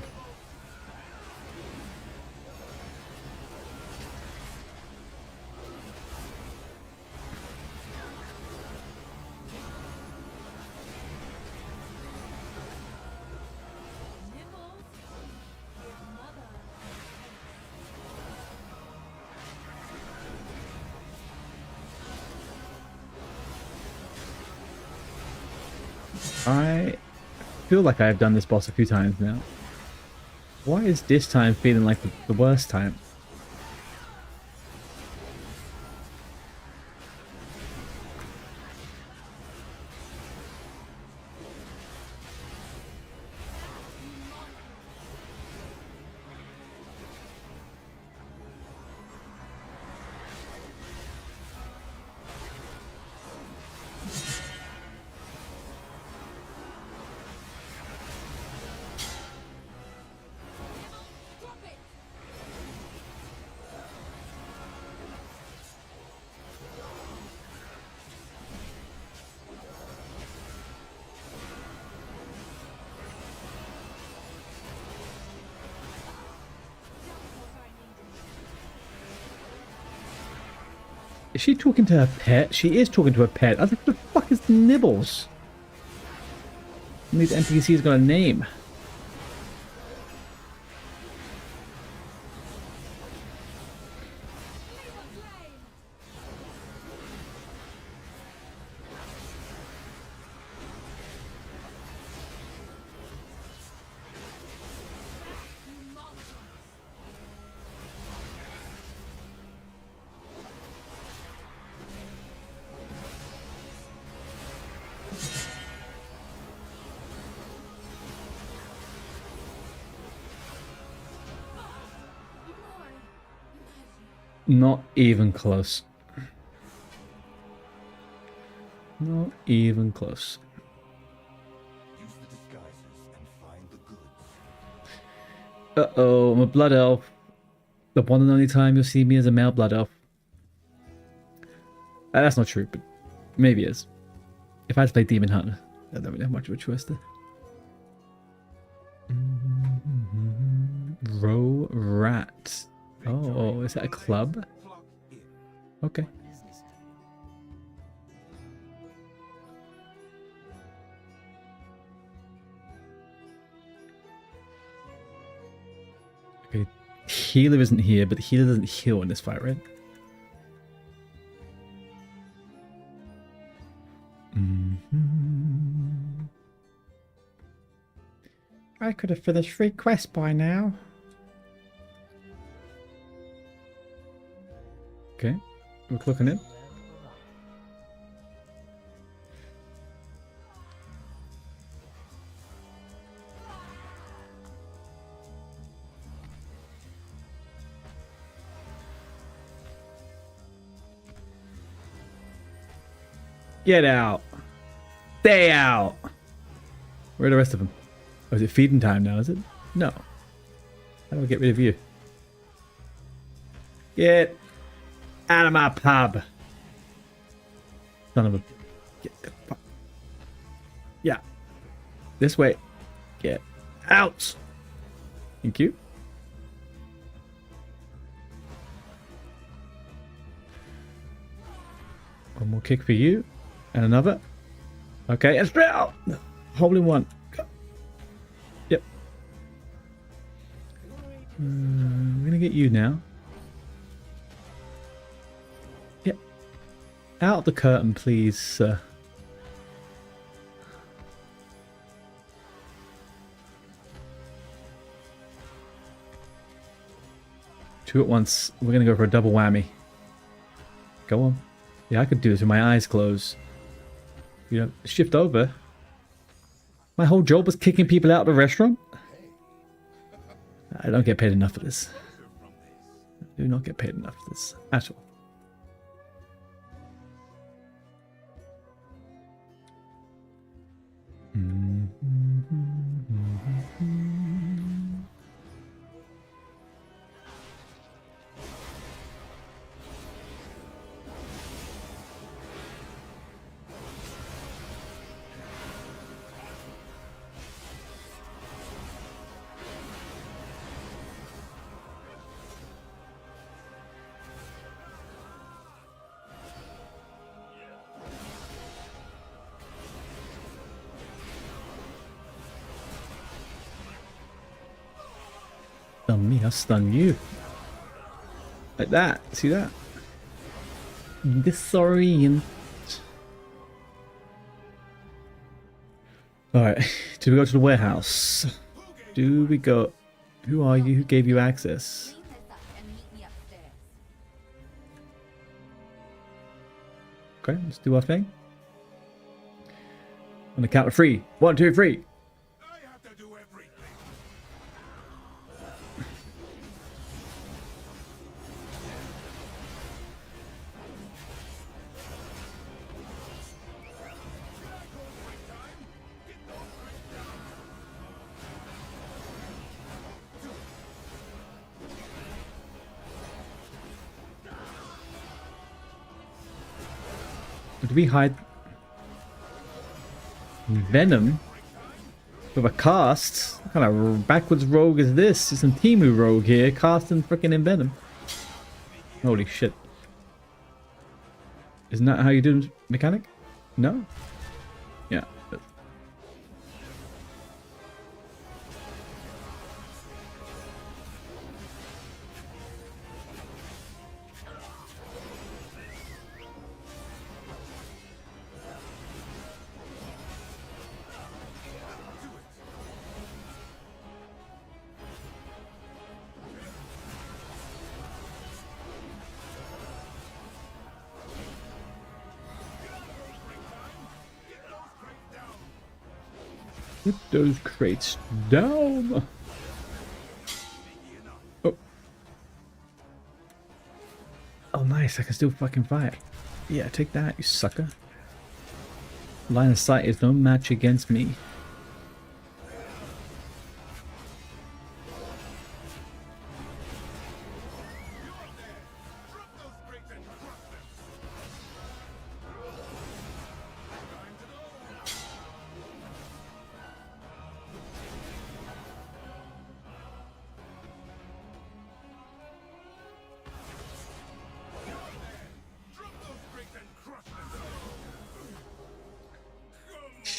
I feel like I've done this boss a few times now. Why is this time feeling like the worst time? Is she talking to her pet? She is talking to her pet. I was like, what the fuck is Nibbles? And these NPCs got a name. Not even close. Not even close. Use the disguises and find the goods. Uh-oh, I'm a blood elf. The one and only time you'll see me as a male blood elf. That's not true, but maybe it is. If I had to play Demon Hunter, I don't really have much of a choice there. Row Rat. Oh, is that a club? Okay. Okay, healer isn't here, but the healer doesn't heal in this fight, right? I could have finished 3 quests by now. Okay, we're clocking in. Get out. Stay out. Where are the rest of them? Oh, is it feeding time now, is it? No. How do I get rid of you? Get out of my pub. Son of a... Get the fuck. Yeah. This way. Get out. Thank you. One more kick for you. And another. Okay, and straight out. Hole in one. Yep. I'm gonna get you now. Yep. Out the curtain, please, sir. Two at once. We're gonna go for a double whammy. Go on. Yeah, I could do this with my eyes closed. You know, shift over. My whole job was kicking people out of the restaurant. I don't get paid enough for this. I do not get paid enough for this at all. Stun me, I'll stun you. Like that. See that? Disorient. Alright, do we go to the warehouse? Do we go... Who are you? Who gave you access? Okay, let's do our thing. On the count of 3. 1, 2, 3. I have to do everything. Did we hide Venom with a cast? What kind of backwards rogue is this? It's some Timu rogue here, casting freaking in Venom. Holy shit. Isn't that how you do mechanic? No? Yeah. Put those crates down. Oh. Oh, nice. I can still fucking fight. Yeah, take that, you sucker. Line of sight is no match against me.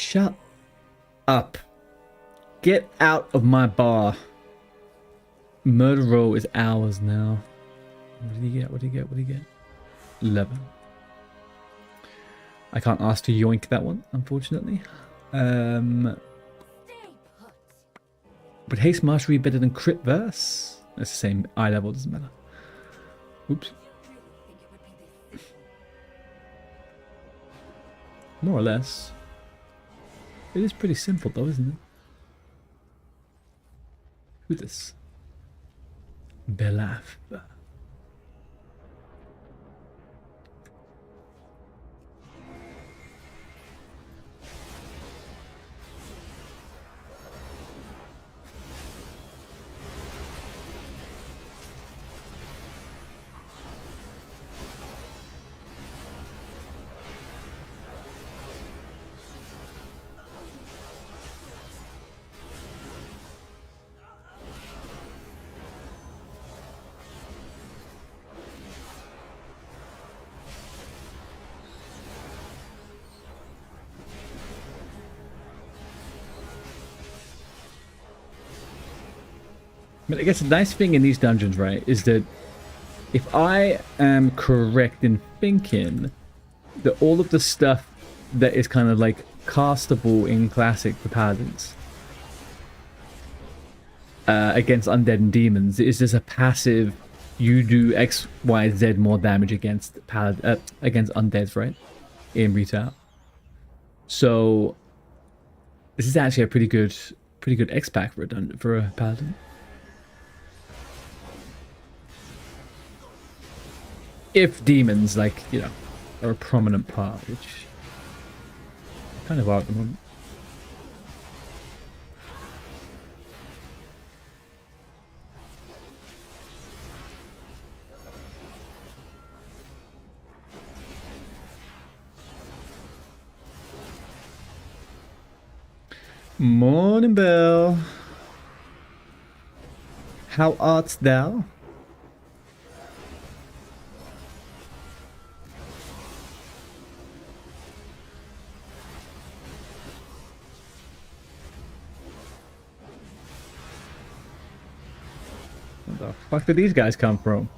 Shut up. Get out of my bar. Murder row is ours now. What did he get? What did he get? What did he get? 11. I can't ask to yoink that one, unfortunately. But haste mastery better than crit verse? That's the same eye level, doesn't matter. Oops. More or less. It is pretty simple though, isn't it? Who's this? Belaf. But I guess the nice thing in these dungeons, right, is that if I am correct in thinking that all of the stuff that is kind of like castable in Classic for Paladins against undead and demons is just a passive, you do X, Y, Z more damage against against undeads, right, in retail. So this is actually a pretty good X pack for a Paladin. If demons, like, you know, are a prominent part, which kind of are at the moment. Morning, Bell. How art thou? Where the fuck did these guys come from?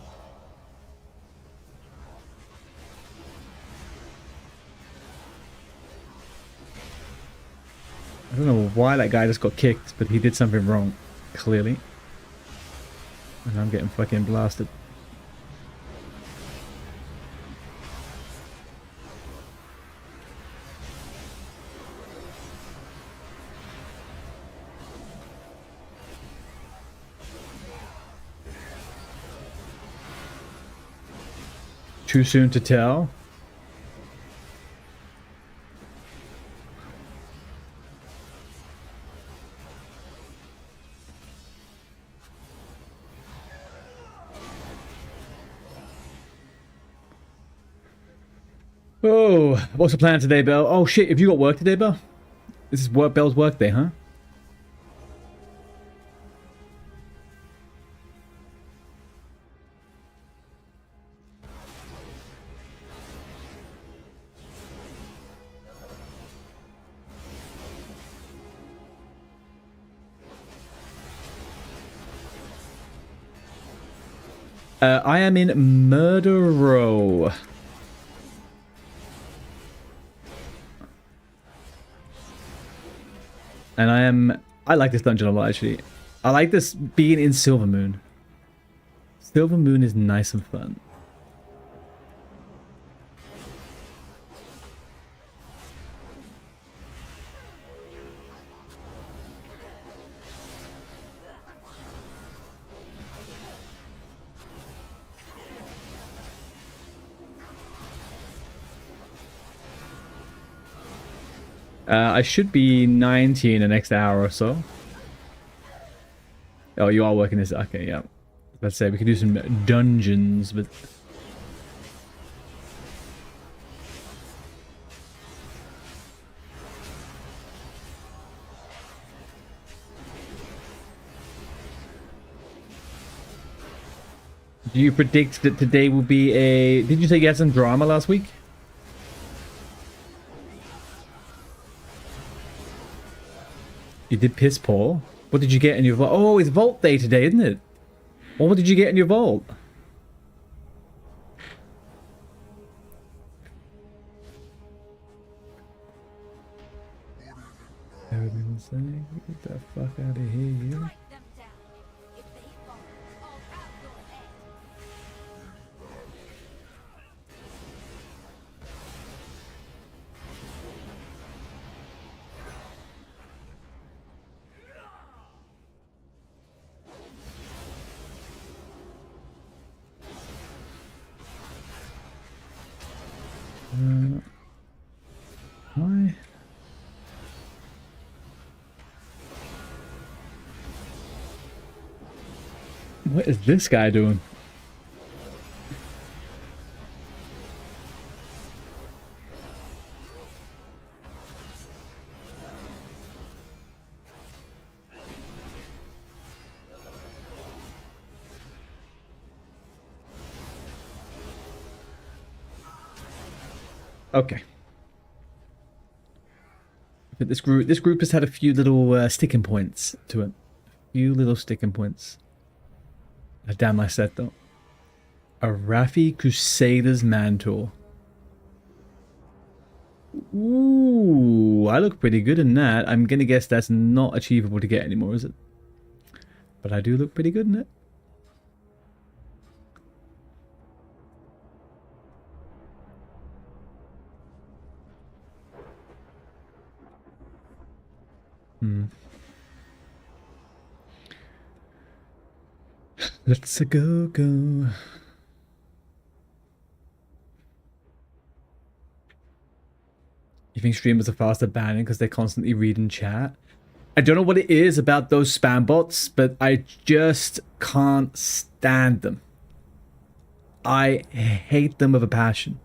I don't know why that guy just got kicked, but he did something wrong, clearly. And I'm getting fucking blasted. Too soon to tell. Oh, what's the plan today, Belle? Oh shit, have you got work today, Belle? This is Bell's work day, huh? I am in Murder Row. And I like this dungeon a lot, actually. I like this being in Silver Moon. Silver Moon is nice and fun. I should be 90 in the next hour or so. Oh, you are working this? Okay, yeah. Let's say we could do some dungeons, but... Do you predict that today will be a... Did you say you had some drama last week? You did piss poor. What did you get in your vault? Oh, it's vault day today, isn't it? Well, what did you get in your vault? Everyone say, get the fuck out of here, you. Strike them down. If they fall, I'll have your head. Why? What is this guy doing? Okay. But this group has had a few little sticking points to it. Few little sticking points. Damn, I said though. A Raffi Crusader's Mantle. Ooh, I look pretty good in that. I'm gonna guess that's not achievable to get anymore, is it? But I do look pretty good in it. Let's go. You think streamers are faster banning because they constantly read in chat? I don't know what it is about those spam bots, but I just can't stand them. I hate them with a passion.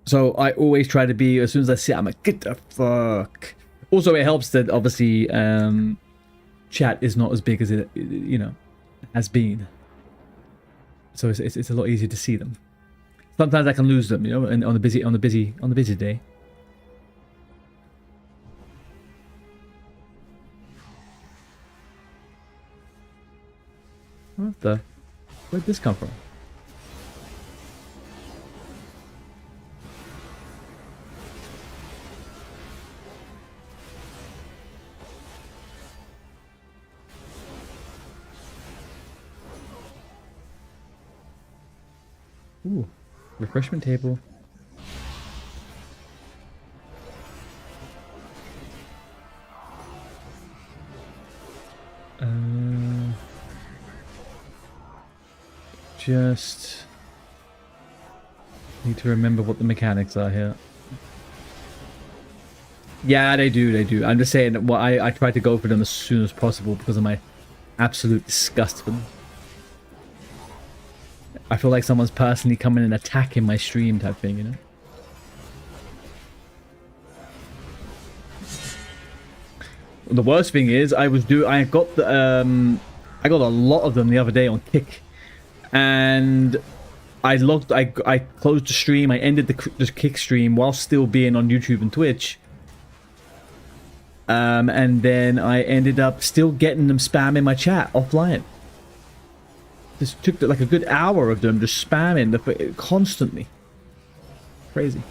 So I always try to be, as soon as I see it, I'm like, get the fuck. Also, it helps that obviously chat is not as big as it, you know, has been. So it's a lot easier to see them. Sometimes I can lose them, you know, and on a busy day. What the? Where'd this come from? Ooh, refreshment table. Just need to remember what the mechanics are here. Yeah, they do. I'm just saying, well, I try to go for them as soon as possible because of my absolute disgust for them. I feel like someone's personally coming and attacking my stream type thing, you know? The worst thing is, I got a lot of them the other day on Kick, and I closed the stream. I ended the Kick stream while still being on YouTube and Twitch, and then I ended up still getting them spamming my chat offline. This took like a good hour of them just spamming constantly. Crazy.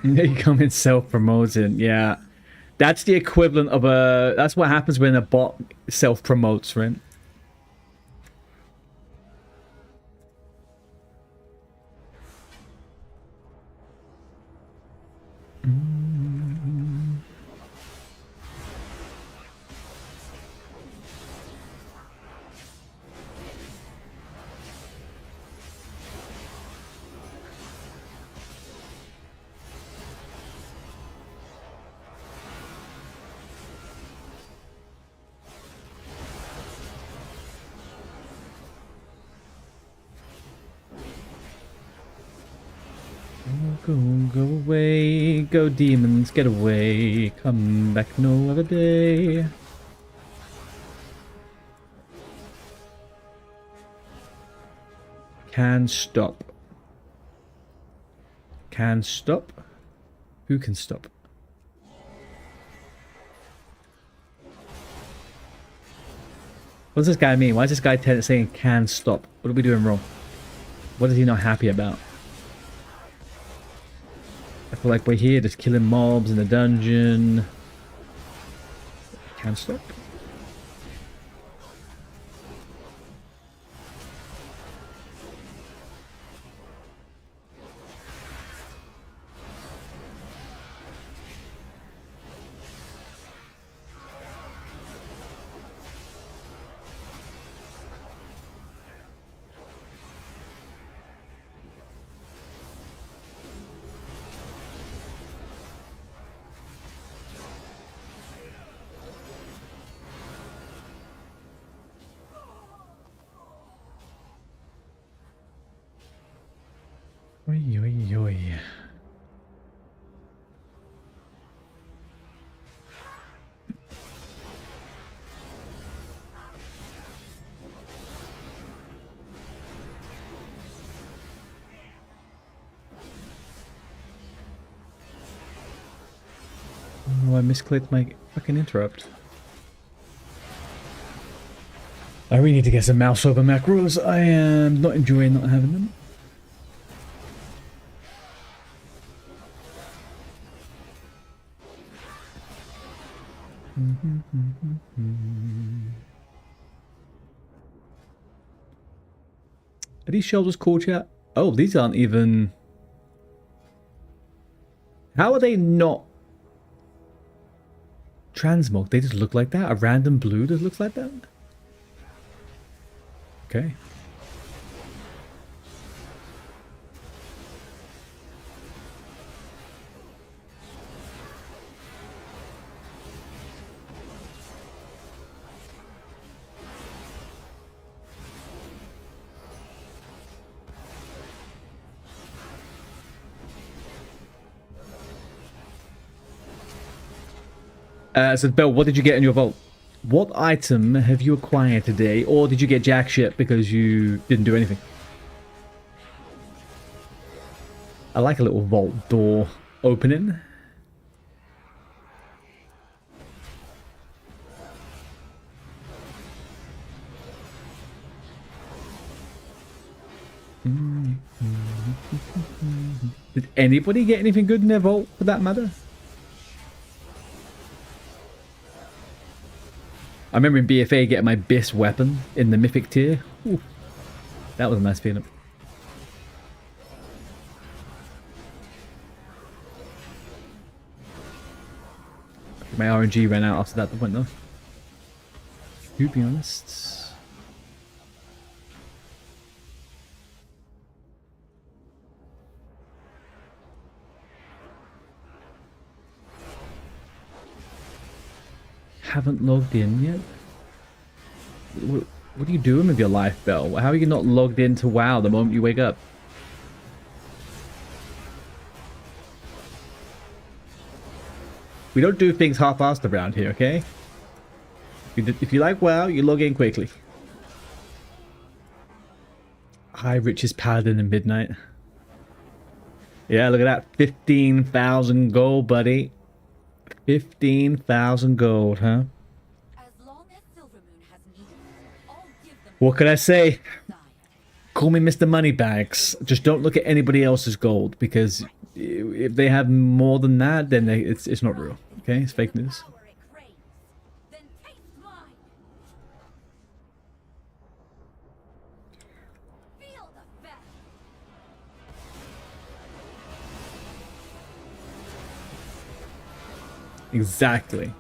They come in self-promoting, yeah. That's the equivalent of that's what happens when a bot self-promotes, right? Go away, go demons, get away, come back no other day. Can stop. Can stop? Who can stop? What does this guy mean? Why is this guy saying can stop? What are we doing wrong? What is he not happy about? I feel like we're here just killing mobs in the dungeon. Can stop? Oi, oi, oi. Oh, I misclicked my fucking interrupt. I really need to get some mouse over macros. I am not enjoying not having them. Are these shoulders cool, chat? Oh, these aren't even... How are they not transmog? They just look like that? A random blue that looks like that? Okay. So Bell, what did you get in your vault? What item have you acquired today? Or did you get jack shit because you didn't do anything? I like a little vault door opening. Did anybody get anything good in their vault for that matter? I remember in BFA getting my Biss weapon in the mythic tier. Ooh, that was a nice feeling. My RNG ran out after that point though. To be honest. Haven't logged in yet? What are you doing with your life, Bell? How are you not logged into WoW the moment you wake up? We don't do things half-assed around here, okay? If you like WoW, you log in quickly. Hi, richest Paladin in midnight. Yeah, look at that. 15,000 gold, buddy. 15,000 gold, huh? As long as Silvermoon has needs, I'll give them What can I say? desire. Call me Mr. Moneybags. Just don't look at anybody else's gold, because if they have more than that, then it's not real. Okay, it's fake news. Power it craves. Then taste mine. Feel the best. Exactly.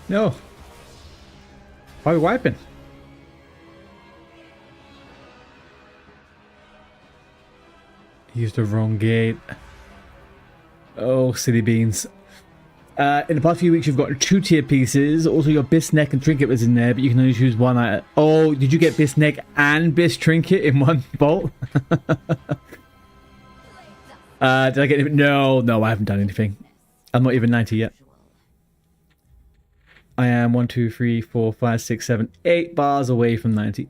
No. Why are we wiping? Used the wrong gate. Oh, silly beans. In the past few weeks, you've got 2 tier pieces. Also, your Bis Neck and Trinket was in there, but you can only choose one. Oh, did you get Bis Neck and Bis Trinket in one bolt? Did I get it? No, I haven't done anything. I'm not even 90 yet. I am 1, 2, 3, 4, 5, 6, 7, 8 bars away from 90.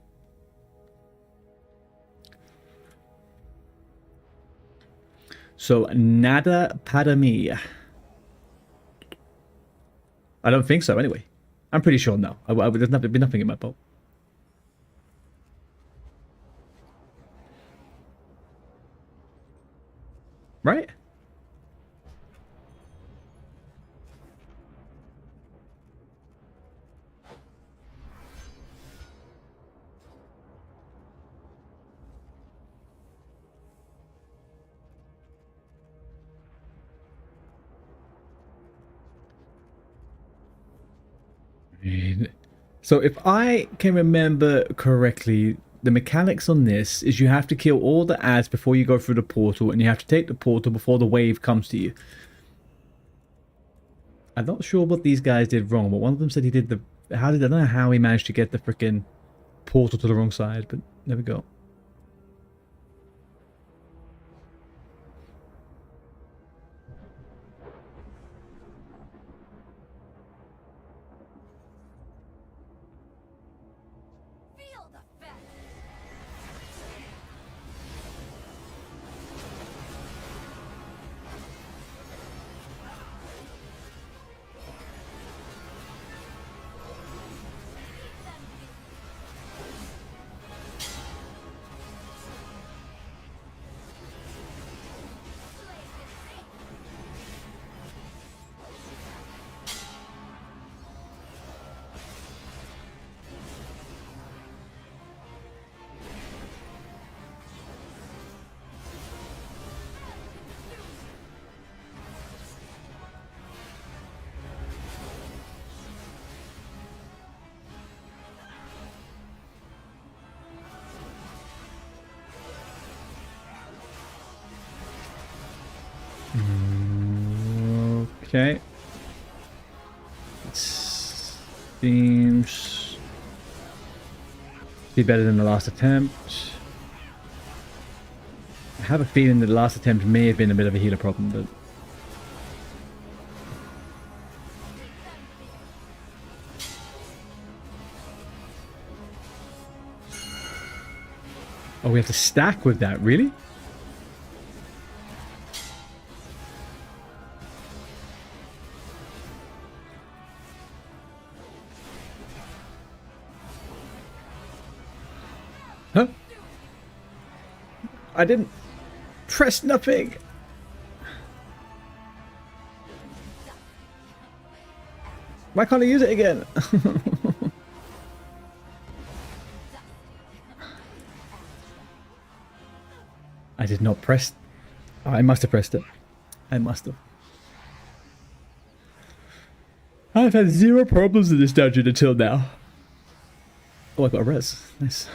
So, nada para mí. I don't think so, anyway. I'm pretty sure no. There's been nothing in my boat. Right? So if I can remember correctly, the mechanics on this is you have to kill all the ads before you go through the portal, and you have to take the portal before the wave comes to you. I'm not sure what these guys did wrong, but one of them said he did the... I don't know how he managed to get the freaking portal to the wrong side, but there we go. Okay. It seems to be better than the last attempt. I have a feeling that the last attempt may have been a bit of a healer problem, but... Oh, we have to stack with that, really? Huh? I didn't press nothing. Why can't I use it again? I did not press. Oh, I must have pressed it. I must have. I've had 0 problems in this dungeon until now. Oh, I got a res. Nice.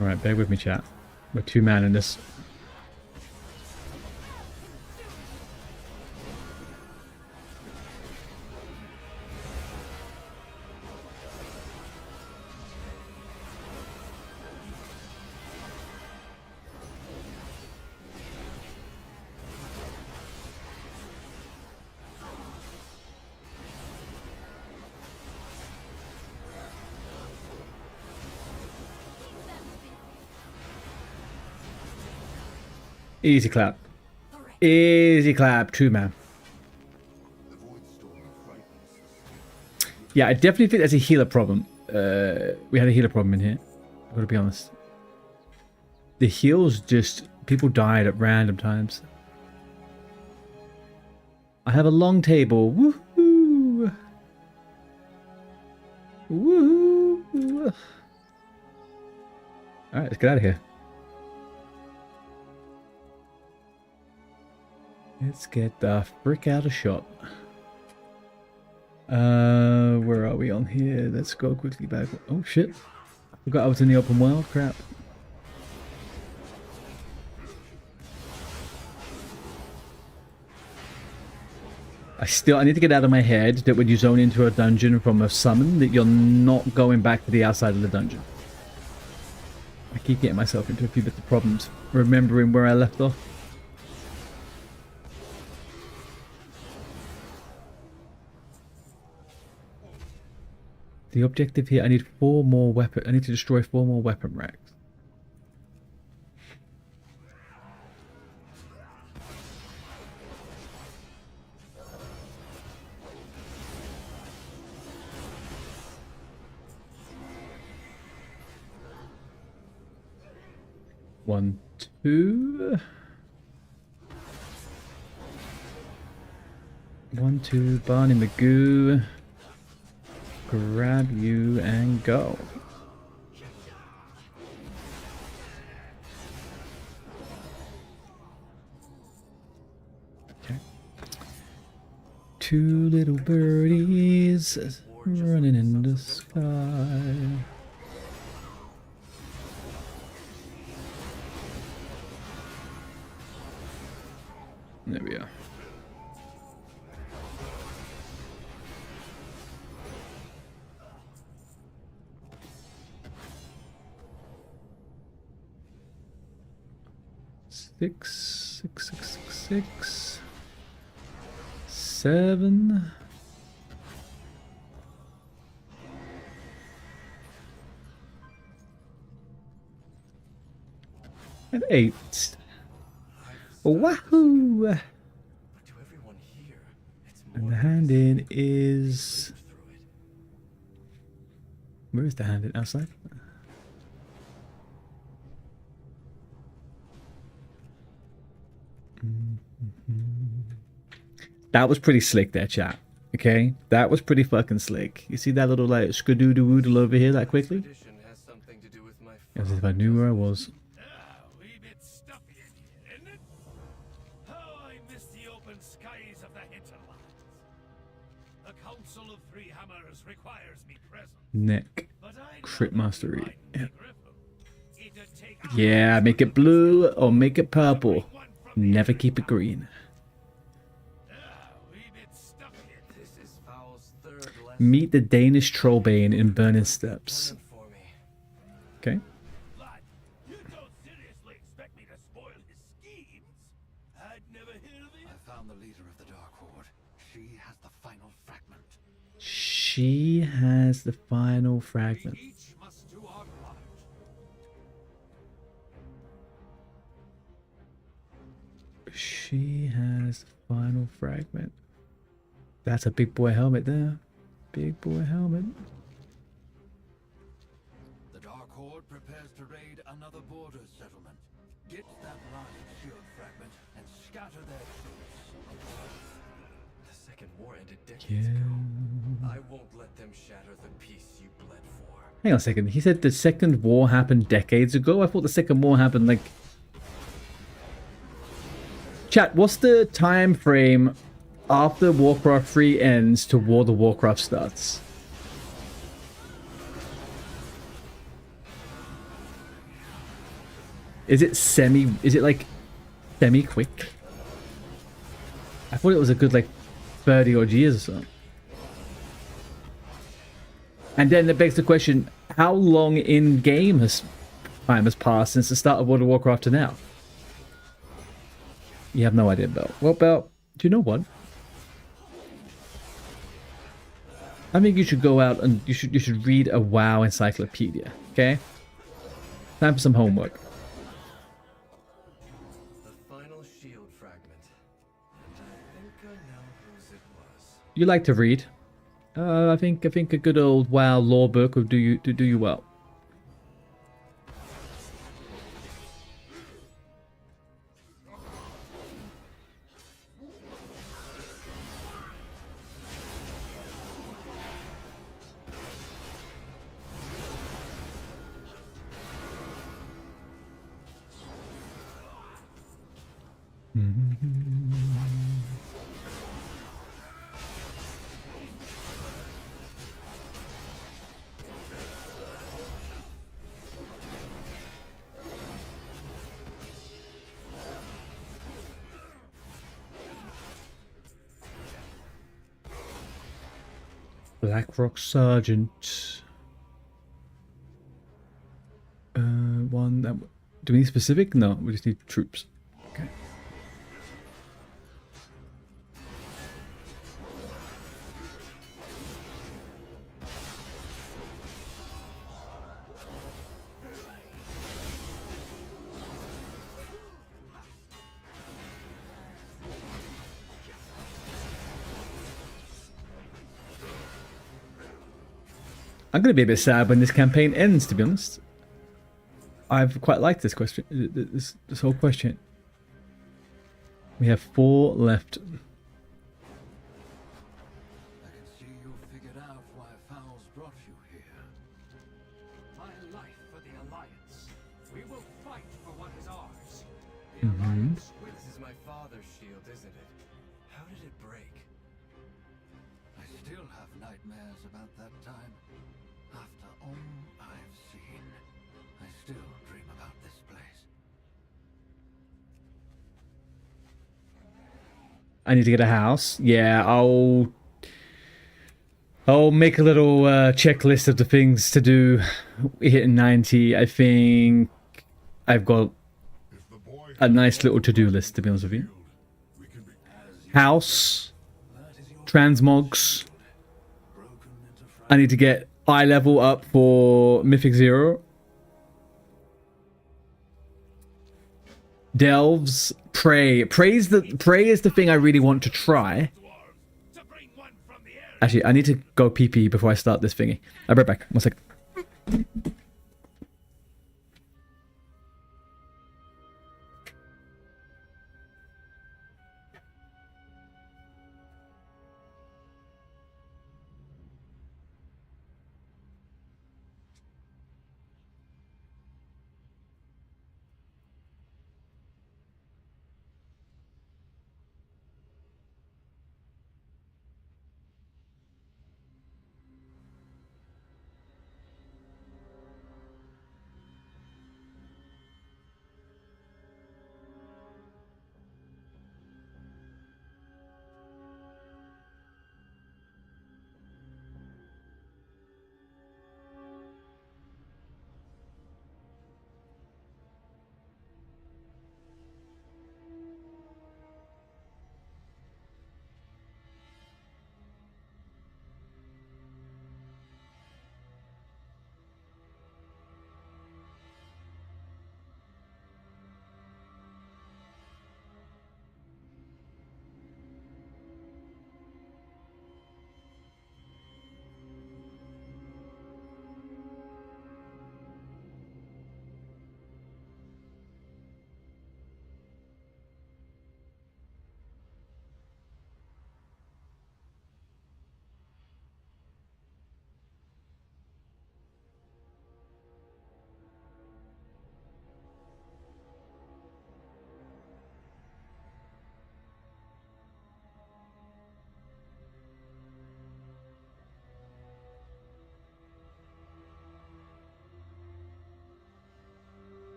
Alright, bear with me, chat. We're 2 man in this. Easy clap. Easy clap. 2 man. Yeah, I definitely think there's a healer problem. We had a healer problem in here. I've got to be honest. The heals just... People died at random times. I have a long table. Woohoo! Woohoo! Alright, let's get out of here. Let's get the frick out of shop. Where are we on here? Let's go quickly back. Oh shit. I forgot I was in the open world. Crap. I need to get out of my head that when you zone into a dungeon from a summon, that you're not going back to the outside of the dungeon. I keep getting myself into a few bits of problems, remembering where I left off. The objective here, I need 4 more weapon. I need to destroy 4 more weapon racks. One, 2. 1, 2, Barney Magoo. Grab you and go. Okay. 2 little birdies running in the sky. There we are. Six, 7. And 8. Wahoo! And the hand in is... Where is the hand in? Outside? That was pretty slick there, chat. Okay? That was pretty fucking slick. You see that little like skadoodle-woodle over here that quickly? As if I knew where I was. Wee bit stuffy in here, isn't it? How I miss the open skies of the hinterlands. The Council of Three Hammers requires me present. Neck. But I Crit mastery. Yeah. it'd take Yeah, make it blue or make it purple. Never keep it green. wee bit stuffy in This is Foul's third lesson Meet the Danish Trollbane in Burning Steps. for me. Okay. Lad, you don't seriously expect me to spoil his schemes? I'd never hear of it. I found the leader of the Dark Horde. She has the final fragment. She has the final fragment. Each must do our part. She has the final fragment. That's a big boy helmet there. Big boy helmet. The Dark Horde prepares to raid another border settlement. Get that last shield fragment and scatter their troops. The Second War ended decades Yeah. ago. I won't let them shatter the peace you bled for. Hang on a second. He said the Second War happened decades ago? I thought the Second War happened like... Chat, what's the time frame after Warcraft 3 ends to World of Warcraft starts? Is it semi? Is it like semi-quick? I thought it was a good like 30 odd years or so. And then that begs the question: how long in game time has passed since the start of World of Warcraft to now? You have no idea, Bell. Well, Bell, do you know what? I think you should go out and you should read a WoW encyclopedia. Okay. Time for some homework. The final shield fragment. And I think I know whose it was. You like to read. I think a good old WoW lore book would do you well. Blackrock Sergeant. One that. Do we need specific? No, we just need troops. Okay. I'm going to be a bit sad when this campaign ends, to be honest. I've quite liked this question, this whole question. We have 4 left. I can see you figured out why Fowls brought you here. My life for the Alliance. We will fight for what is ours. The Alliance will. This is my father's shield, isn't it? How did it break? I still have nightmares about that time. After all I've seen, I still dream about this place. I need to get a house. Yeah, I'll make a little checklist of the things to do. Hitting 90, I think I've got a nice little to-do list, to be honest with you. House, transmogs. I need to get eye level up for Mythic 0. Delves, pray. Pray is the thing I really want to try. Actually, I need to go pee before I start this thingy. I'll be right back. 1 second.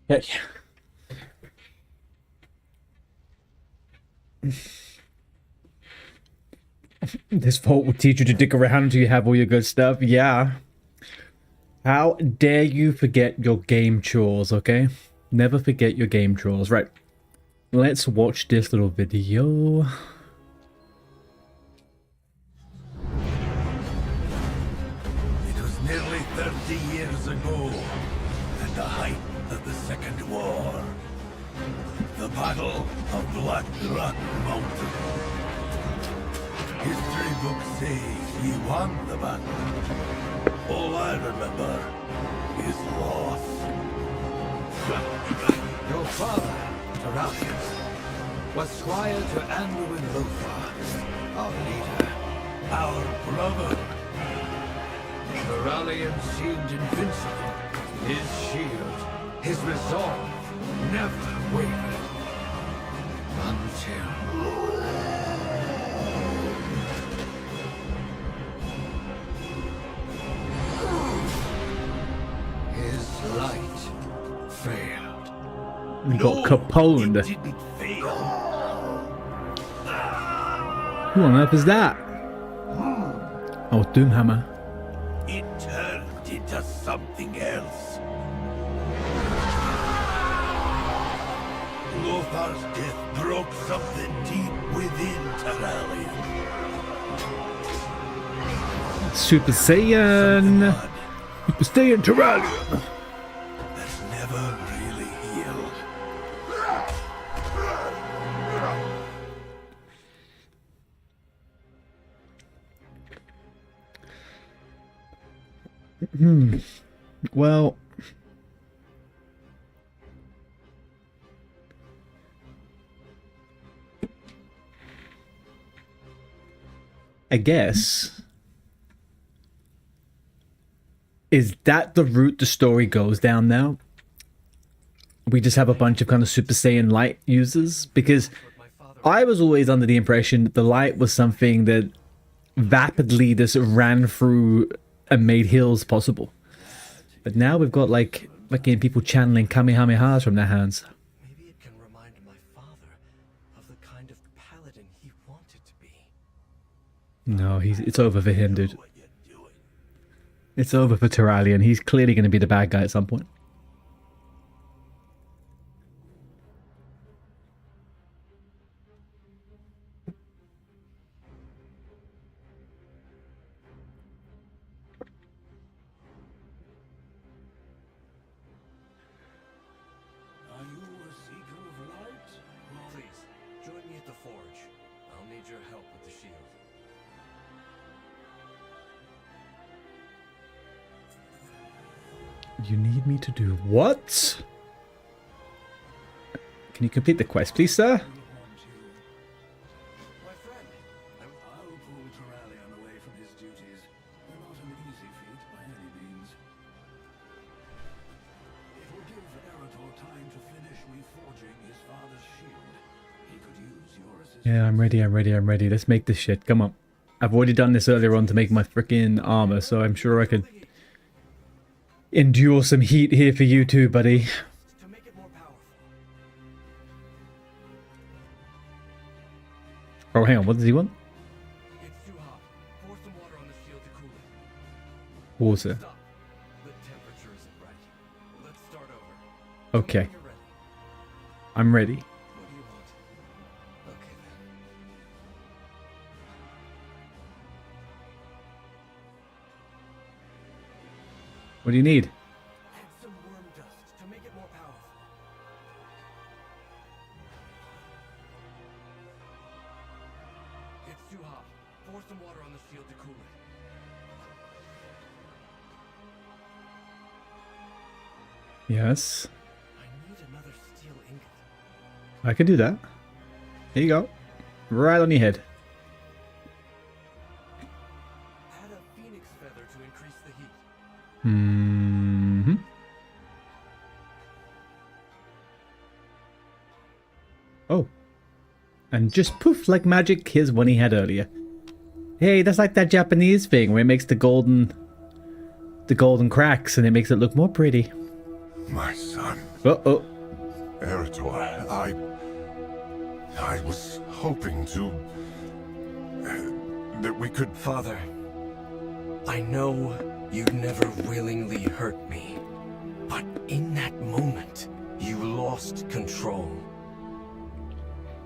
Yeah. This vault will teach you to dig around until you have all your good stuff. Yeah. How dare you forget your game chores, okay? Never forget your game chores. Right. Let's watch this little video. It was nearly 30 years ago, at the height of the Second War. The Battle of Black Rock Mountain. History books say we won the battle. All I remember is loss. Your father, Paladin, was squire to Anduin Lothar, our leader. Our brother. Paladin seemed invincible. His shield, his resolve, never wavered. Until... his light failed. We got Capone. It didn't fail. Who on earth is that? Oh, Doomhammer. It turned into something else. Lothar's death broke something deep within Terralion. Super Saiyan. Blood Super Saiyan Terralion. that's never really healed. Well, I guess, is that the route the story goes down now? We just have a bunch of kind of Super Saiyan Light users? Because I was always under the impression that the Light was something that vapidly just ran through and made heals possible. But now we've got like fucking people channeling Kamehamehas from their hands. Maybe it can remind my father of the kind of paladin he wanted to be. No, it's over for him, dude. It's over for Terralion. He's clearly going to be the bad guy at some point. Are you a seeker of light? Please, join me at the forge. I'll need your help with the shield. You need me to do what? Can you complete the quest, please, sir? My friend, I'll pull Terralion away from his duties. Not an easy feat by any means. It will give Eretor time to finish reforging his father's shield. He could use your assistance. Yeah, I'm ready. Let's make this shit. Come on. I've already done this earlier on to make my freaking armor, so I'm sure I could endure some heat here for you too, buddy. to make it more powerful. Oh, hang on. What does he want? It's too hot. Pour some water on the shield to cool it. Water. Stop. The temperature isn't right. Let's start over. Okay. When you're ready. I'm ready. What do you want? Okay then. What do you need? Add some worm dust to make it more powerful. It's too hot. Pour some water on the shield to cool it. Yes. I need another steel ingot. I can do that. Here you go. Right on your head. Add a phoenix feather to increase the heat. Hmm. Oh. And just poof, like magic, here's one he had earlier. Hey, that's like that Japanese thing where it makes the golden cracks and it makes it look more pretty. My son. Uh-oh. Eritor, I was hoping to... that we could... Father, I know you never willingly hurt me, but in that moment, you lost control.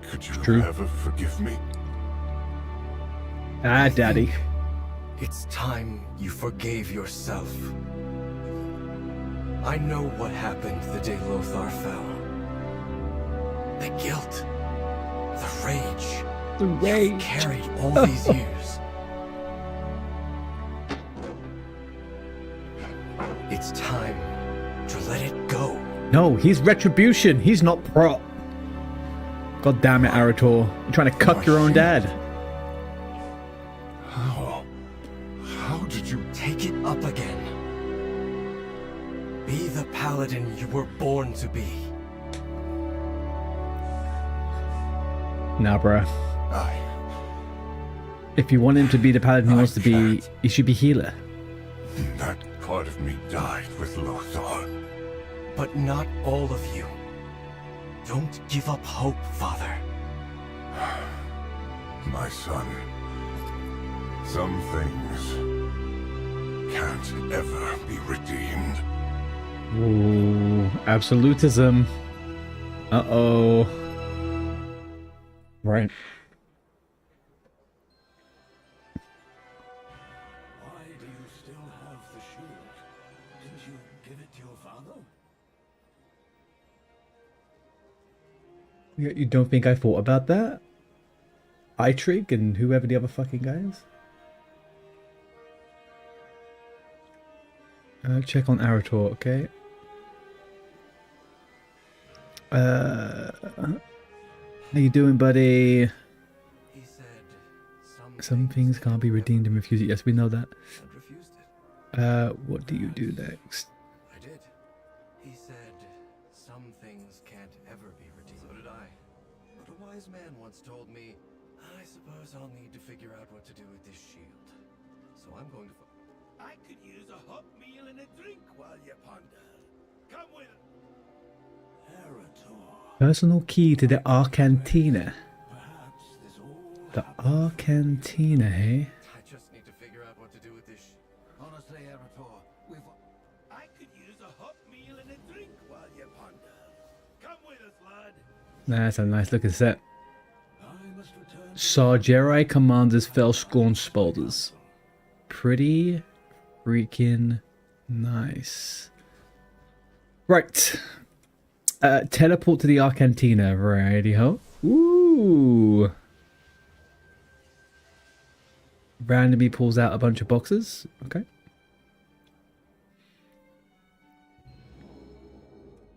Could you True. ever forgive me? Ah, Daddy. It's time you forgave yourself. I know what happened the day Lothar fell. The guilt, the rage, The you've rage. carried all these years. It's time to let it go. No, he's retribution. He's not prop. God damn it, Arator. You're trying to cuck your own dad. How did you... Take it up again. Be the paladin you were born to be. Nah, bruh. I... If you want him to be the paladin he wants to be, he should be healer. That part of me died with Lothar. But not all of you. Don't give up hope, Father. My son. Some things can't ever be redeemed. Ooh, absolutism. Uh-oh. Right. Why do you still have the shield? Didn't you give it to your father? You don't think I thought about that? Eitrig and whoever the other fucking guy is? Check on Arator, okay? How you doing, buddy? He said Some things can't be redeemed and refused. Yes, we know that. and refused it. What do you do next? I did. He said some things can't ever be redeemed. So did I. But a wise man once told me, I suppose I'll need to figure out what to do with this shield. So I'm going to... I could use a hot meal and a drink while you ponder. Come with us. Eritor, Personal key to the Arcantina. perhaps this all... The Arcantina, hey? I just need to figure out what to do with this Honestly, Eritor, we've... I could use a hot meal and a drink while you ponder. Come with us, lad. That's a nice looking set. I must return... Sargerai Commanders fell scorn spolders. Pretty freaking nice. Right. Teleport to the Arcantina. Righty ho. Ooh. Randomly pulls out a bunch of boxes. Okay.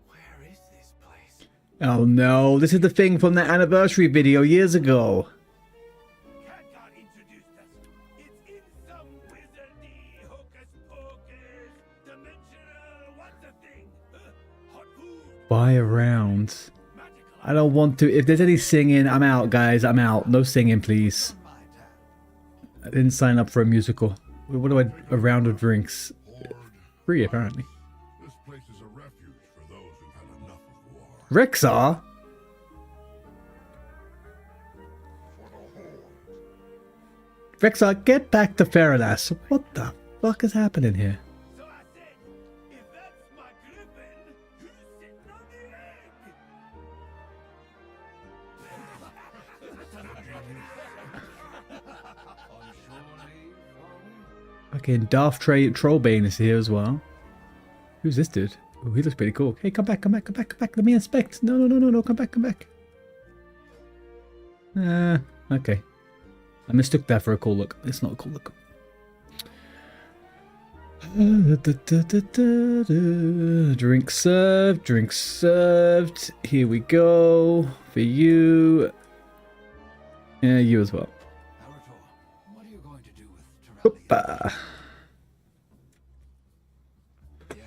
Where is this place? Oh no, this is the thing from that anniversary video years ago. Cat God introduced us. It's in some wizardy hocus pocus dimensional what's the thing? Hot food. Buy around. Magical. I don't want to. If there's any singing, I'm out, guys. I'm out. No singing, please. I didn't sign up for a musical. What do I... A round of drinks. Free, apparently. This place is a refuge for those who've had enough of war. Rexar? Rexar, get back to Faradas. What the fuck is happening here? So I said, if that's my griffin, who's sitting on the egg? Fucking Darth Trollbane is here as well. Who's this dude? Oh, he looks pretty cool. Hey, come back, come back, come back, come back. Let me inspect. No, no, no, no, no. Come back, come back. Okay. I mistook that for a cool look. It's not a cool look. Drink served, drink served. Here we go. For you. Yeah, you as well. Eritor, what are you going to do with Terrelli? Hoppa. Yeah.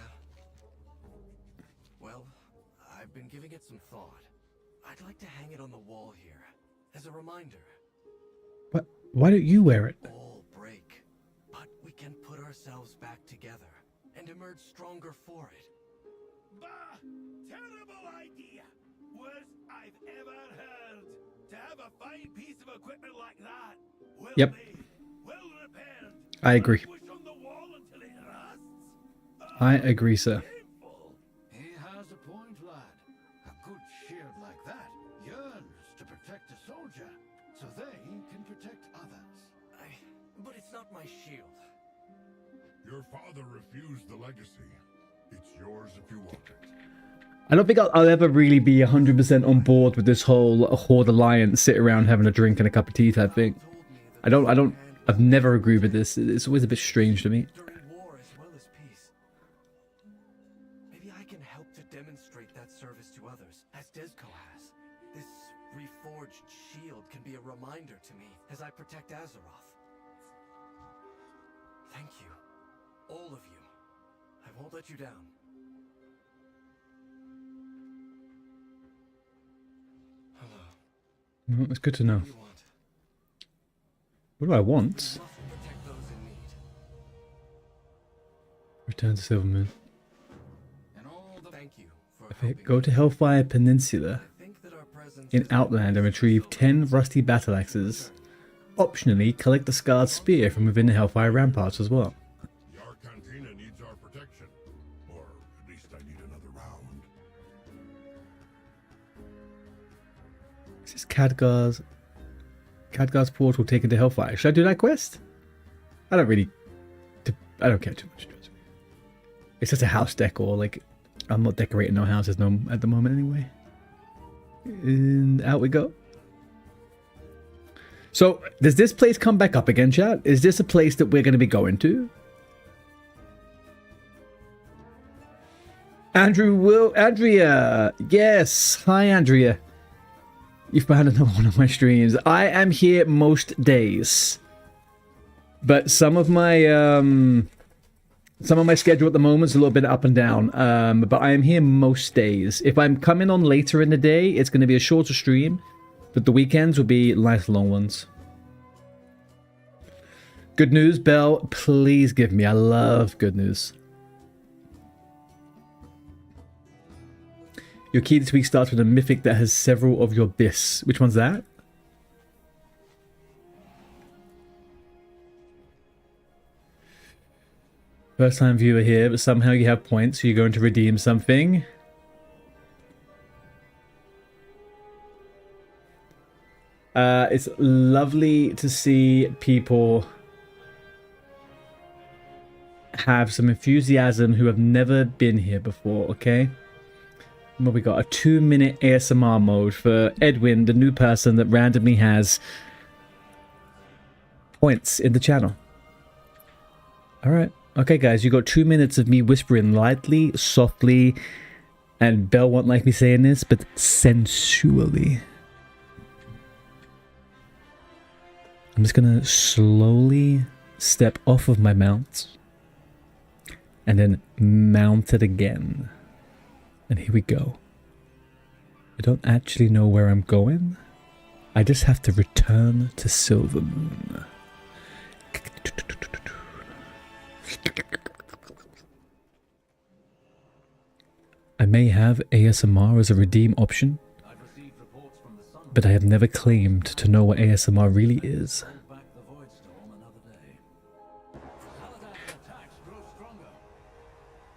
Well, I've been giving it some thought. I'd like to hang it on the wall here, as a reminder. What? Why don't you wear it? All break, but we can put ourselves back together and emerge stronger for it. Bah! Terrible idea! Worst I've ever heard. To have a fine piece of equipment like that. Well Yep. made, well repaired. I agree. Push on the wall until it rusts. I agree, sir. Shameful. He has a point, lad. A good shield like that yearns to protect a soldier, so they can protect others. But it's not my shield. Your father refused the legacy. It's yours if you want it. I don't think I'll ever really be 100% on board with this whole Horde Alliance sit around having a drink and a cup of tea type thing. I've never agreed with this. It's always a bit strange to me. During war as well as peace. Maybe I can help to demonstrate that service to others, as Desco has. This reforged shield can be a reminder to me as I protect Azeroth. Thank you, all of you. I won't let you down. Hello. It's good to know. What do you want? What do I want? Protect those in need. Return to Silvermoon. And all the thank you for Okay, helping go me. to Hellfire Peninsula I think that our presence in is Outland and retrieve 10 rusty battle axes. Optionally, collect the Scarred Spear from within the Hellfire Ramparts as well. Your cantina needs our protection. Or at least I need another round. This is Khadgar's portal taken to Hellfire. Should I do that quest? I don't care too much. It's just a house decor. Like, I'm not decorating no houses at the moment anyway. And out we go. So, does this place come back up again, chat? Is this a place that we're going to be going to? Andrea. Yes. Hi, Andrea. You found another one of my streams. I am here most days, but some of my schedule at the moment is a little bit up and down. But I am here most days. If I'm coming on later in the day, it's going to be a shorter stream, but the weekends will be nice long ones. Good news, Belle. Please give me. I love good news. Your key this week starts with a mythic that has several of your bis. Which one's that? First time viewer here, but somehow you have points, so you're going to redeem something. It's lovely to see people have some enthusiasm who have never been here before, okay? What we got? A 2-minute ASMR mode for Edwin, the new person that randomly has points in the channel. Alright. Okay, guys, you got 2 minutes of me whispering lightly, softly, and Belle won't like me saying this, but sensually. I'm just gonna slowly step off of my mount and then mount it again. And here we go. I don't actually know where I'm going. I just have to return to Silvermoon. I may have ASMR as a redeem option, but I have never claimed to know what ASMR really is.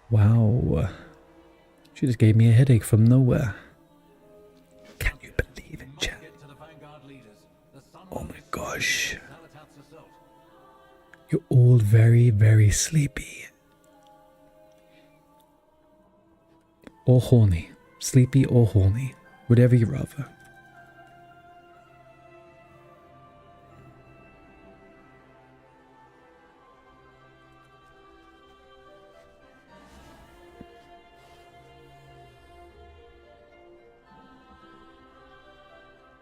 Wow. She just gave me a headache from nowhere. Can you believe it, chat? Oh my gosh. You're all very, very sleepy. Or horny. Sleepy or horny. Whatever you rather.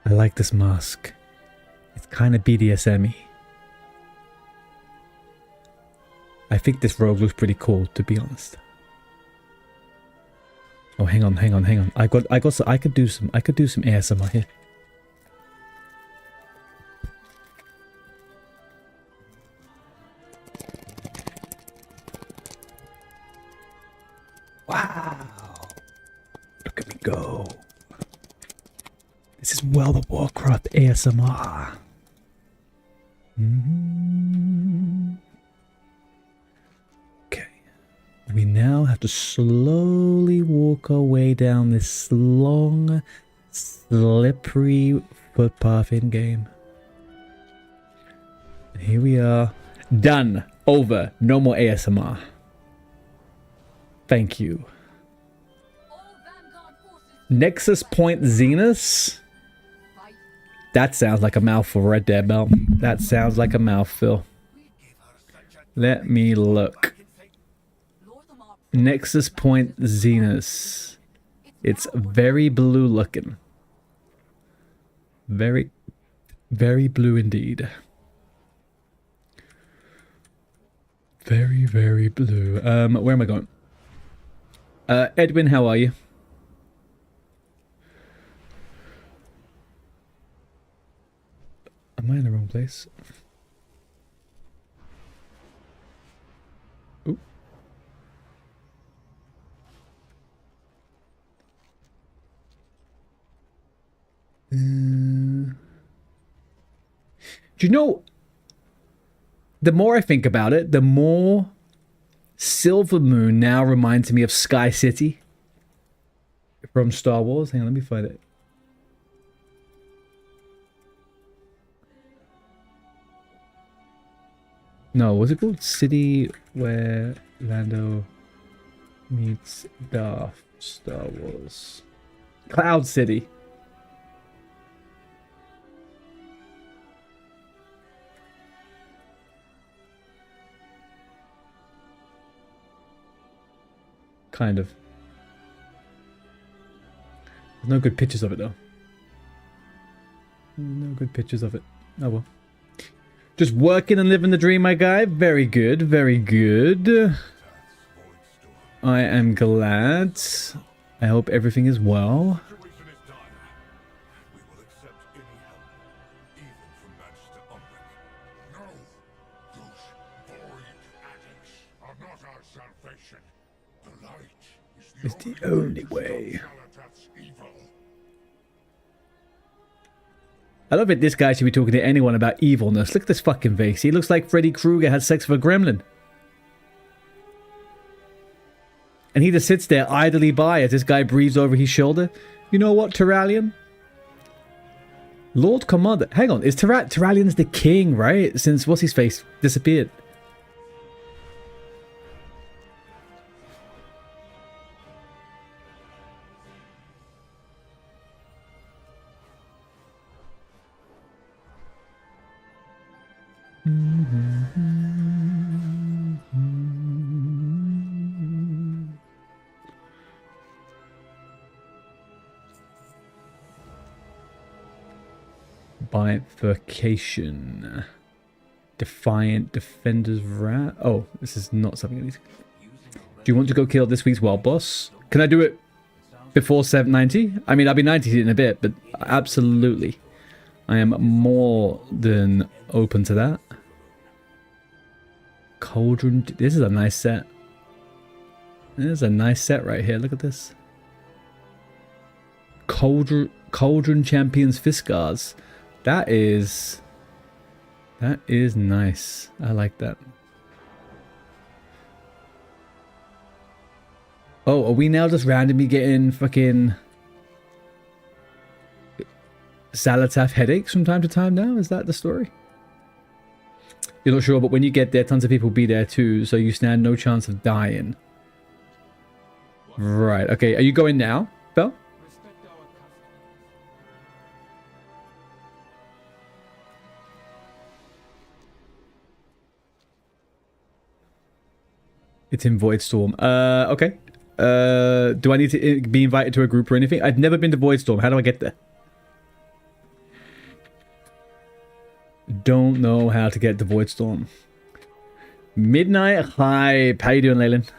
I like this mask. It's kind of BDSM-y. I think this robe looks pretty cool, to be honest. Oh, hang on. I could do some ASMR here. Wow. go. This is World of Warcraft ASMR. Okay. We now have to slowly walk our way down this long, slippery footpath in game. And here we are. Done. Over. No more ASMR. Thank you. Nexus Point Zenus? That sounds like a mouthful right there, Bell. That sounds like a mouthful. Let me look. Nexus Point Zenus. It's very blue looking. Very, very blue indeed. Very, very blue. Where am I going? Edwin, how are you? Am I in the wrong place? Ooh. Do you know, the more I think about it, the more Silver Moon now reminds me of Sky City from Star Wars. Hang on, let me find it. No, was it called City where Lando meets Darth? Star Wars. Cloud City. Kind of. There's no good pictures of it though. No good pictures of it. Oh well. Just working and living the dream, my guy. Very good, very good. I am glad. I hope everything is well. It's the only way. I love it. This guy should be talking to anyone about evilness. Look at this fucking face. He looks like Freddy Krueger had sex with a gremlin. And he just sits there idly by as this guy breathes over his shoulder. You know what, Tyrallion? Lord Commander. Hang on. Is Tyrallion's the king, right? Since what's his face disappeared. Bifurcation. Defiant Defender's Wrath. Oh, this is not something I need to... Do you want to go kill this week's world boss? Can I do it before 790? I mean, I'll be 90 in a bit, but absolutely. I am more than open to that. Cauldron. This is a nice set. This is a nice set right here. Look at this. Cauldron Champions Fiskars. That is nice. I like that. Oh, are we now just randomly getting fucking Xalatath headaches from time to time now? Is that the story? You're not sure, but when you get there, tons of people will be there too, so you stand no chance of dying. Right, okay. Are you going now, Belle? It's in Voidstorm. Okay. Do I need to be invited to a group or anything? I've never been to Voidstorm. How do I get there? Don't know how to get to Voidstorm. Midnight Hype. How you doing, Leyland?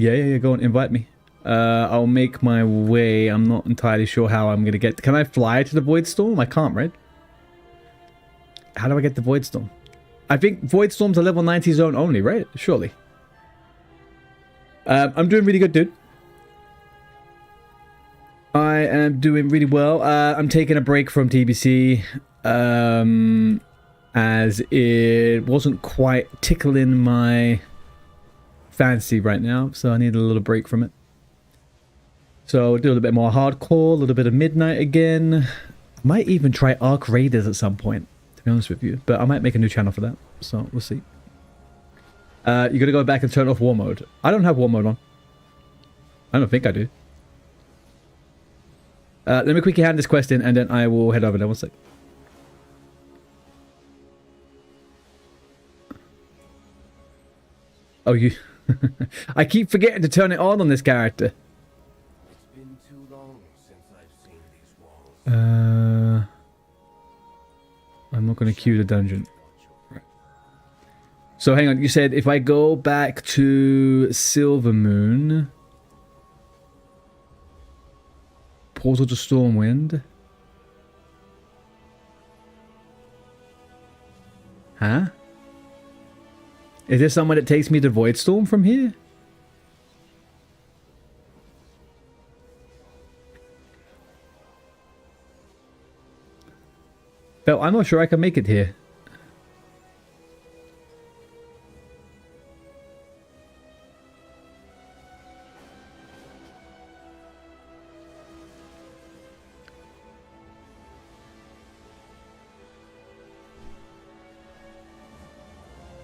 Yeah, go on, invite me. I'll make my way. I'm not entirely sure how I'm gonna get... Can I fly to the Void Storm? I can't, right? How do I get the Void Storm? I think Void Storm's a level 90 zone only, right? Surely. I'm doing really good, dude. I am doing really well. I'm taking a break from TBC. As it wasn't quite tickling my fancy right now, so I need a little break from it. So do a little bit more hardcore, a little bit of Midnight again. I might even try Arc Raiders at some point, to be honest with you, but I might make a new channel for that, so we'll see. You gotta go back and turn off War Mode. I don't have War Mode on. I don't think I do. Let me quickly hand this quest in, and then I will head over there. One sec. Oh, you... I keep forgetting to turn it on this character. It's been too long since I've seen these walls. I'm not going to queue the dungeon. Right. So hang on, you said if I go back to Silvermoon... Portal to Stormwind... Huh? Is there someone that takes me to Voidstorm from here? Well, I'm not sure I can make it here.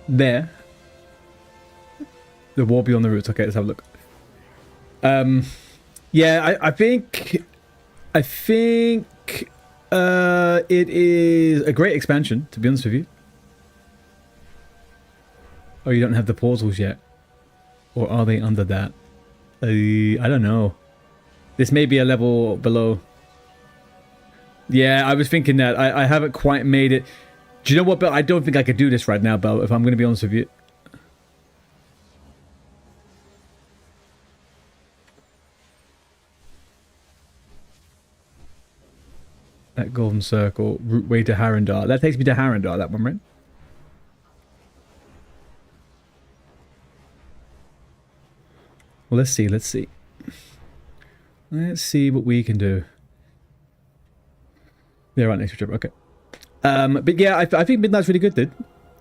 There. The war beyond the roots. Okay, let's have a look. Yeah, I think it is a great expansion, to be honest with you. Oh, you don't have the portals yet, or are they under that? I don't know. This may be a level below. Yeah, I was thinking that. I haven't quite made it. Do you know what, Belle? I don't think I could do this right now, Belle, if I'm going to be honest with you. That golden circle, route way to Harrendar. That takes me to Harrendar, that one, right? Well, let's see, let's see. Let's see what we can do. They're right next to each other, okay. But yeah, I think Midnight's really good, dude.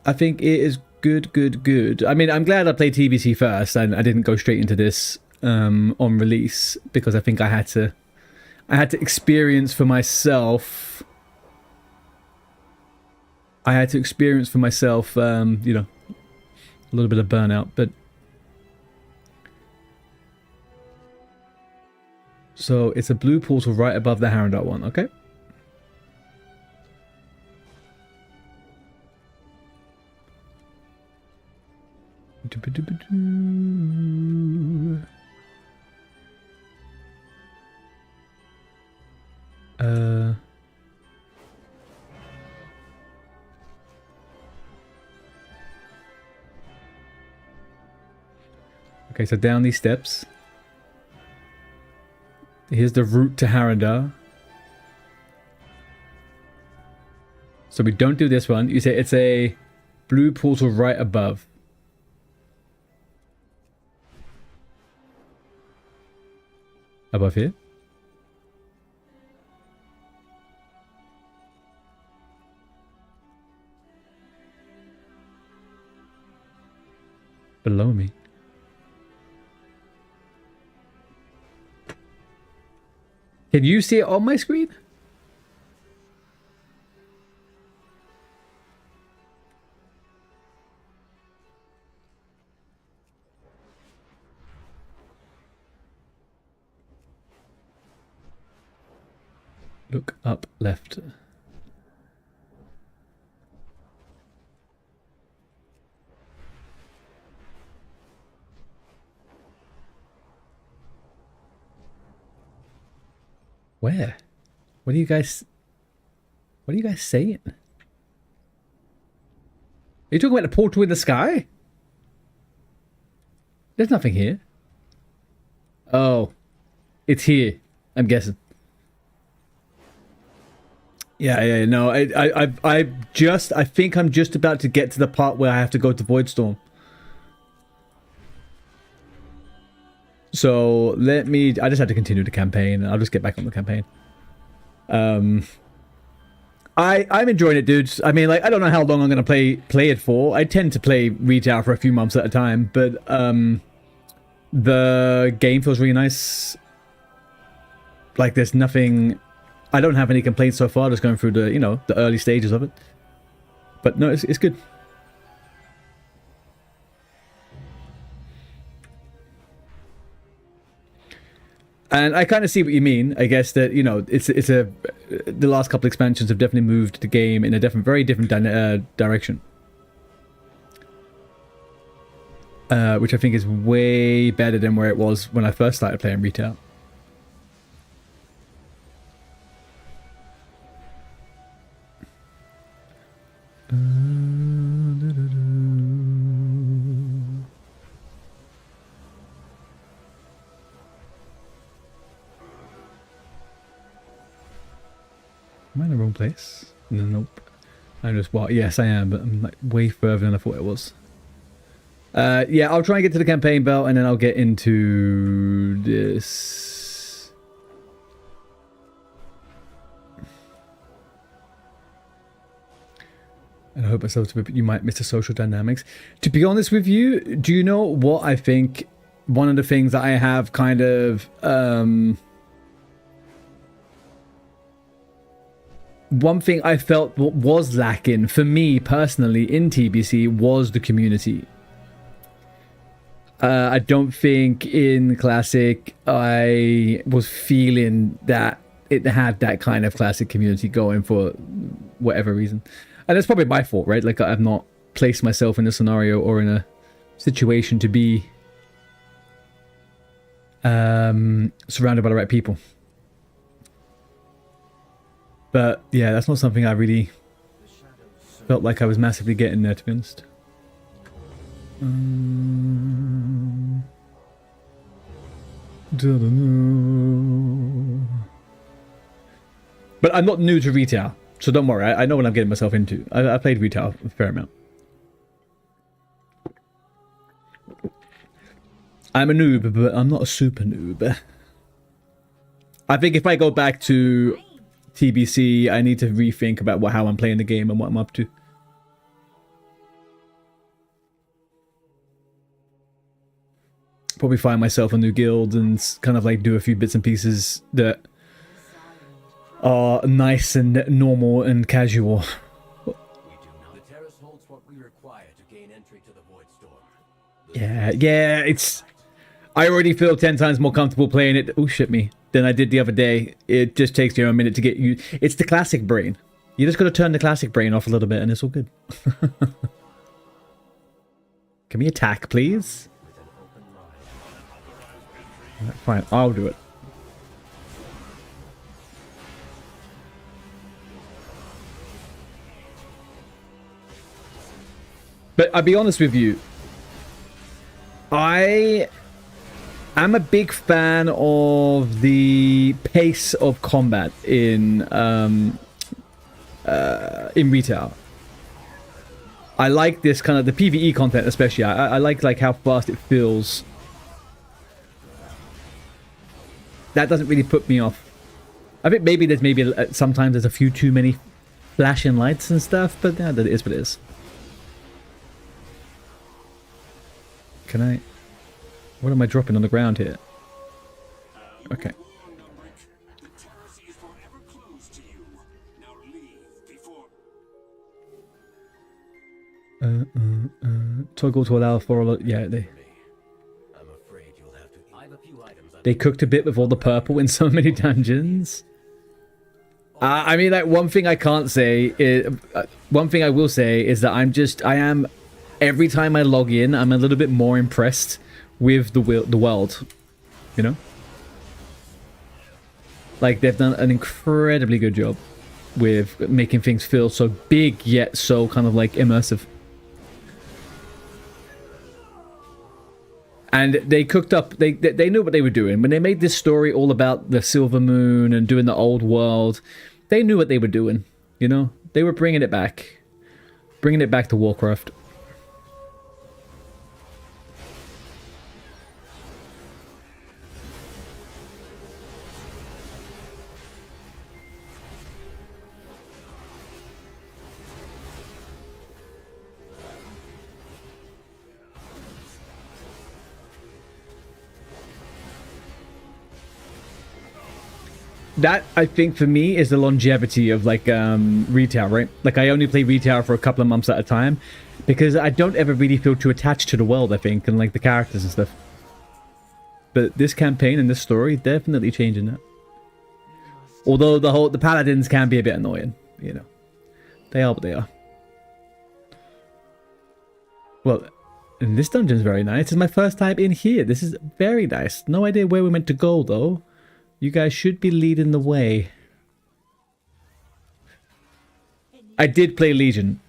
I think it is good. I mean, I'm glad I played TBC first and I didn't go straight into this on release, because I think I had to experience for myself. You know, a little bit of burnout, but so it's a blue portal right above the Harrendar one, okay? Okay, so down these steps. Here's the route to Harrendar. So we don't do this one. You say it's a blue portal right above. Above here? Below me. Can you see it on my screen? Look up left. Where? What are you guys saying? Are you talking about the portal in the sky? There's nothing here. Oh, it's here. I'm guessing. Yeah. No, I think I'm just about to get to the part where I have to go to Voidstorm. So I just have to continue the campaign. I'll just get back on the campaign. I'm enjoying it, dudes. I mean, like, I don't know how long I'm gonna play it for. I tend to play retail for a few months at a time, but the game feels really nice. Like, there's nothing. I don't have any complaints so far. Just going through the the early stages of it. But no, it's good. And I kind of see what you mean. I guess that the last couple expansions have definitely moved the game in a very different direction, which I think is way better than where it was when I first started playing retail. Am I in the wrong place? Nope. I'm just, well, yes I am, but I'm like way further than I thought it was. Yeah, I'll try and get to the campaign belt and then I'll get into this. And I hope I said you might miss the social dynamics. To be honest with you, do you know what I think? One of the things that I have kind of one thing I felt was lacking for me personally in TBC was the community. I don't think in Classic I was feeling that it had that kind of Classic community going for whatever reason. And that's probably my fault, right? Like, I've not placed myself in a scenario or in a situation to be surrounded by the right people. But yeah, that's not something I really felt like I was massively getting there, to be honest. But I'm not new to retail, so don't worry. I know what I'm getting myself into. I played retail a fair amount. I'm a noob, but I'm not a super noob. I think if I go back to TBC, I need to rethink about how I'm playing the game and what I'm up to. Probably find myself a new guild and kind of like do a few bits and pieces that are nice and normal and casual. The terrace holds what we require to gain entry to the Voidstorm. Yeah, it's... I already feel 10 times more comfortable playing it, oh shit me, than I did the other day. It just takes you a minute to get you... It's the classic brain. You just gotta turn the classic brain off a little bit and it's all good. Can we attack, please? Fine, I'll do it. But I'll be honest with you, I am a big fan of the pace of combat in retail. I like this kind of the PvE content, especially. I like how fast it feels. That doesn't really put me off. I think maybe sometimes there's a few too many flashing lights and stuff, but yeah, that is what it is. Can I... What am I dropping on the ground here? Okay. Toggle to allow for all... Yeah, they cooked a bit with all the purple in so many dungeons. I mean, like, one thing I can't say is... one thing I will say is that I am... Every time I log in, I'm a little bit more impressed with the world. You know? Like, they've done an incredibly good job with making things feel so big, yet so kind of, like, immersive. And they cooked up, they knew what they were doing. When they made this story all about the Silver Moon and doing the old world, they knew what they were doing, you know? They were bringing it back. Bringing it back to Warcraft. That, I think, for me, is the longevity of, like, retail, right? Like, I only play retail for a couple of months at a time, because I don't ever really feel too attached to the world, I think, and, like, the characters and stuff. But this campaign and this story, definitely changing that. Although the Paladins can be a bit annoying, you know. They are what they are. Well, and this dungeon's very nice. This is my first time in here. This is very nice. No idea where we're meant to go, though. You guys should be leading the way. I did play Legion.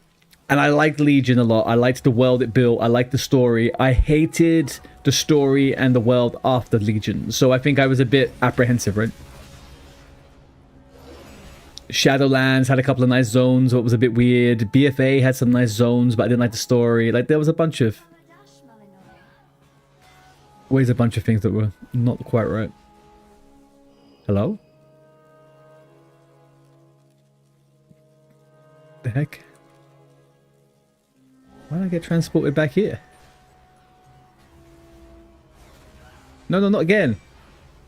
And I liked Legion a lot. I liked the world it built. I liked the story. I hated the story and the world after Legion. So I think I was a bit apprehensive, right? Shadowlands had a couple of nice zones, but it was a bit weird. BFA had some nice zones, but I didn't like the story. Like, there was a bunch of... always a bunch of things that were not quite right. Hello? The heck? Why did I get transported back here? No, not again.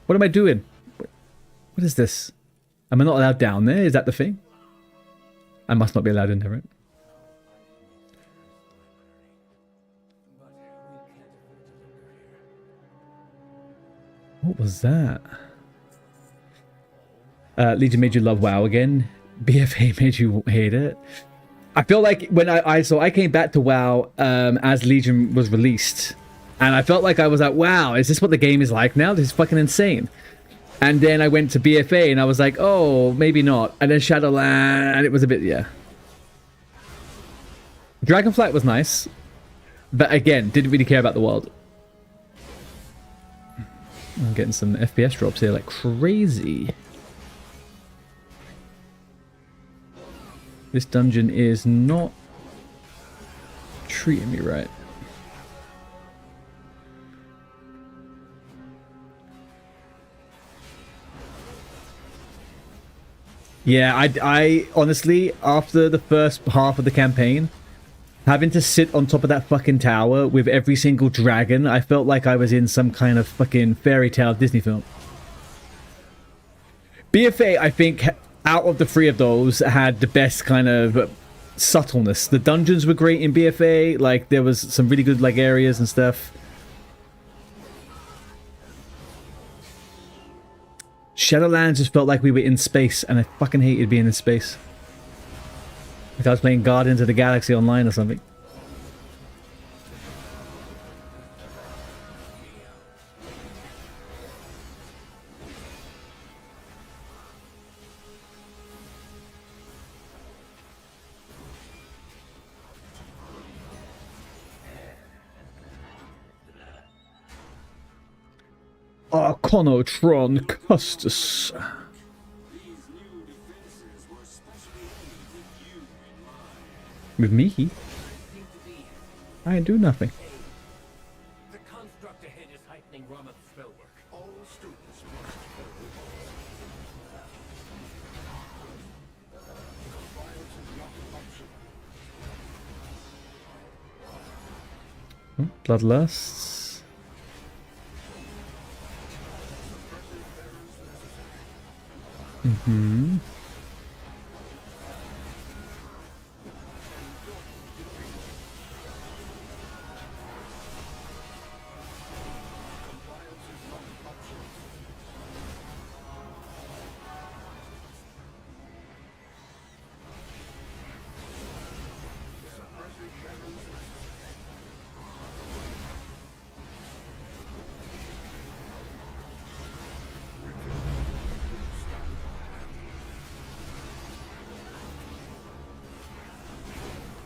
What am I doing? What is this? Am I not allowed down there? Is that the thing? I must not be allowed in there, right? What was that? Legion made you love WoW again. BFA made you hate it. I feel like when I came back to WoW as Legion was released, and I felt like I was like, wow, is this what the game is like now? This is fucking insane. And then I went to BFA and I was like, oh, maybe not. And then Shadowland, and it was a bit, yeah. Dragonflight was nice, but again, didn't really care about the world. I'm getting some FPS drops here like crazy. This dungeon is not treating me right. Yeah, I honestly, after the first half of the campaign, having to sit on top of that fucking tower with every single dragon, I felt like I was in some kind of fucking fairy tale Disney film. BFA, I think, out of the three of those, had the best kind of subtleness. The dungeons were great in BFA, like there was some really good like areas and stuff. Shadowlands just felt like we were in space, and I fucking hated being in space. Like I was playing Guardians of the Galaxy online or something. Arconotron Custus. With me? I ain't do nothing. The construct ahead is heightening Rama's spellwork. All students must Bloodlusts. Mm-hmm.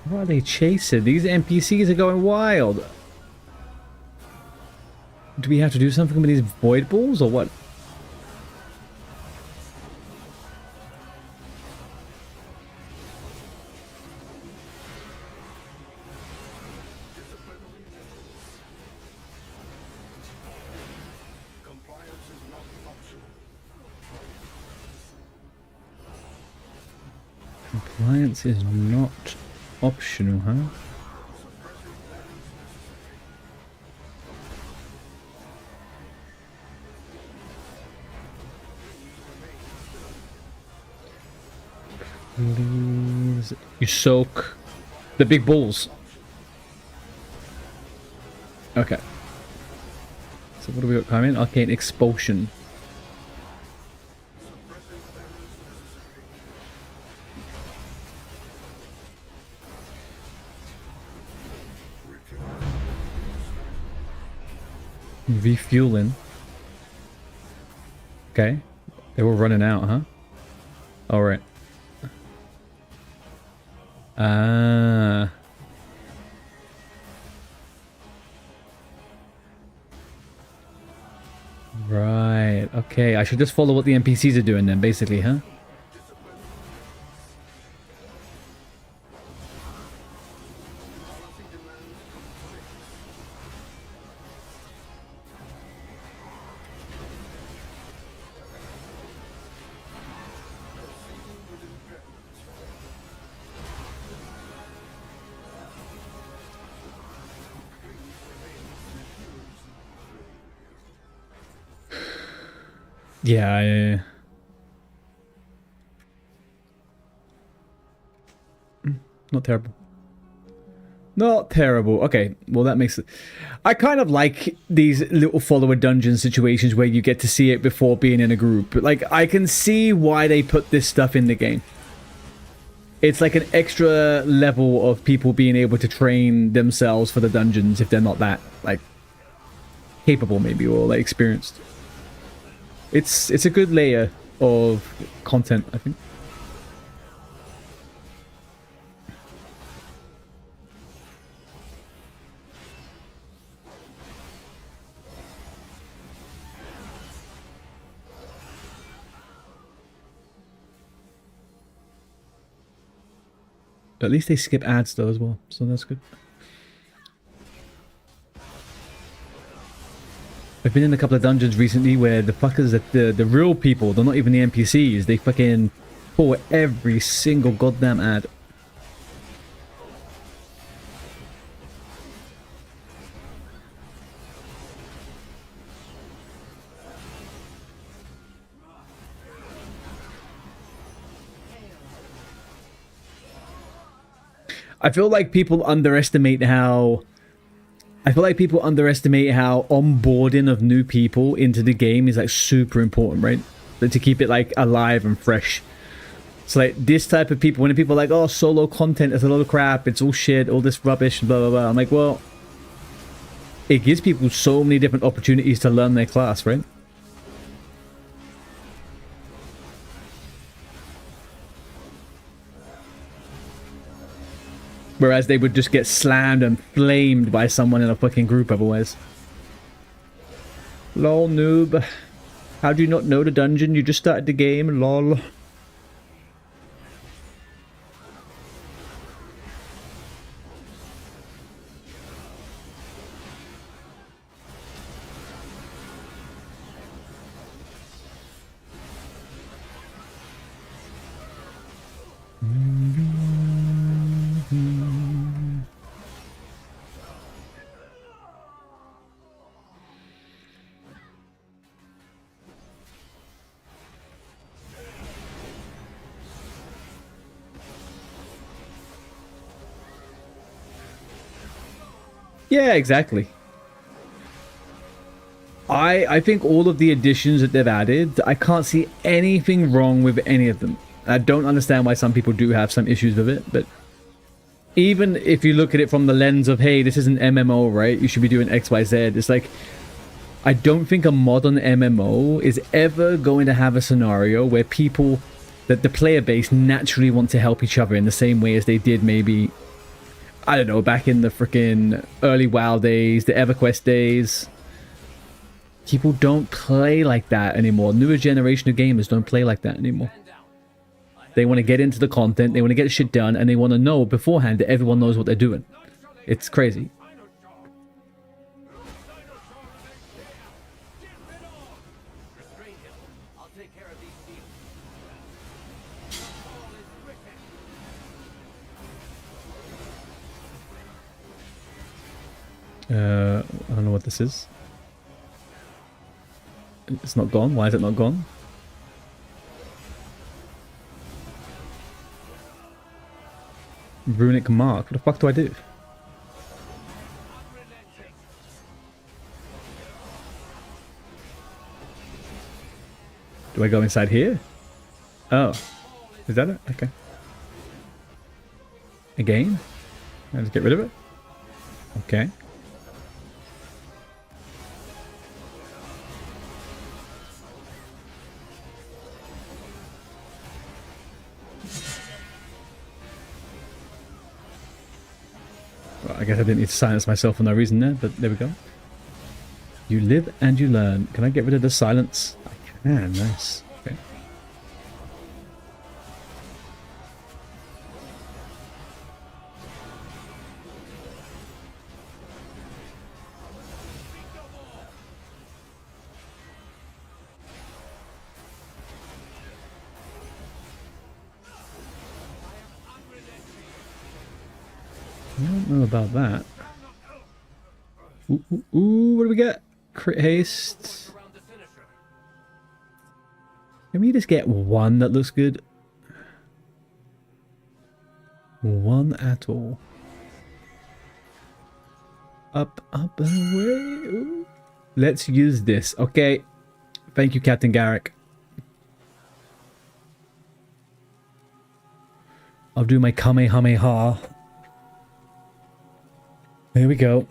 What are they chasing? These NPCs are going wild. Do we have to do something with these void balls or what? Compliance is not optional, huh? Please. You soak the big balls. Okay. So what do we got coming? Arcane expulsion. Refueling. Okay. They were running out, huh? Alright. Ah. Right. Okay. I should just follow what the NPCs are doing then, basically, huh? Yeah, not terrible. Not terrible. Okay, well that makes it... I kind of like these little follower dungeon situations where you get to see it before being in a group. Like, I can see why they put this stuff in the game. It's like an extra level of people being able to train themselves for the dungeons if they're not that, like, capable maybe, or like experienced. It's a good layer of content, I think. But at least they skip ads though as well, so that's good. I've been in a couple of dungeons recently where the fuckers, the real people, they're not even the NPCs, they fucking pull every single goddamn ad. I feel like people underestimate how onboarding of new people into the game is like super important, right? Like, to keep it like alive and fresh. So like this type of people, when people are like, oh, solo content is a lot of crap, it's all shit, all this rubbish, blah blah blah. I'm like, well, it gives people so many different opportunities to learn their class, right? Whereas they would just get slammed and flamed by someone in a fucking group otherwise. Lol, noob. How do you not know the dungeon? You just started the game, lol. Yeah, exactly. I think all of the additions that they've added, I can't see anything wrong with any of them. I don't understand why some people do have some issues with it, but even if you look at it from the lens of, hey, this is an MMO, right? You should be doing X, Y, Z. It's like, I don't think a modern MMO is ever going to have a scenario where people, that the player base naturally want to help each other in the same way as they did maybe, I don't know, back in the freaking early WoW days, the EverQuest days. People don't play like that anymore. Newer generation of gamers don't play like that anymore. They want to get into the content, they want to get shit done, and they want to know beforehand that everyone knows what they're doing. It's crazy. I don't know what this is. It's not gone. Why is it not gone? Runic mark. What the fuck do I do? Do I go inside here? Oh. Is that it? Okay. Again? Can I just get rid of it? Okay. Well, I guess I didn't need to silence myself for no reason there, but there we go. You live and you learn. Can I get rid of the silence? I can. Nice. Okay. I don't know about that. Ooh, ooh, ooh, what do we get? Crit haste. Can we just get one that looks good? One at all. Up, up, and away. Ooh. Let's use this. Okay. Thank you, Captain Garrick. I'll do my Kamehameha. There we go.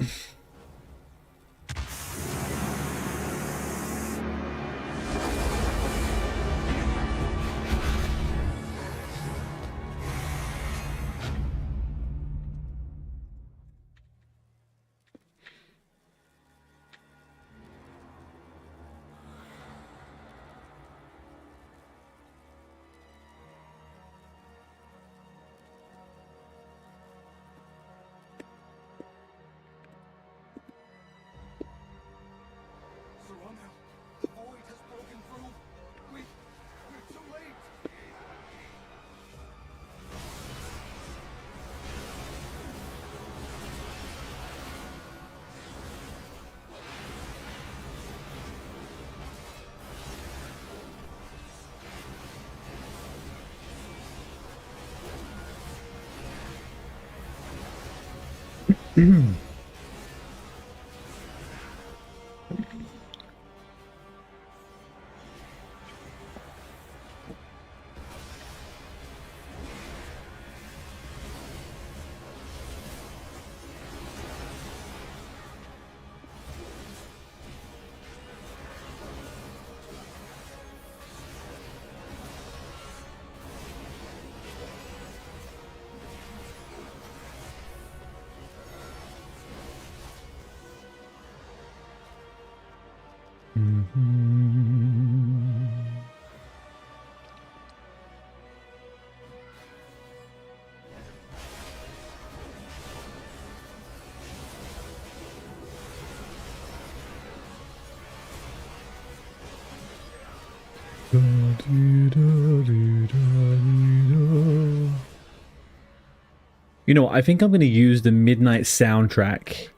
You know, I think I'm going to use the midnight soundtrack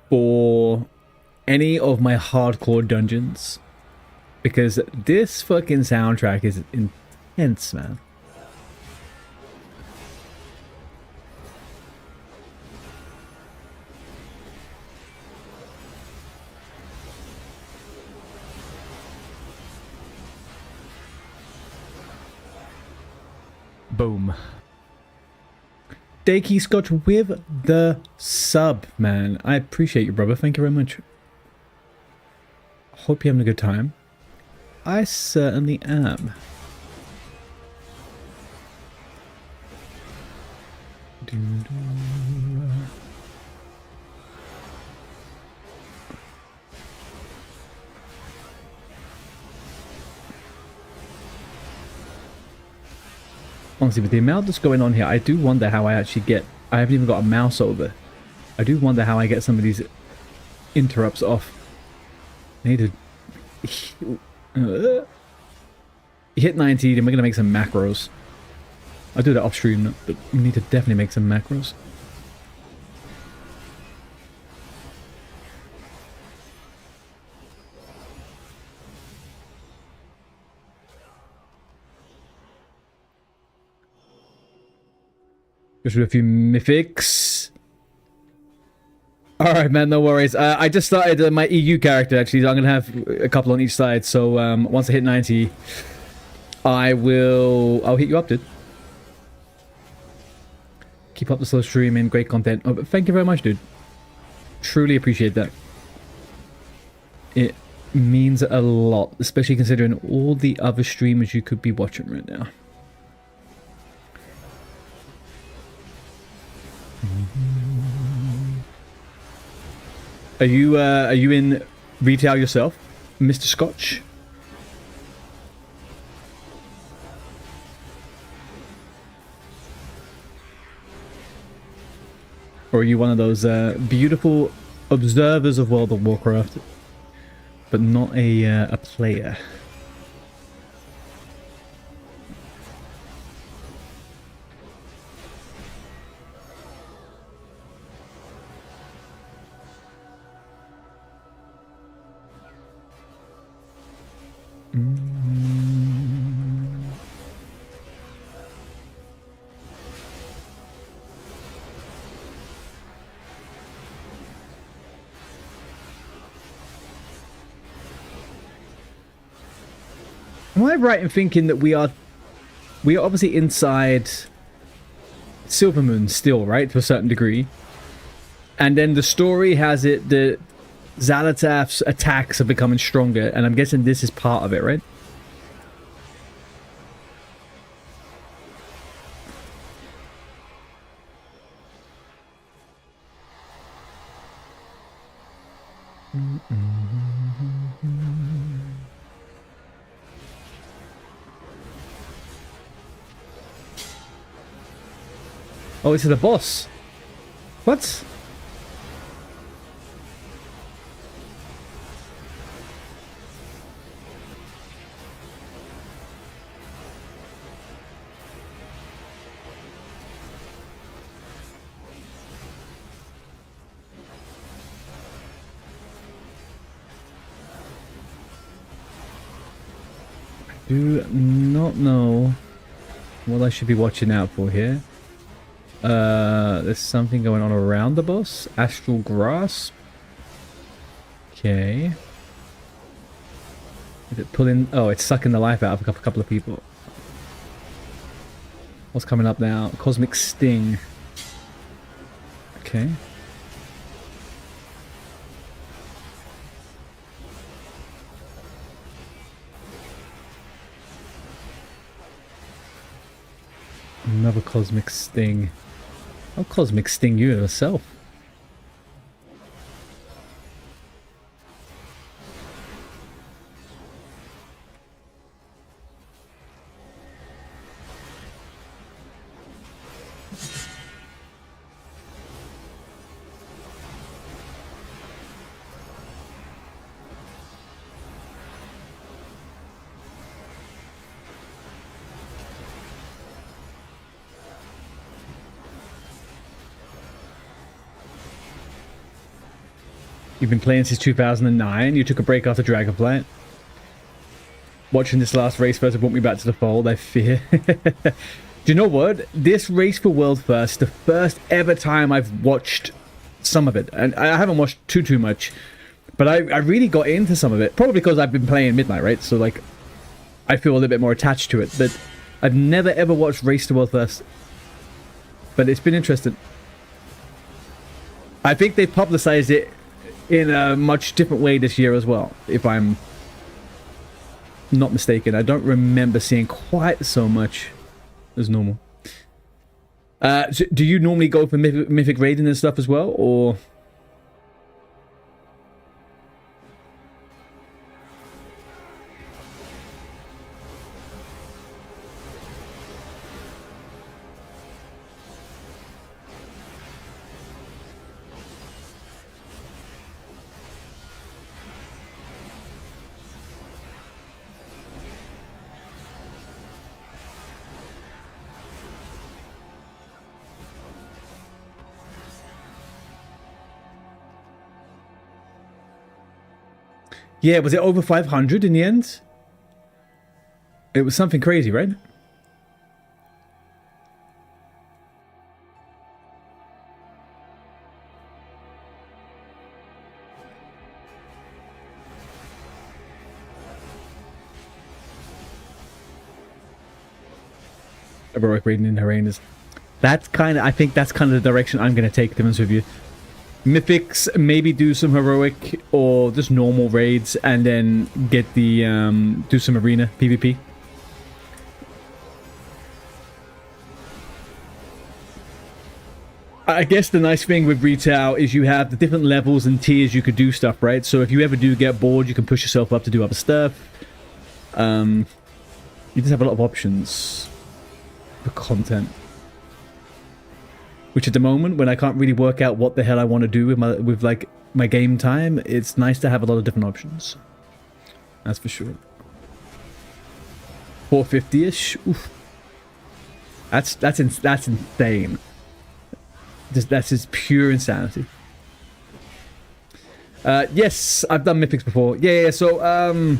for any of my hardcore dungeons. Because this fucking soundtrack is intense, man. Boom. Dakey Scotch with the sub, man. I appreciate you, brother. Thank you very much. Hope you're having a good time. I certainly am. Honestly, with the amount that's going on here, I do wonder how I actually get... I haven't even got a mouse over. I do wonder how I get some of these interrupts off. I need to... hit 90, then we're going to make some macros. I'll do that off stream, but we need to definitely make some macros. Just with a few mythics. Alright, man, no worries. I just started my EU character, actually, so I'm going to have a couple on each side. So once I hit 90, I'll hit you up, dude. Keep up the slow streaming, great content. Oh, thank you very much, dude. Truly appreciate that. It means a lot, especially considering all the other streamers you could be watching right now. Are you in retail yourself, Mr. Scotch? Or are you one of those beautiful observers of World of Warcraft, but not a player? Am I right in thinking that we are obviously inside Silvermoon still, right, to a certain degree? And then the story has it that Xal'atath's attacks are becoming stronger, and I'm guessing this is part of it, right? Oh, it's the boss. What? I do not know what I should be watching out for here. There's something going on around the boss. Astral Grasp. Okay. Is it pulling? Oh, it's sucking the life out of a couple of people. What's coming up now? Cosmic Sting. Okay. Another Cosmic Sting. I'll Cosmic Sting you yourself. You've been playing since 2009. You took a break after Dragonflight. Watching this last race first brought me back to the fold, I fear. Do you know what? This race for World First, the first ever time I've watched some of it. And I haven't watched too much. But I really got into some of it. Probably because I've been playing Midnight, right? So, like, I feel a little bit more attached to it. But I've never ever watched Race to World First. But it's been interesting. I think they publicized it in a much different way this year as well, if I'm not mistaken. I don't remember seeing quite so much as normal. So do you normally go for mythic raiding and stuff as well, or? Yeah, was it over 500 in the end? It was something crazy, right? Heroic raiding in Harane is... That's kind of... I think that's kind of the direction I'm going to take, to be honest with you. Mythics, maybe do some heroic or just normal raids, and then get the... do some arena PvP. I guess the nice thing with retail is you have the different levels and tiers you could do stuff, right? So if you ever do get bored, you can push yourself up to do other stuff. You just have a lot of options for content. Which at the moment, when I can't really work out what the hell I want to do with my game time, it's nice to have a lot of different options. That's for sure. 450-ish. Oof. That's insane. That's just pure insanity. Yes, I've done mythics before. Yeah. So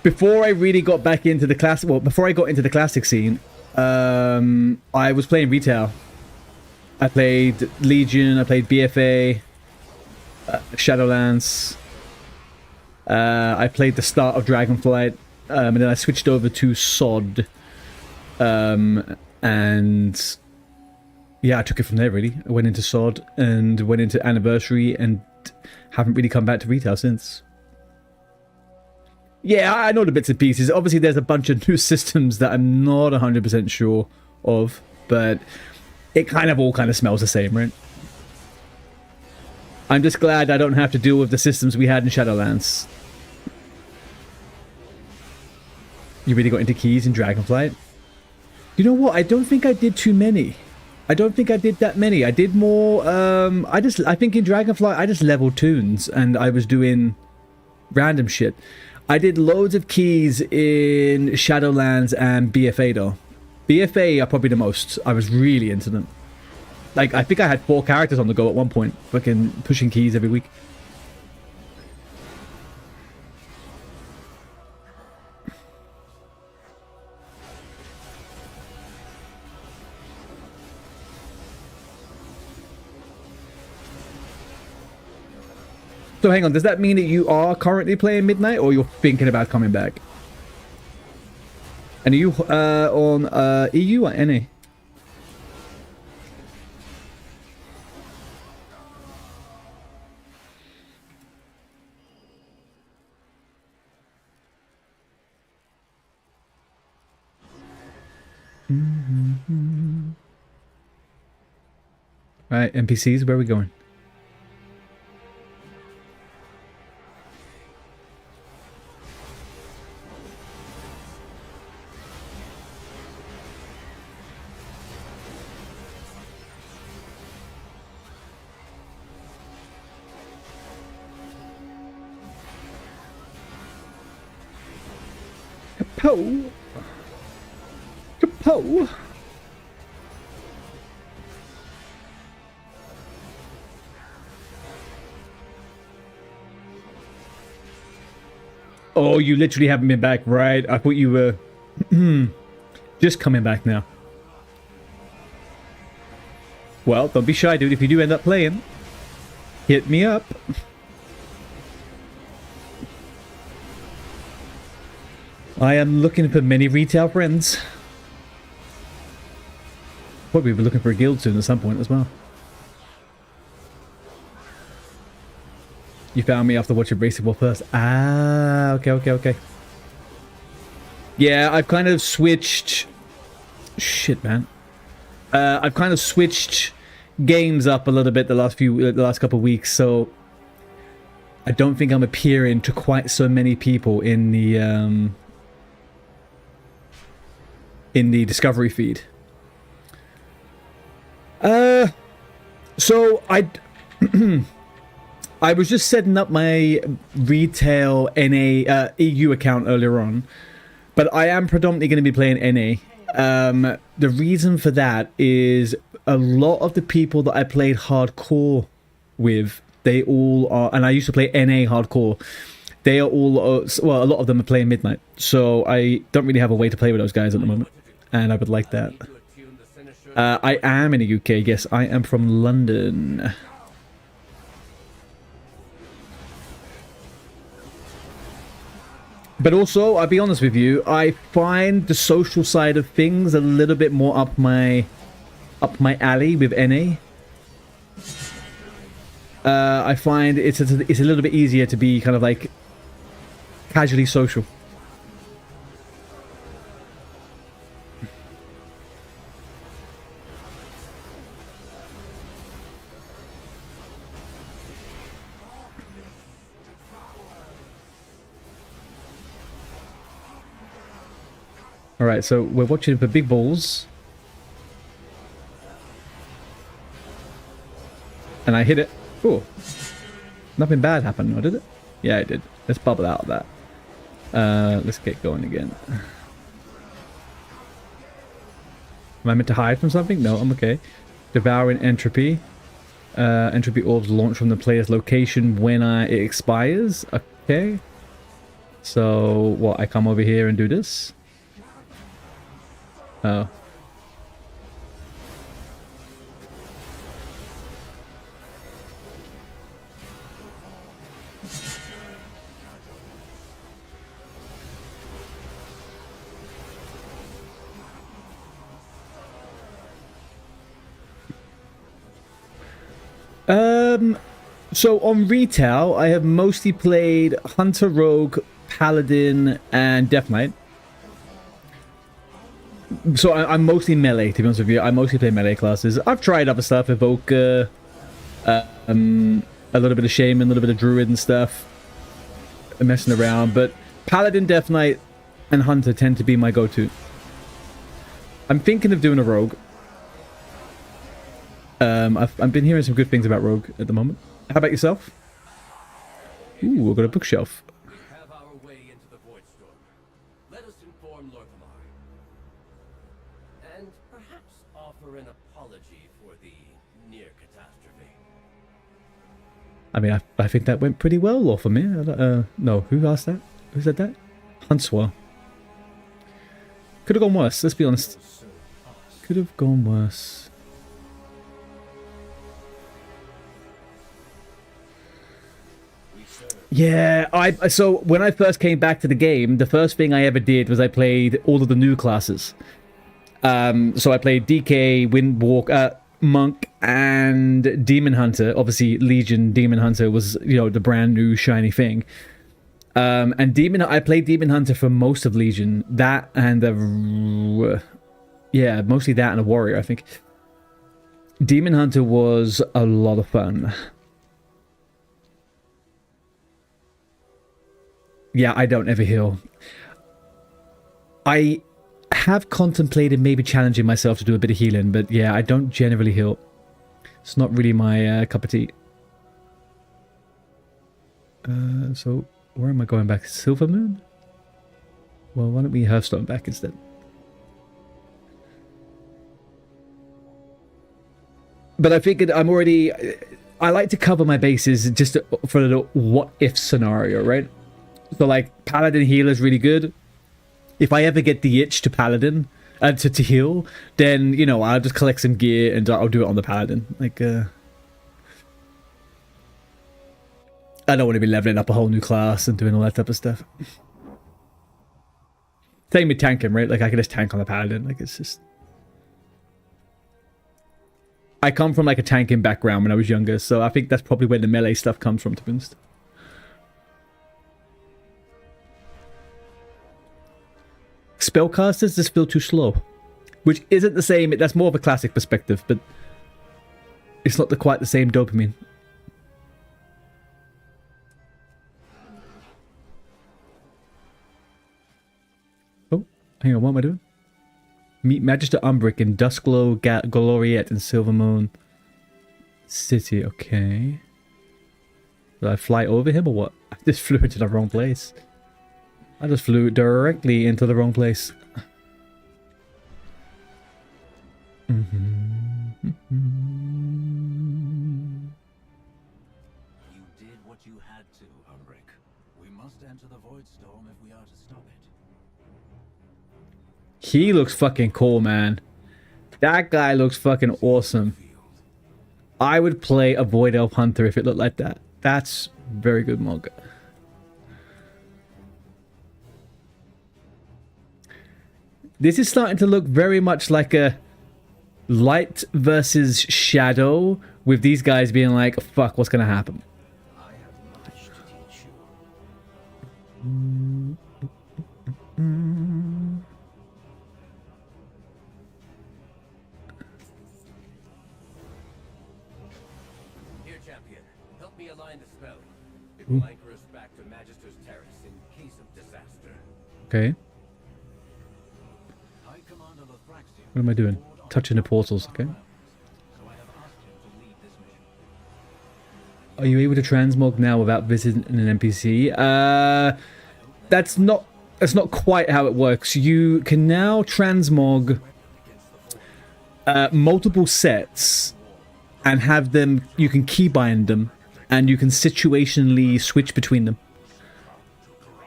before I really got back into the classic, well, before I got into the classic scene, I was playing retail. I played Legion. I played BFA, Shadowlands. I played the start of Dragonflight, and then I switched over to SOD, and yeah, I took it from there, really. I went into SOD and went into Anniversary and haven't really come back to retail since. Yeah, I know the bits and pieces. Obviously, there's a bunch of new systems that I'm not 100% sure of, but it kind of all smells the same, right? I'm just glad I don't have to deal with the systems we had in Shadowlands. You really got into keys in Dragonflight? You know what? I don't think I did too many. I don't think I did that many. I did more, I think in Dragonflight, I just leveled tunes and I was doing random shit. I did loads of keys in Shadowlands and BFA though. BFA are probably the most. I was really into them. Like, I think I had 4 characters on the go at one point, fucking pushing keys every week. So hang on, does that mean that you are currently playing Midnight, or you're thinking about coming back? And are you on EU or NA? Alright, NPCs, where are we going? Kapow! Kapow! Oh, you literally haven't been back, right? I thought you were just coming back now. Well, don't be shy, dude. If you do end up playing, hit me up. I am looking for many retail friends. Probably be looking for a guild soon at some point as well. You found me after watching Racing War first. Ah, okay. Yeah, I've kind of switched... Shit, man. I've kind of switched games up a little bit the last couple of weeks, so I don't think I'm appearing to quite so many people in the Discovery feed. So I was just setting up my retail NA EU account earlier on, but I am predominantly going to be playing NA. The reason for that is a lot of the people that I played hardcore with They all are, and I used to play NA hardcore. They are all, well, a lot of them are playing Midnight, so I don't really have a way to play with those guys at the moment, and I would like that. I am in the UK, yes, I am from London. But also, I'll be honest with you, I find the social side of things a little bit more up my alley with NA. I find it's a little bit easier to be kind of like casually social. Alright, so we're watching for big balls. And I hit it. Cool. Nothing bad happened, or did it? Yeah, it did. Let's bubble out of that. Let's get going again. Am I meant to hide from something? No, I'm okay. Devouring entropy. Entropy orbs launch from the player's location when it expires. Okay. So, what? I come over here and do this? Oh. So on retail, I have mostly played Hunter, Rogue, Paladin, and Death Knight. So I'm mostly melee, to be honest with you. I mostly play melee classes. I've tried other stuff, Evoker, a little bit of Shaman, a little bit of Druid and stuff. I'm messing around, but Paladin, Death Knight, and Hunter tend to be my go-to. I'm thinking of doing a Rogue. I've been hearing some good things about Rogue at the moment. How about yourself? Ooh, we've got a bookshelf. We have our way into the Void Storm. Let us inform Lorthamar. And perhaps offer an apology for the near catastrophe. I mean, I think that went pretty well off of me. No, who asked that? Who said that? Huntswell. Could have gone worse, let's be honest. Could have gone worse. Yeah, so when I first came back to the game, the first thing I ever did was I played all of the new classes. So I played DK, Windwalk, Monk, and Demon Hunter. Obviously, Legion Demon Hunter was, you know, the brand new shiny thing. And I played Demon Hunter for most of Legion. That and yeah, mostly that and a Warrior, I think. Demon Hunter was a lot of fun. Yeah, I don't ever heal. I have contemplated maybe challenging myself to do a bit of healing, but yeah, I don't generally heal. It's not really my cup of tea. So, where am I going back? Silver Moon? Well, why don't we Hearthstone back instead? But I figured I'm already... I like to cover my bases just for the what-if scenario, right? So, like, Paladin healer is really good. If I ever get the itch to Paladin, to heal, then, you know, I'll just collect some gear and I'll do it on the Paladin. Like, I don't want to be leveling up a whole new class and doing all that type of stuff. Same with tanking, right? Like, I can just tank on the Paladin. Like, it's just... I come from, like, a tanking background when I was younger, so I think that's probably where the melee stuff comes from, to be honest. Spellcasters just feel too slow, which isn't the same. That's more of a classic perspective, but it's not quite the same dopamine. Oh, hang on, what am I doing? Meet Magister Umbric in Duskglow Gloriette in Silvermoon City. Okay. Did I fly over him or what? I just flew into the wrong place. I just flew directly into the wrong place. must enter the void storm if we are to stop it. He looks fucking cool, man. That guy looks fucking awesome. I would play a Void Elf Hunter if it looked like that. That's very good mog. This is starting to look very much like a light versus shadow, with these guys being like, fuck, what's gonna happen? I have much to teach you. Here, champion. Help me align the spell. It will anchor us back to Magister's Terrace in case of disaster. Okay. High Commander Lothraxion. What am I doing? Touching the portals, okay. So I have asked him to lead this mission. Are you able to transmog now without visiting an NPC? That's not quite how it works. You can now transmog multiple sets and have them, you can keybind them, and you can situationally switch between them.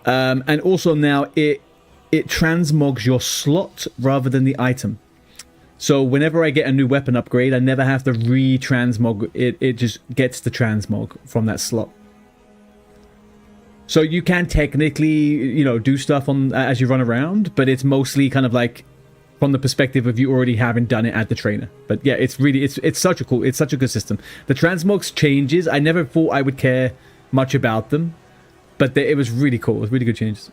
And also now it transmogs your slot rather than the item. So whenever I get a new weapon upgrade, I never have to re-transmog it. It just gets the transmog from that slot. So you can technically, you know, do stuff on as you run around, but it's mostly kind of like from the perspective of you already having done it at the trainer. But yeah, it's really it's such a cool, it's such a good system. The transmogs changes, I never thought I would care much about them, but it was really cool. It was really good changes.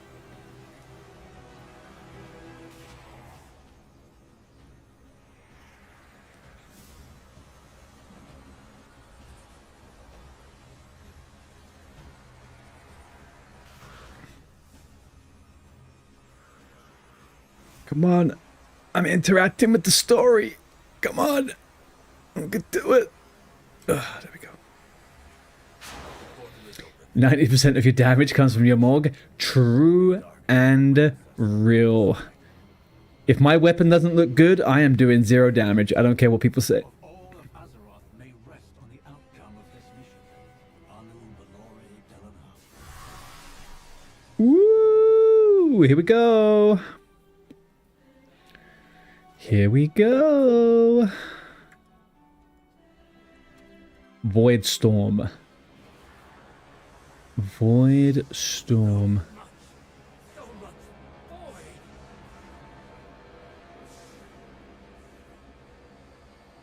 Come on. I'm interacting with the story. Come on. I can do it. There we go. 90% of your damage comes from your Morg. True and real. If my weapon doesn't look good, I am doing 0 damage. I don't care what people say. All of Azeroth may rest on the outcome of this mission. Anu Valore Delana. Woo! Here we go. Here we go. Void Storm. Void Storm. So much void.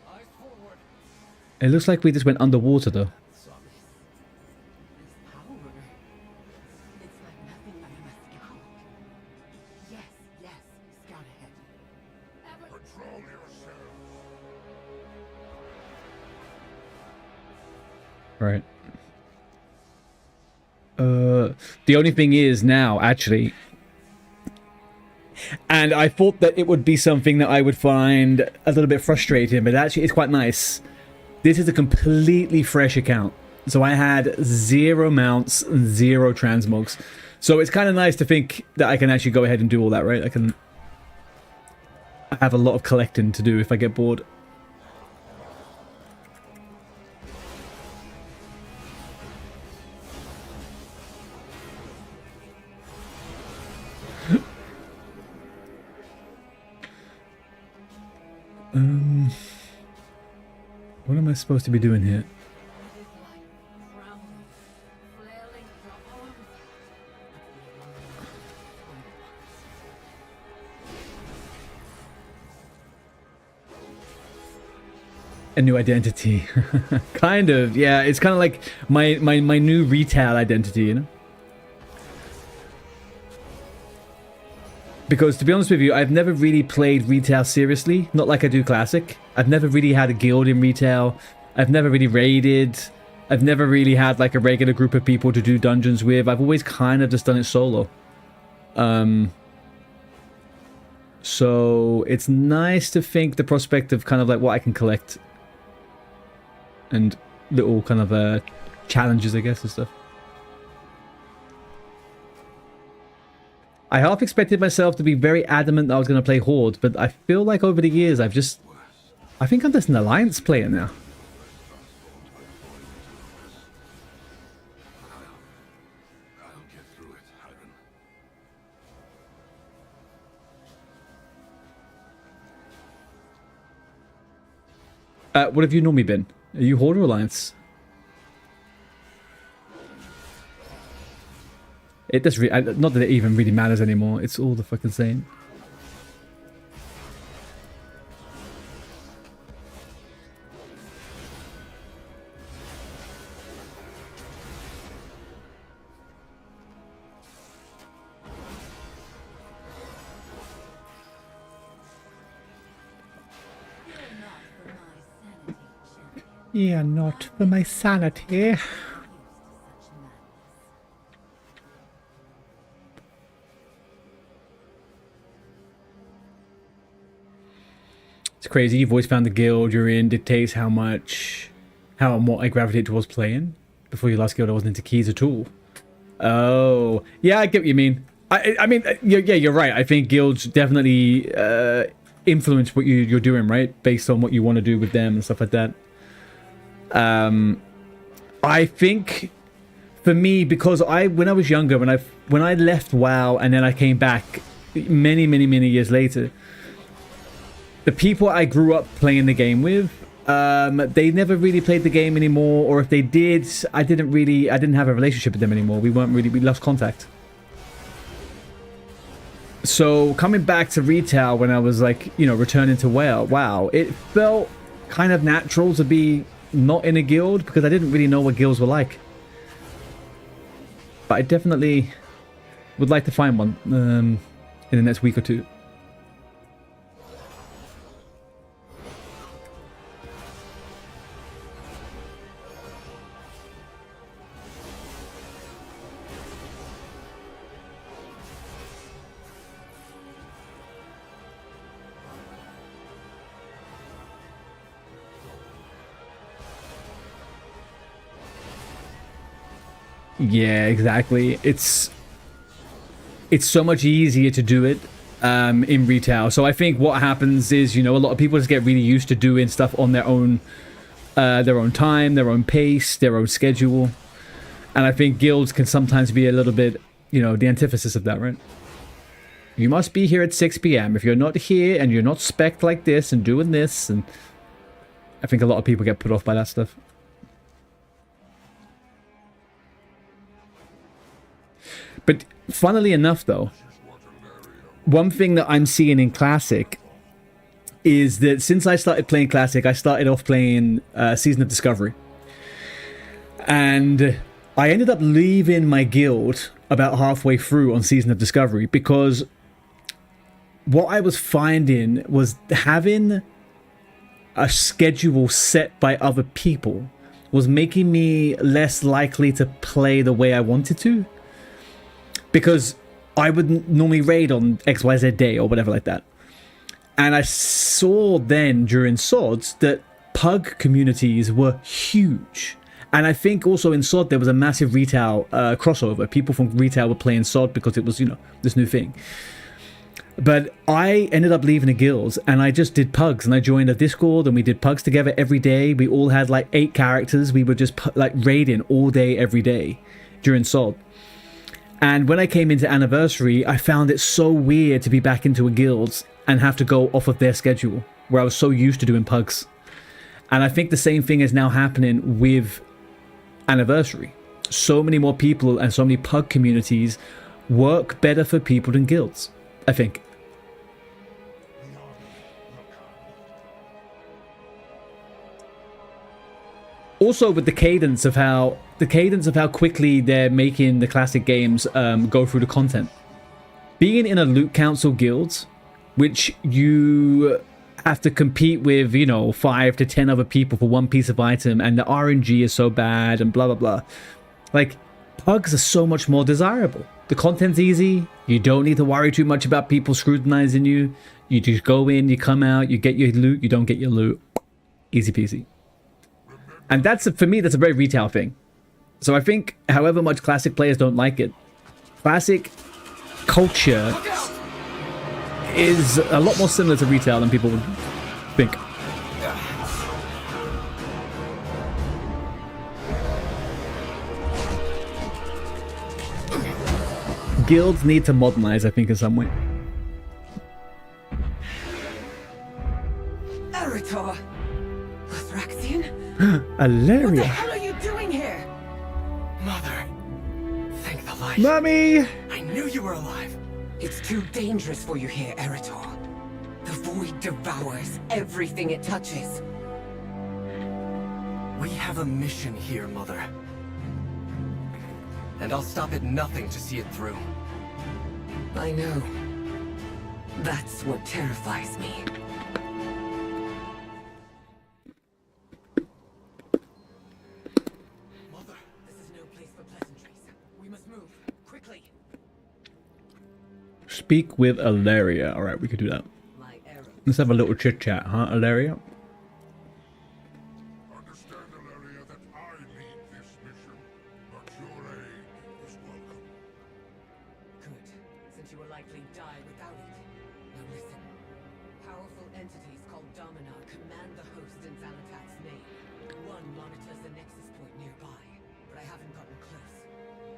Eyes forward. It looks like we just went underwater though. This power. It's like nothing I ever scout. Yes, scout ahead. Patrol yourself. Right. The only thing is now, actually, and I thought that it would be something that I would find a little bit frustrating, but actually it's quite nice. This is a completely fresh account. So I had 0 mounts and 0 transmogs. So it's kind of nice to think that I can actually go ahead and do all that, right? I have a lot of collecting to do if I get bored. What am I supposed to be doing here? A new identity. Kind of, yeah. It's kind of like my new retail identity, you know? Because to be honest with you, I've never really played retail seriously. Not like I do classic. I've never really had a guild in retail. I've never really raided. I've never really had like a regular group of people to do dungeons with. I've always kind of just done it solo. So it's nice to think the prospect of kind of like what I can collect. And little kind of challenges, I guess, and stuff. I half expected myself to be very adamant that I was going to play Horde, but I feel like over the years I think I'm just an Alliance player now. I'll get through it. What have you normally been? Are you Horde or Alliance? It does not that it even really matters anymore. It's all the fucking same. Yeah, not for my sanity. It's crazy. You've always found the guild you're in dictates how and what I gravitate towards playing. Before your last guild, I wasn't into keys at all. Oh, yeah, I get what you mean. I mean, yeah, you're right. I think guilds definitely influence what you're doing, right? Based on what you want to do with them and stuff like that. I think for me, because when I was younger, when I left WoW and then I came back many years later, the people I grew up playing the game with, they never really played the game anymore, or if they did, I didn't have a relationship with them anymore. We lost contact. So coming back to retail when I was like, returning to WoW, it felt kind of natural to be not in a guild because I didn't really know what guilds were like. But I definitely would like to find one in the next week or two. Yeah, exactly. It's so much easier to do it in retail. So I think what happens is, a lot of people just get really used to doing stuff on their own time, their own pace, their own schedule. And I think guilds can sometimes be a little bit, the antithesis of that, right? You must be here at 6 p.m. If you're not here and you're not spec'd like this and doing this, and I think a lot of people get put off by that stuff. But funnily enough, though, one thing that I'm seeing in Classic is that since I started playing Classic, I started off playing Season of Discovery. And I ended up leaving my guild about halfway through on Season of Discovery because what I was finding was having a schedule set by other people was making me less likely to play the way I wanted to. Because I would normally raid on XYZ day or whatever like that. And I saw then during SODs that pug communities were huge. And I think also in SOD there was a massive retail crossover. People from retail were playing SOD because it was, this new thing. But I ended up leaving the guilds and I just did pugs. And I joined a Discord and we did pugs together every day. We all had like 8 characters. We were just like raiding all day, every day during SOD. And when I came into Anniversary, I found it so weird to be back into a guild and have to go off of their schedule, where I was so used to doing pugs. And I think the same thing is now happening with Anniversary. So many more people and so many pug communities work better for people than guilds, I think. Also with the cadence of how quickly they're making the Classic games go through the content. Being in a loot council guild, which you have to compete with, 5 to 10 other people for one piece of item, and the RNG is so bad, and blah blah blah. Like, pugs are so much more desirable. The content's easy. You don't need to worry too much about people scrutinizing you. You just go in, you come out, you get your loot, you don't get your loot. Easy peasy. And for me, that's a very retail thing. So I think, however much Classic players don't like it, Classic culture is a lot more similar to retail than people would think. Guilds need to modernize, I think, in some way. Eritor! The What the Alaria. hell are you doing here? Mother, thank the light. Mommy! I knew you were alive. It's too dangerous for you here, Eretor. The void devours everything it touches. We have a mission here, Mother. And I'll stop at nothing to see it through. I know. That's what terrifies me. Mother. This is no place for pleasantries. We must move. Quickly. Speak with Alaria. Alright, we could do that. My arrow. Let's have a little chit chat, huh, Alaria? Understand, Alaria, that I lead this mission, but your aid is welcome. Good, since you will likely die without it. Now listen. Powerful entities called Domina command the host in Xanatak's name. One monitors the nexus point nearby, but I haven't gotten close.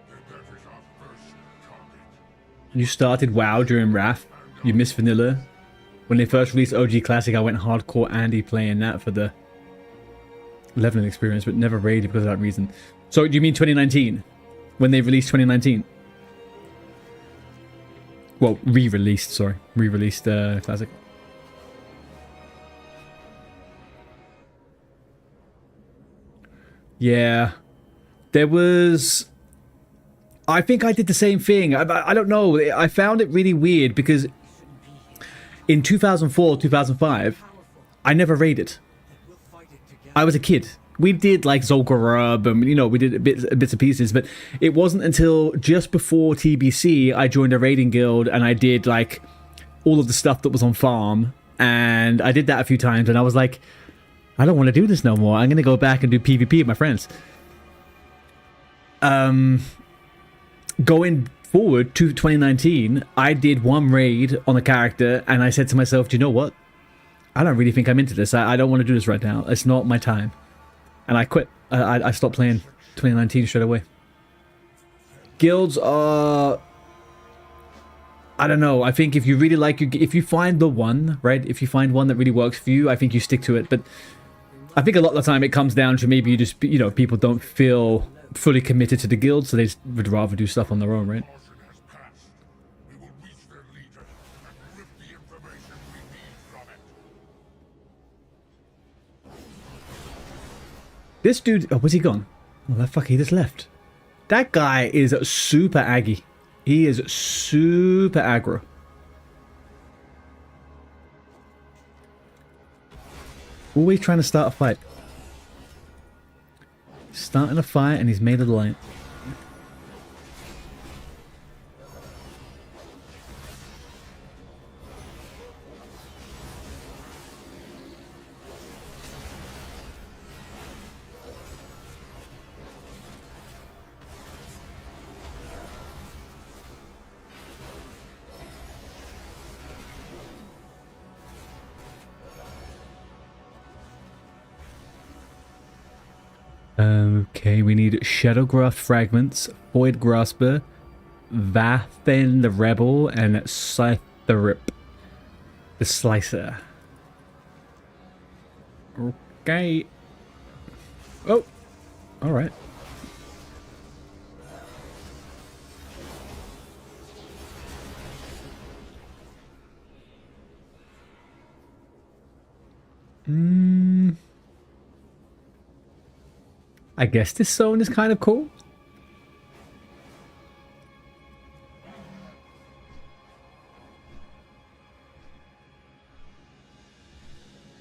Then that is our first target. You started WoW during Wrath. You missed Vanilla. When they first released OG Classic, I went hardcore Andy playing that for the leveling experience, but never raided because of that reason. So, do you mean 2019? When they released 2019? Well, re-released, sorry. Re-released Classic. Yeah. There was... I think I did the same thing. I don't know. I found it really weird because in 2004, 2005, I never raided. I was a kid. We did like Zolgarub and, you know, we did bits and pieces, but it wasn't until just before TBC I joined a raiding guild and I did like all of the stuff that was on farm, and I did that a few times and I was like, I don't want to do this no more. I'm going to go back and do PvP with my friends. Going forward to 2019, I did one raid on a character and I said to myself, do you know what? I don't really think I'm into this. I don't want to do this right now. It's not my time. And I quit. I stopped playing 2019 straight away. Guilds are... I don't know. I think if you really like... If you find the one, right? If you find one that really works for you, I think you stick to it. But I think a lot of the time it comes down to maybe you just... You know, people don't feel fully committed to the guild, so they would rather do stuff on their own, right? Caution has passed. We will reach their leader and rip the information we need from it. This dude... Oh, where's he gone? Oh, that fuck, he just left. That guy is super aggy. He is super aggro. Always trying to start a fight. Starting a fight and he's made of light. Okay, we need Shadowgraft Fragments, Void Grasper, Vathen the Rebel, and Scytherip the Slicer. Okay. Oh, alright. I guess this zone is kind of cool.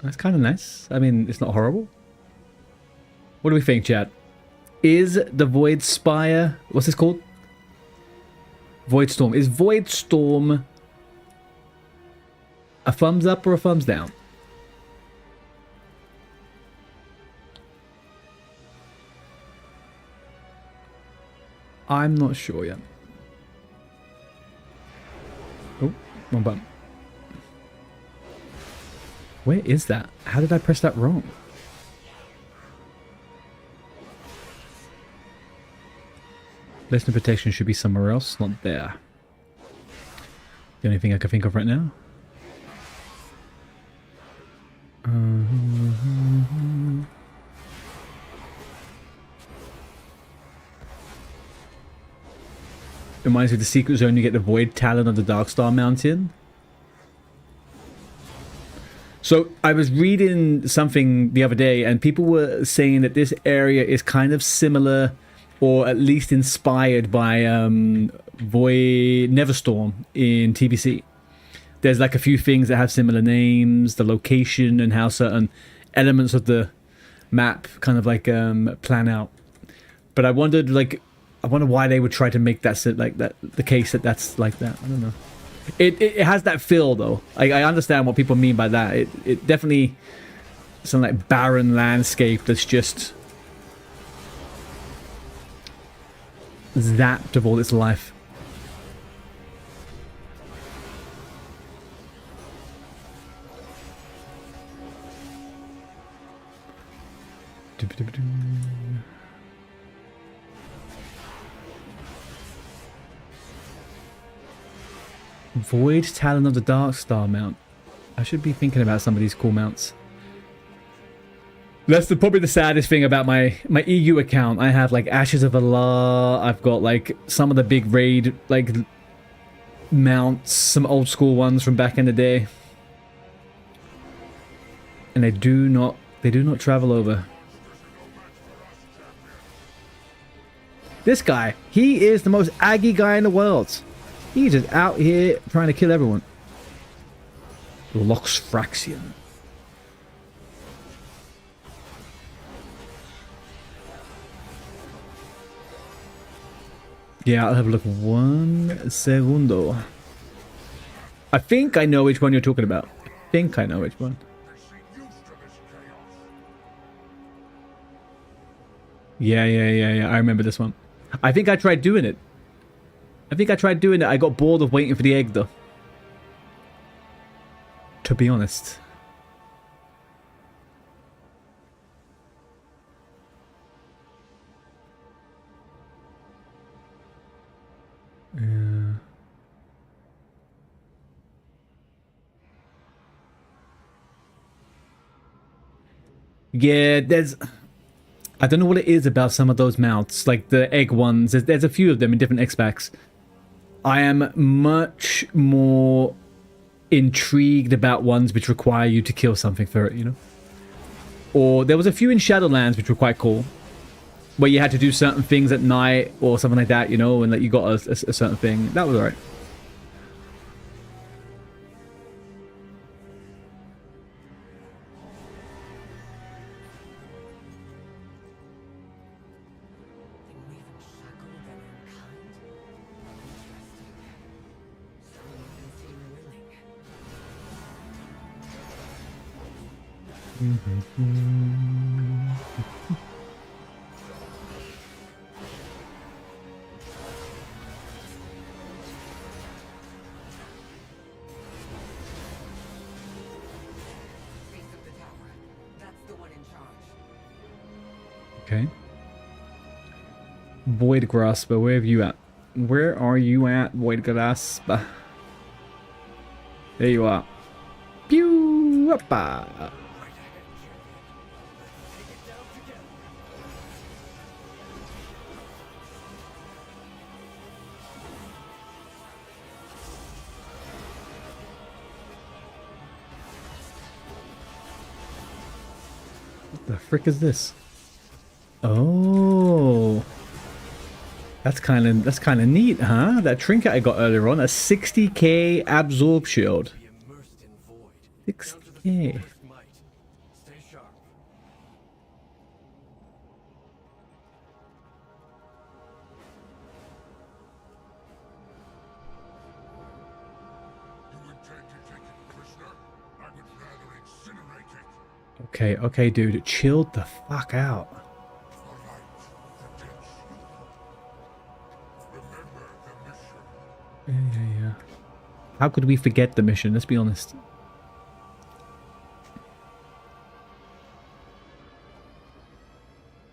That's kind of nice. I mean, it's not horrible. What do we think, chat? Is the Void Spire... What's this called? Void Storm. Is Void Storm a thumbs up or a thumbs down? I'm not sure yet. Oh, wrong button. Where is that? How did I press that wrong? Listener protection should be somewhere else, not there. The only thing I can think of right now. reminds me of the secret zone you get the Void Talon of the Darkstar Mountain. So I was reading something the other day, and people were saying that this area is kind of similar, or at least inspired by Void Neverstorm in TBC. There's like a few things that have similar names, the location, and how certain elements of the map kind of like plan out. But I wondered, like, I wonder why they would try to make that like that the case that that's like that. I don't know. It has that feel though. I understand what people mean by that. It definitely some like barren landscape that's just zapped of all its life. Void Talon of the Darkstar mount. I should be thinking about some of these cool mounts. That's probably the saddest thing about my EU account. I have like Ashes of Allah. I've got like some of the big raid like mounts, some old school ones from back in the day, and they do not travel over. This guy, he is the most aggy guy in the world. He's just out here trying to kill everyone. Lox Fraxian. Yeah, I'll have a look. 1 segundo. I think I know which one you're talking about. I think I know which one. Yeah. I remember this one. I think I tried doing it. I got bored of waiting for the egg, though. To be honest. Yeah. Yeah, there's... I don't know what it is about some of those mounts, like the egg ones. There's a few of them in different X packs. I am much more intrigued about ones which require you to kill something for it, you know? Or there was a few in Shadowlands which were quite cool, where you had to do certain things at night or something like that, you know, and that you got a certain thing. That was alright. Okay. Void Grasper, where are you at? Where are you at, Void Grasper? There you are. Pew! Hoppa! What the frick is this? Oh, that's kind of neat, huh? That trinket I got earlier on, a 60k absorb shield. 60k. Okay, dude, chilled the fuck out. Yeah. How could we forget the mission? Let's be honest.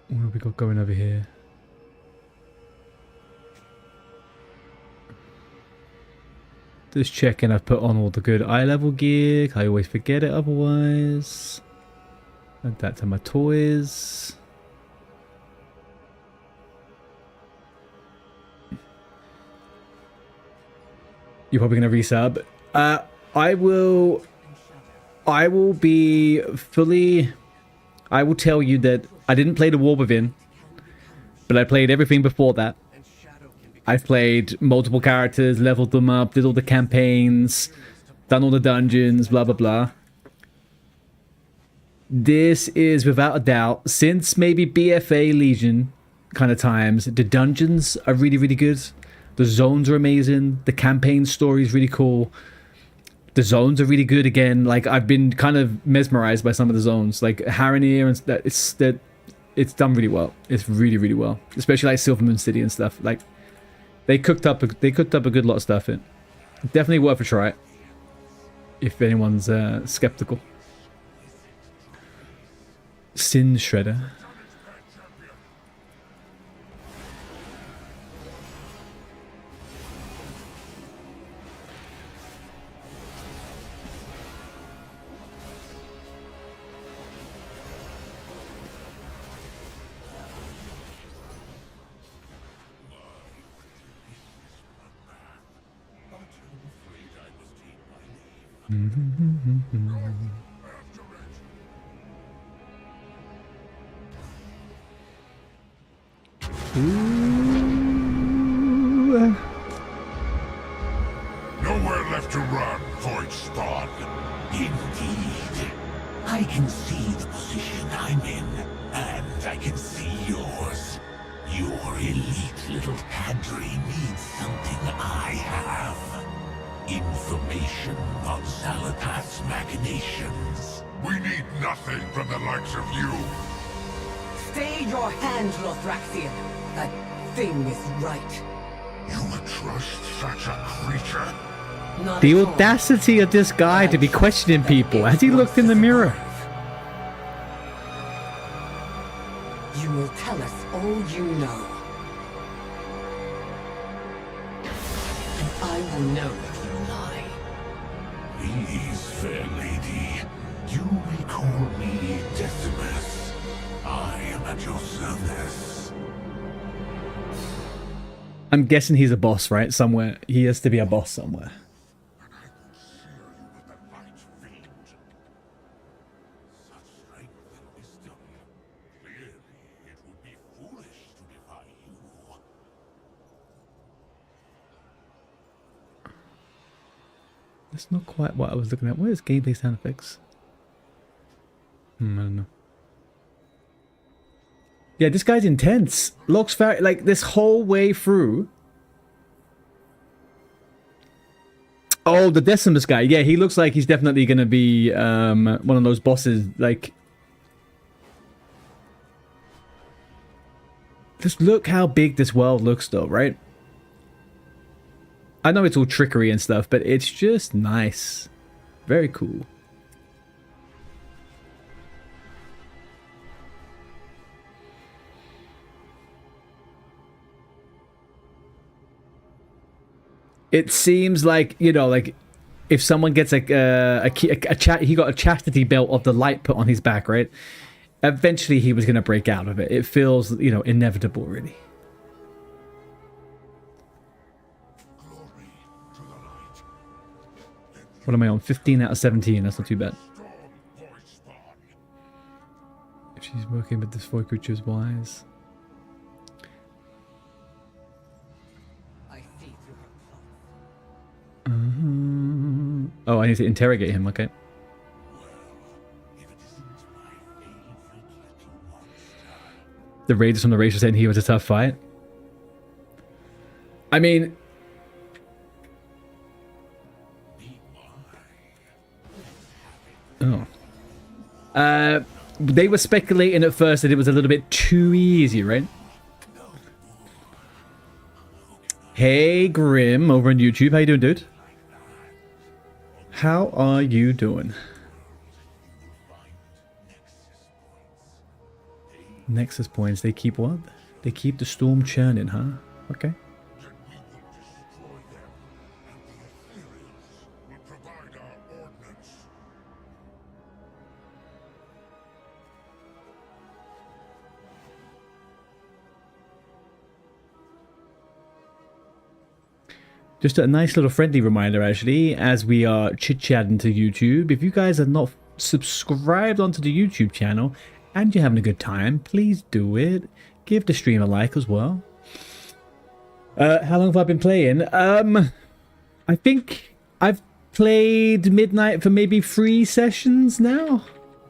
What have we got going over here? Just checking I've put on all the good eye level gear. I always forget it otherwise. Add that to my toys. You're probably gonna resub. I will be fully. I will tell you that I didn't play the War Within, but I played everything before that. I've played multiple characters, leveled them up, did all the campaigns, done all the dungeons, blah blah blah. This is without a doubt, since maybe BFA Legion kind of times, the dungeons are really, really good. The zones are amazing. The campaign story is really cool. The zones are really good again. Like, I've been kind of mesmerized by some of the zones. Like, Haranir and that, it's done really well. It's really, really well. Especially like Silvermoon City and stuff. Like, they cooked up a good lot of stuff in. Definitely worth a try if anyone's skeptical. Sin Shredder. Nowhere left to run, Void Spawn. Indeed. I can see the position I'm in, and I can see yours. Your elite little cadre needs something I have. Information on Zalatath's machinations. We need nothing from the likes of you. Stay your hand, Lothraxian. That thing is right. You would trust such a creature? Not The at all. audacity of this guy to be questioning people. Has he looked in the mirror? You will tell us all you know. And I will know if you lie. Please, fair lady, you may call me Decimus. I am at your service. I'm guessing he's a boss, right? Somewhere. He has to be a boss somewhere. And I will sear you with the light fiend. Such strength and wisdom. Clearly, it would be foolish to defy you. That's not quite what I was looking at. What is gameplay sound effects? I don't know. Yeah, this guy's intense. Looks very like this whole way through. Oh, the Decimus guy. Yeah, he looks like he's definitely gonna be one of those bosses. Like, just look how big this world looks, though, right? I know it's all trickery and stuff, but it's just nice. Very cool. It seems like, you know, like if someone gets he got a chastity belt of the light put on his back, right? Eventually he was going to break out of it. It feels, you know, inevitable, really. Glory to the light. What am I on? 15 out of 17. That's not too bad. Storm, Void Spawn. If she's working with this void creature's wise. I see through her cloth. Oh, I need to interrogate him, okay. The Raiders from the Racial saying he was a tough fight. I mean... Oh. They were speculating at first that it was a little bit too easy, right? Hey, Grim, over on YouTube. How you doing, dude? How are you doing? Nexus points. They keep what? They keep the storm churning, huh? Okay. Then we will destroy them, and the Ethereals will provide our ordnance. Just a nice little friendly reminder, actually, as we are chit-chatting to YouTube. If you guys are not subscribed onto the YouTube channel and you're having a good time, please do it. Give the stream a like as well. How long have I been playing? I think I've played Midnight for maybe 3 sessions now.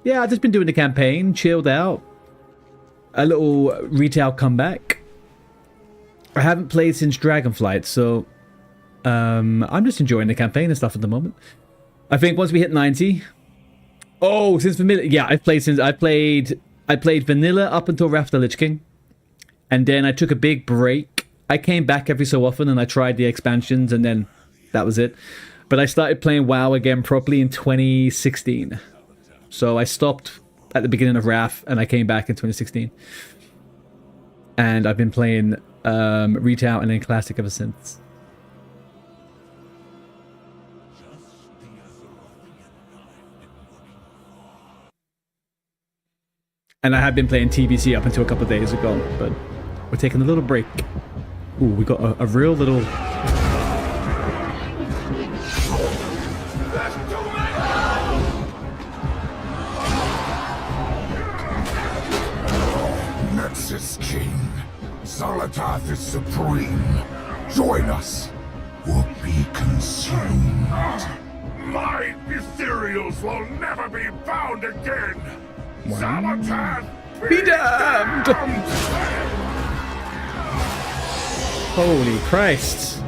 Yeah, I've just been doing the campaign, chilled out. A little retail comeback. I haven't played since Dragonflight, so I'm just enjoying the campaign and stuff at the moment. I think once we hit 90. Oh, since Vanilla, yeah, I played Vanilla up until Wrath of the Lich King, and then I took a big break. I came back every so often and I tried the expansions, and then that was it. But I started playing WoW again properly in 2016. So I stopped at the beginning of Wrath and I came back in 2016. And I've been playing Retail and then Classic ever since. And I have been playing TBC up until a couple of days ago, but we're taking a little break. Ooh, we got a real little... Nexus King. Solitath is supreme. Join us or be consumed. My ethereals will never be bound again. Solitath, be damned! Holy Christ.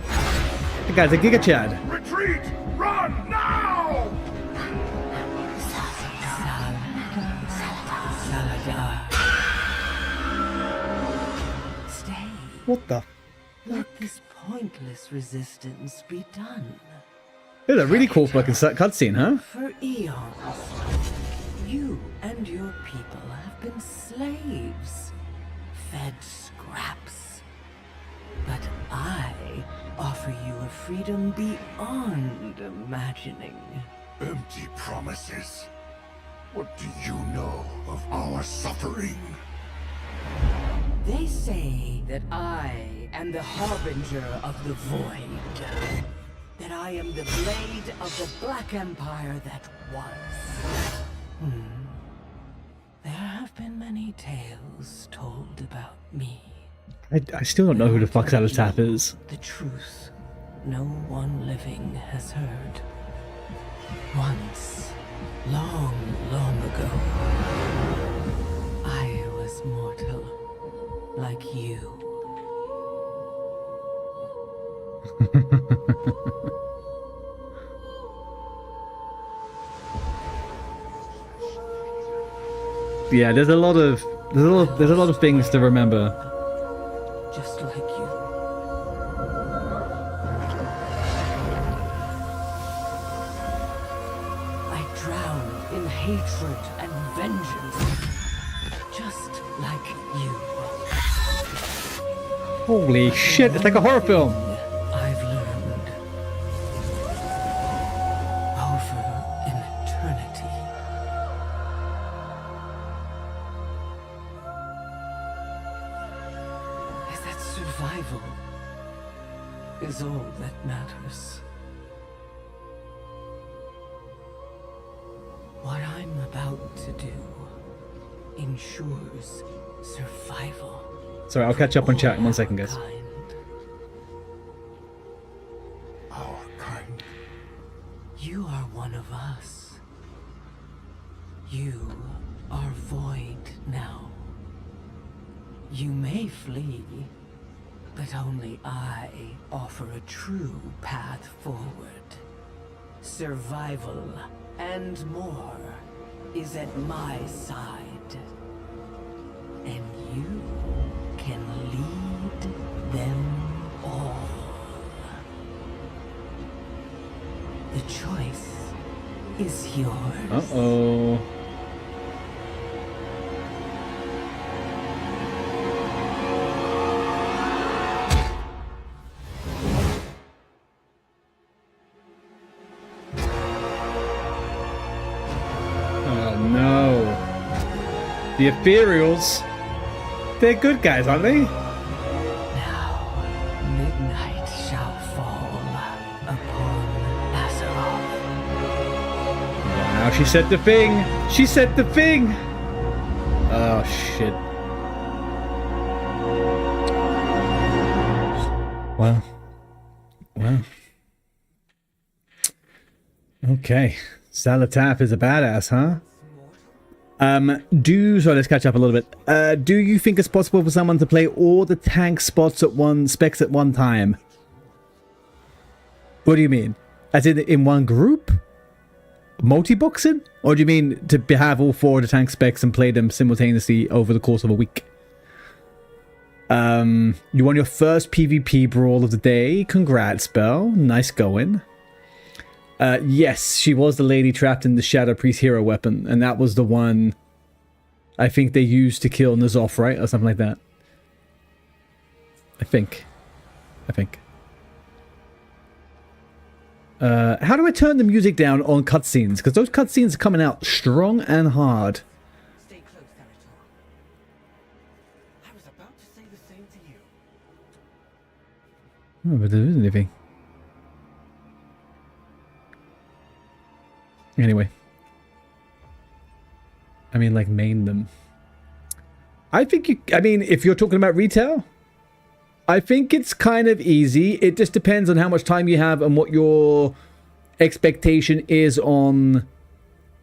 That guy's a Giga Chad. Retreat! Run now! Stay. What the? Let this pointless resistance be done. It's a really cool fucking cutscene, huh? For eons, you and your people have been slaves, fed scraps. But I offer you a freedom beyond imagining. Empty promises. What do you know of our suffering? They say that I am the harbinger of the void. That I am the blade of the Black Empire that was. There have been many tales told about me. I still don't know who the fuck Solitath is. The truth no one living has heard. Once, long, long ago, I was mortal, like you. Yeah, there's a lot of things to remember. Just like you. I drowned in hatred and vengeance, just like you. Holy shit, it's like a horror film. I've learned over an eternity. Is that survival is all that matters. What I'm about to do ensures survival. Sorry, I'll catch up on chat in 1 second, guys. Our kind. You are one of us. You are void now. You may flee, but only I offer a true path forward. Survival and more is at my side. And you can lead them all. The choice is yours. Uh-oh. Oh no. The Ethereals. They're good guys, aren't they? Now, midnight shall Now she said the thing. She said the thing. Oh, shit. Wow. Wow. Okay. Salatap is a badass, huh? So let's catch up a little bit. Do you think it's possible for someone to play all the tank specs at one time? What do you mean? As in one group? Multi-boxing? Or do you mean to have all 4 of the tank specs and play them simultaneously over the course of a week? You won your first PvP brawl of the day. Congrats, Belle. Nice going. Yes, she was the lady trapped in the Shadow Priest hero weapon, and that was the one I think they used to kill N'Zoth, right? Or something like that. I think. How do I turn the music down on cutscenes? Because those cutscenes are coming out strong and hard. Stay close, Thanator. I was about to say the same to you. Oh, but there isn't anything. Anyway. I mean, like, main them. I think if you're talking about retail, I think it's kind of easy. It just depends on how much time you have and what your expectation is on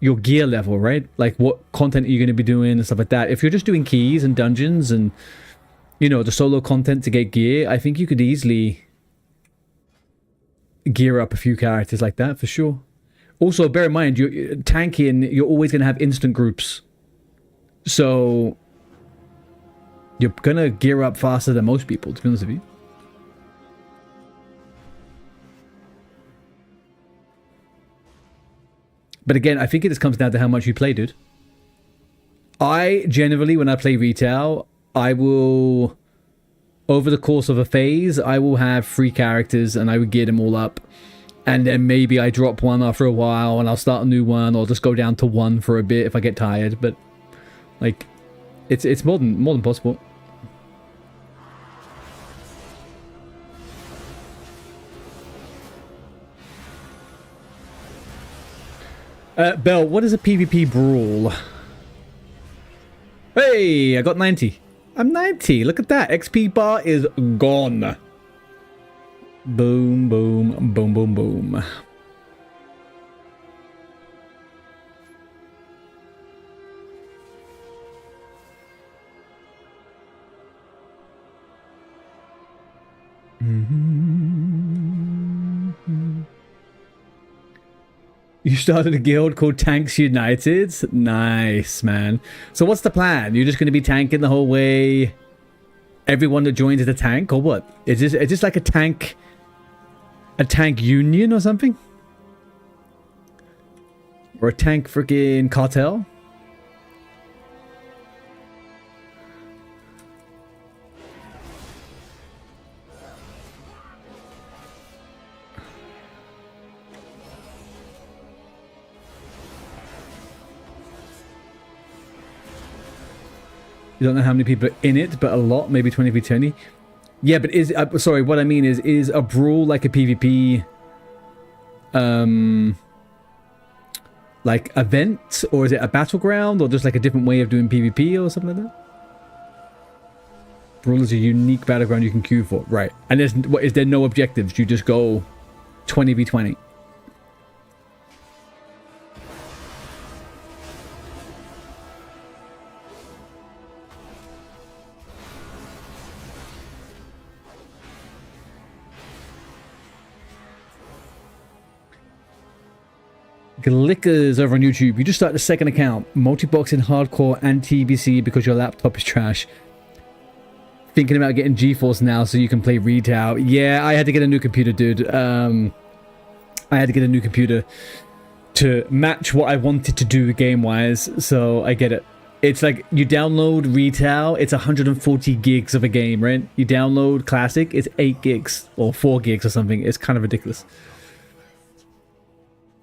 your gear level, right? Like, what content are you going to be doing and stuff like that. If you're just doing keys and dungeons and, you know, the solo content to get gear, I think you could easily gear up a few characters like that, for sure. Also, bear in mind, you're tanking, you're always going to have instant groups. So you're going to gear up faster than most people, to be honest with you. But again, I think it just comes down to how much you play, dude. I generally, when I play retail, I will, over the course of a phase, I will have 3 characters and I would gear them all up. And then maybe I drop one after a while and I'll start a new one, or just go down to 1 for a bit if I get tired. But like, it's more than possible. Bell, what is a PvP brawl? Hey, I got 90. I'm 90. Look at that. XP bar is gone. Boom, boom, boom, boom, boom. You started a guild called Tanks United? Nice, man. So what's the plan? You're just going to be tanking the whole way? Everyone that joins is a tank, or what? Is this like a tank union or something? Or a tank freaking cartel? You don't know how many people are in it, but a lot, maybe 20 v 20. Yeah, but sorry, what I mean is a brawl like a PvP like event, or is it a battleground, or just like a different way of doing PvP or something like that? Brawl is a unique battleground you can queue for, right? And is there no objectives? You just go 20 v 20. Glickers over on YouTube. You just started a second account. Multi-boxing, hardcore, and TBC because your laptop is trash. Thinking about getting GeForce now so you can play retail. Yeah, I had to get a new computer, dude. I had to get a new computer to match what I wanted to do game-wise, so I get it. It's like, you download retail, it's 140 gigs of a game, right? You download classic, it's 8 gigs or 4 gigs or something. It's kind of ridiculous.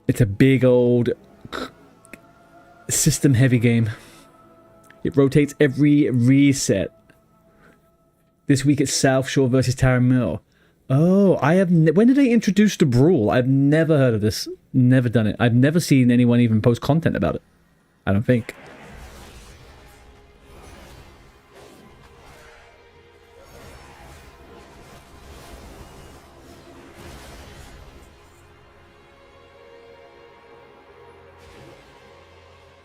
It's a big old system-heavy game. It rotates every reset. This week it's South Shore versus Tara Mill. Oh, I have. When did they introduce the brawl? I've never heard of this. Never done it. I've never seen anyone even post content about it. I don't think.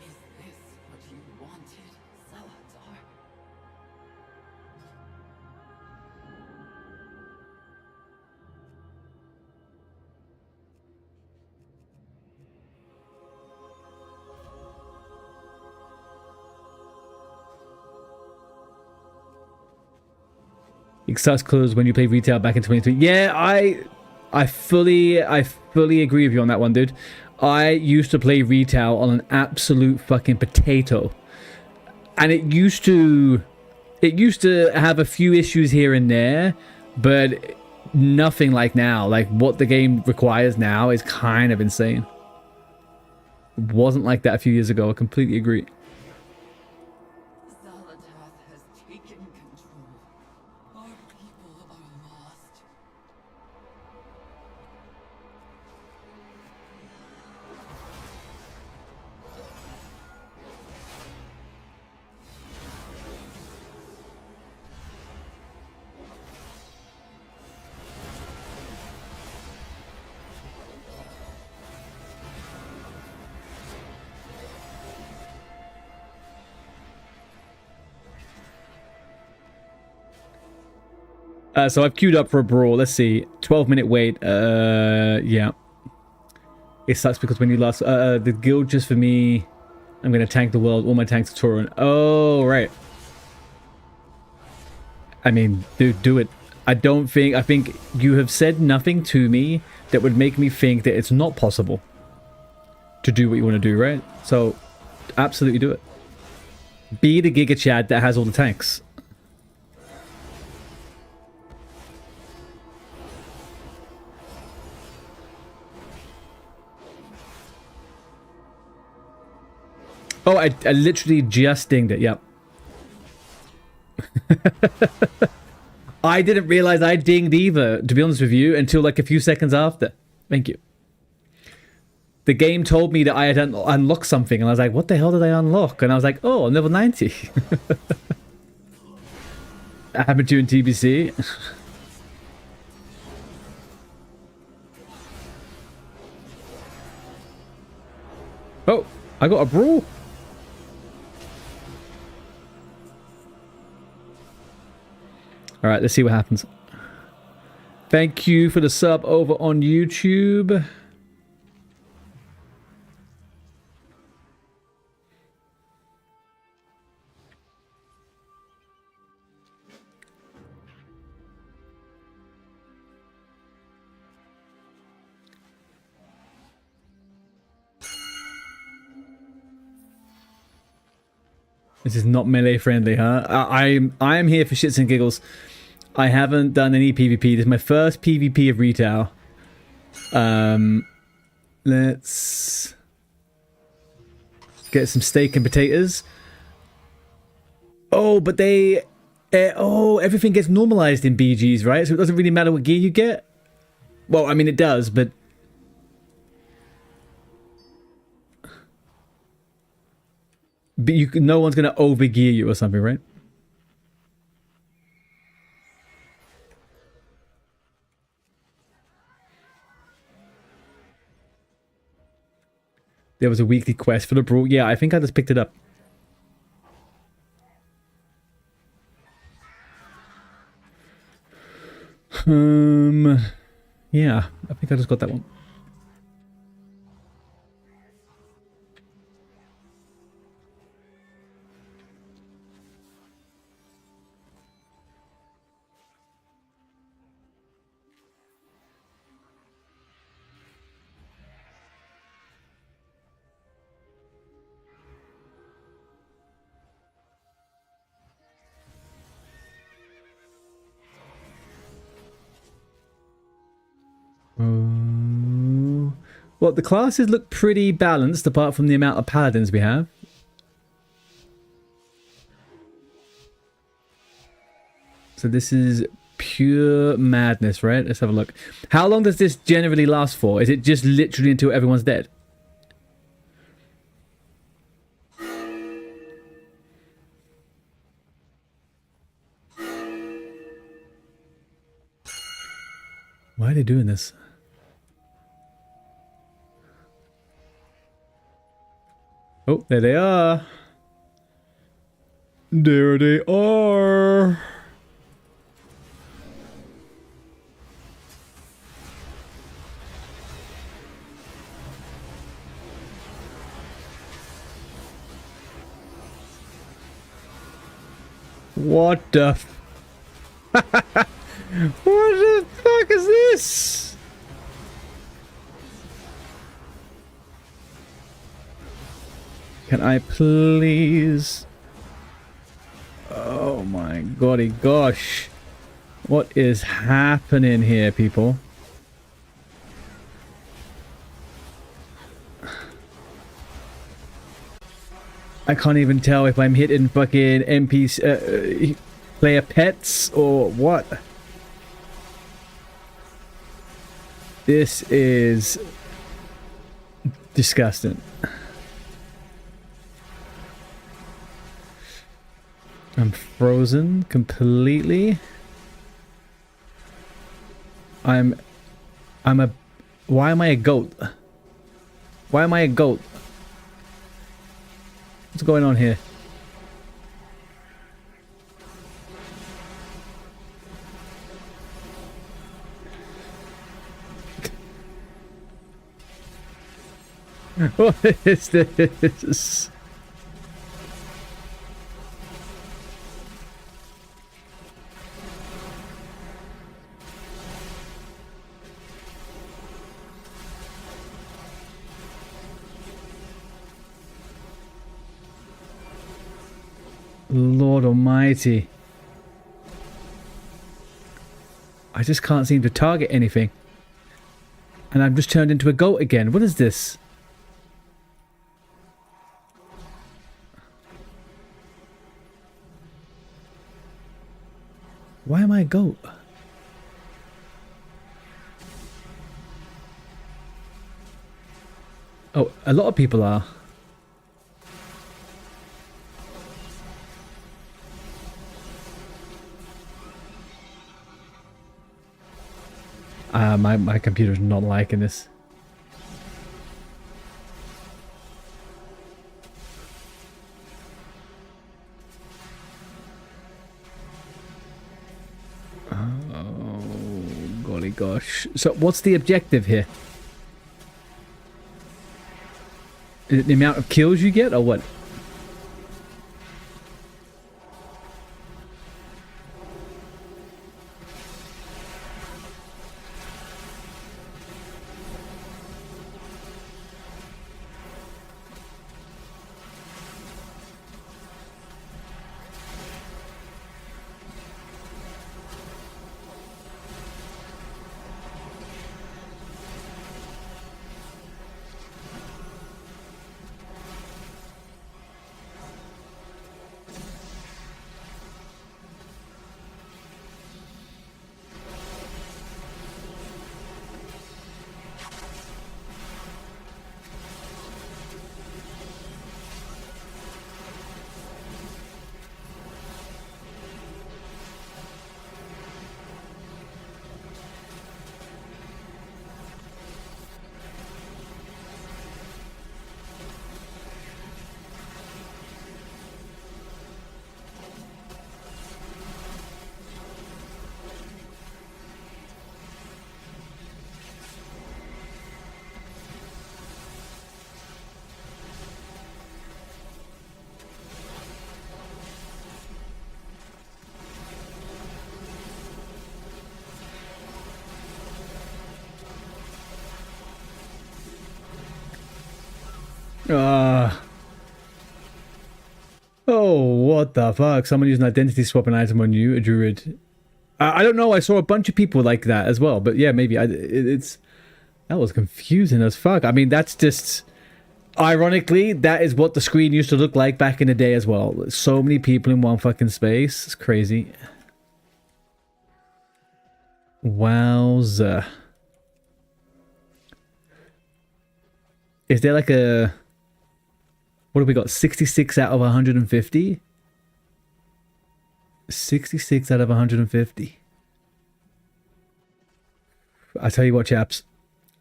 Is this what you wanted, Salazar? It starts closed when you play retail back in 2023. Yeah, I fully agree with you on that one, dude. I used to play retail on an absolute fucking potato. And it used to have a few issues here and there, but nothing like now. Like what the game requires now is kind of insane. It wasn't like that a few years ago. I completely agree. Zalatath has taken control. Our people are lost. So I've queued up for a brawl. Let's see. 12-minute wait. Yeah. It sucks because when you lost the guild just for me, I'm going to tank the world. All my tanks are Tauren. Oh, right. I mean, dude, do it. I think you have said nothing to me that would make me think that it's not possible to do what you want to do, right? So, absolutely do it. Be the Giga Chad that has all the tanks. Oh, I literally just dinged it, yep. I didn't realize I dinged either, to be honest with you, until like a few seconds after. Thank you. The game told me that I had unlocked something, and I was like, what the hell did I unlock? And I was like, oh, I'm level 90. That happened to you in TBC. Oh, I got a brawl. All right, let's see what happens. Thank you for the sub over on YouTube. This is not melee friendly, huh? I am here for shits and giggles. I haven't done any PvP. This is my first PvP of retail. Let's get some steak and potatoes. Oh, but they... everything gets normalized in BGs, right? So it doesn't really matter what gear you get? Well, I mean, it does, but... But no one's going to overgear you or something, right? There was a weekly quest for the brawl. Yeah, I think I just picked it up. Yeah, I think I just got that one. Well, the classes look pretty balanced apart from the amount of paladins we have. So this is pure madness, right? Let's have a look. How long does this generally last for? Is it just literally until everyone's dead? Why are they doing this? Oh, there they are. There they are. What the what the fuck is this? Can I please? Oh my golly gosh. What is happening here, people? I can't even tell if I'm hitting fucking NPC player pets or what. This is disgusting. I'm frozen completely. I'm a... Why am I a goat? Why am I a goat? What's going on here? What is this? Lord Almighty. I just can't seem to target anything. And I'm just turned into a goat again. What is this? Why am I a goat? Oh, a lot of people are. My computer's not liking this. Oh, golly gosh. So what's the objective here? Is it the amount of kills you get or what? Oh, what the fuck? Someone used an identity swapping item on you, a druid. I don't know. I saw a bunch of people like that as well. But yeah, maybe. That was confusing as fuck. I mean, that's just... Ironically, that is what the screen used to look like back in the day as well. So many people in one fucking space. It's crazy. Wowza. Is there like a... What have we got? 66 out of 150? 66 out of 150. I tell you what, chaps.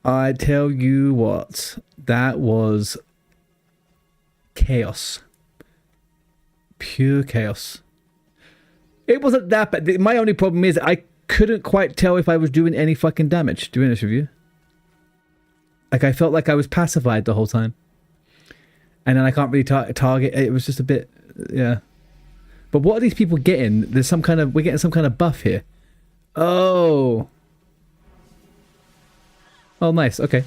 I tell you what. That was chaos. Pure chaos. It wasn't that bad. My only problem is I couldn't quite tell if I was doing any fucking damage, to be honest with you. Like, I felt like I was pacified the whole time. And then I can't really target. It was just a bit, yeah. But what are these people getting? There's some kind of, we're getting some kind of buff here. Oh. Oh, nice. Okay.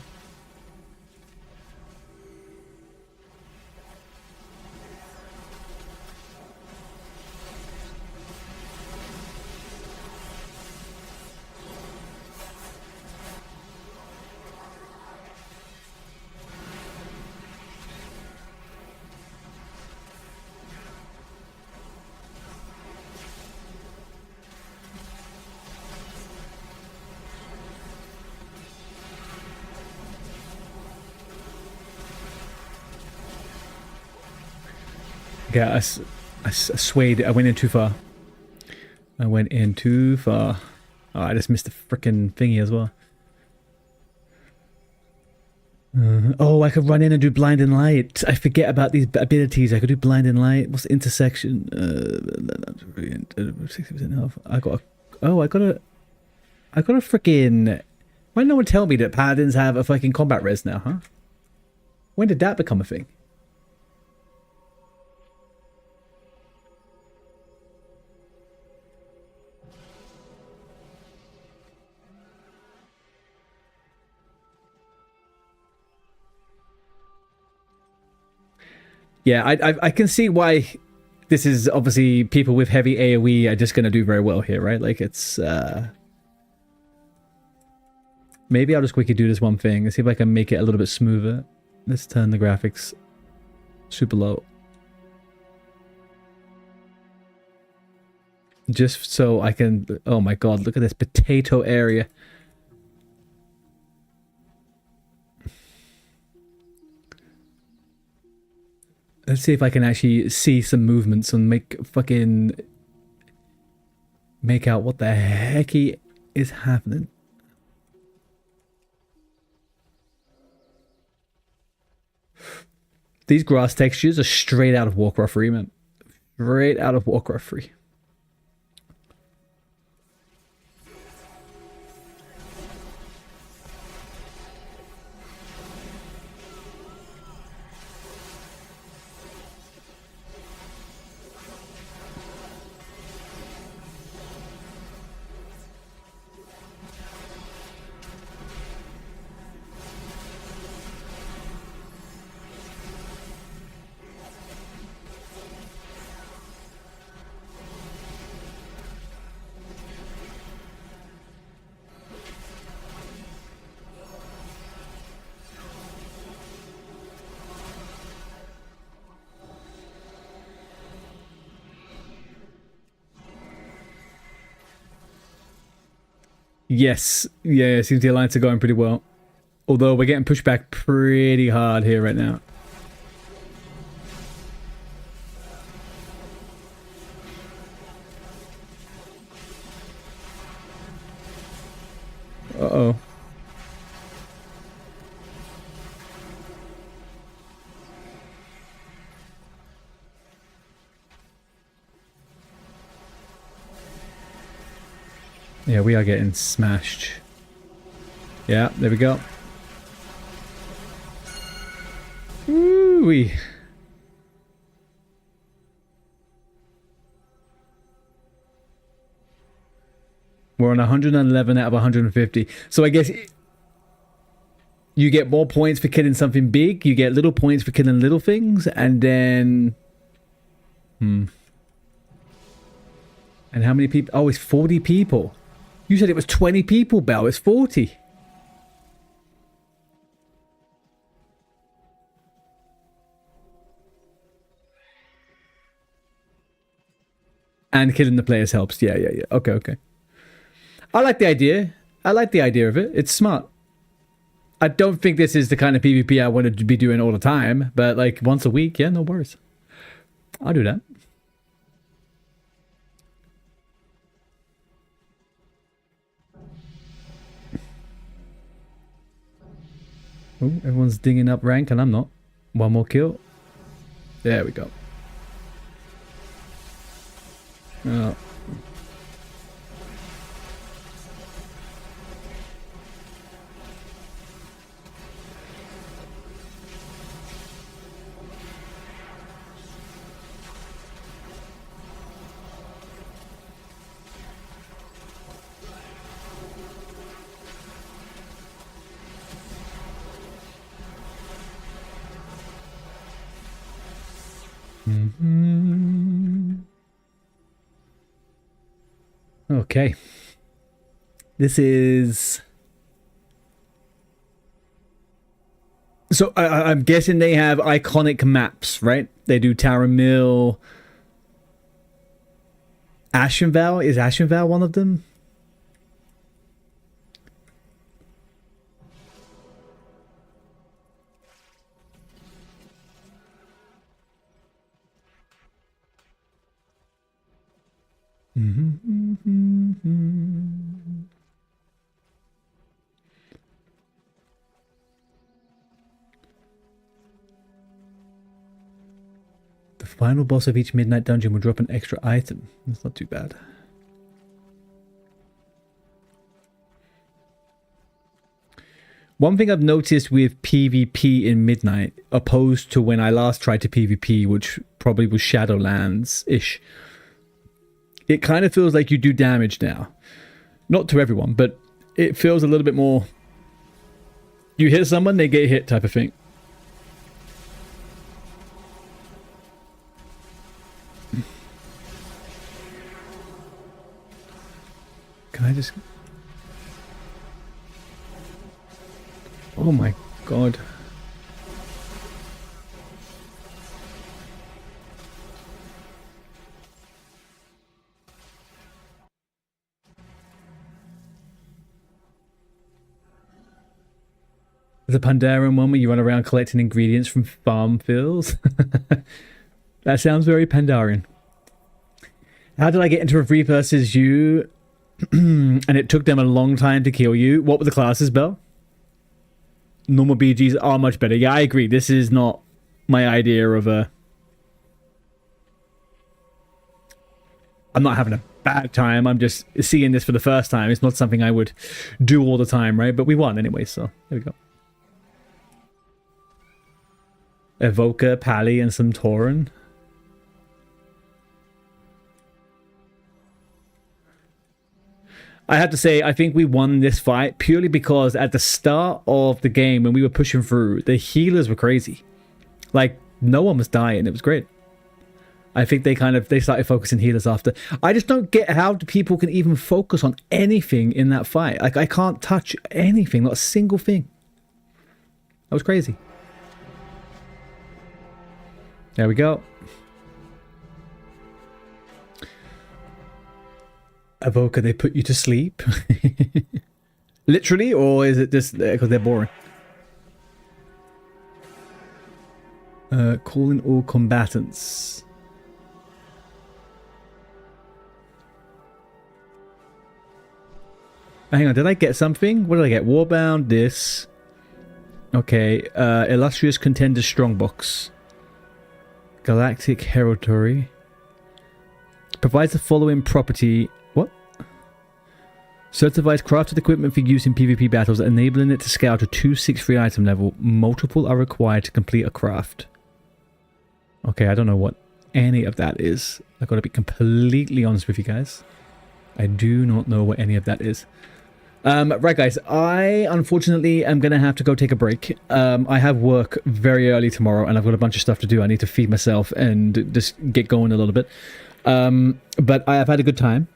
Yeah, I swayed. I went in too far. I went in too far. Oh, I just missed the frickin' thingy as well. Oh, I could run in and do blinding light. I forget about these abilities. I could do blinding light. What's the intersection? 60% health. I got a frickin'... Why did no one tell me that paladins have a fucking combat res now, huh? When did that become a thing? Yeah, I can see why this is obviously people with heavy AoE are just going to do very well here, right? Like it's... Maybe I'll just quickly do this one thing and see if I can make it a little bit smoother. Let's turn the graphics super low. Just so I can... Oh my god, look at this potato area. Let's see if I can actually see some movements and make out what the hecky is happening. These grass textures are straight out of Warcraft 3, man. Straight out of Warcraft 3. Yes, yeah, it seems the alliance are going pretty well. Although we're getting pushed back pretty hard here right now. Uh-oh. Yeah, we are getting smashed. Yeah, there we go. Ooh-wee. We're on 111 out of 150. So I guess you get more points for killing something big. You get little points for killing little things. And then... And how many people? Oh, it's 40 people. You said it was 20 people, Belle. It's 40. And killing the players helps. Yeah. Okay. I like the idea. I like the idea of it. It's smart. I don't think this is the kind of PvP I wanted to be doing all the time, but like once a week, yeah, no worries. I'll do that. Oh, everyone's dinging up rank and I'm not. One more kill. There we go. Oh. Okay. This is... So I'm guessing they have iconic maps, right? They do Tower Mill. Ashenvale? Is Ashenvale one of them? The final boss of each midnight dungeon will drop an extra item. That's not too bad. One thing I've noticed with PvP in Midnight, opposed to when I last tried to PvP, which probably was Shadowlands-ish, it kind of feels like you do damage now. Not to everyone, but it feels a little bit more... You hit someone, they get hit type of thing. Can I just... Oh my god. The Pandaren one where you run around collecting ingredients from farm fields. That sounds very Pandaren. How did I get into a 3 versus you? And it took them a long time to kill you. What were the classes, Bell? Normal BGs are much better. Yeah, I agree. This is not my idea of a... I'm not having a bad time. I'm just seeing this for the first time. It's not something I would do all the time, right? But we won anyway, so there we go. Evoker, Pally, and some Tauren. I have to say, I think we won this fight purely because at the start of the game, when we were pushing through, the healers were crazy. Like, no one was dying. It was great. I think they started focusing healers after. I just don't get how people can even focus on anything in that fight. Like, I can't touch anything, not a single thing. That was crazy. There we go. Evoker, they put you to sleep? Literally, or is it just because they're boring? Call in all combatants. Hang on, did I get something? What did I get? Warbound, this. Okay, Illustrious Contender Strongbox. Galactic Heraldry. Provides the following property. What? Certifies crafted equipment for use in PvP battles, enabling it to scale to 263 item level. Multiple are required to complete a craft. Okay, I don't know what any of that is. I've got to be completely honest with you guys. I do not know what any of that is. Right, guys, I unfortunately am going to have to go take a break. I have work very early tomorrow, and I've got a bunch of stuff to do. I need to feed myself and just get going a little bit. But I have had a good time.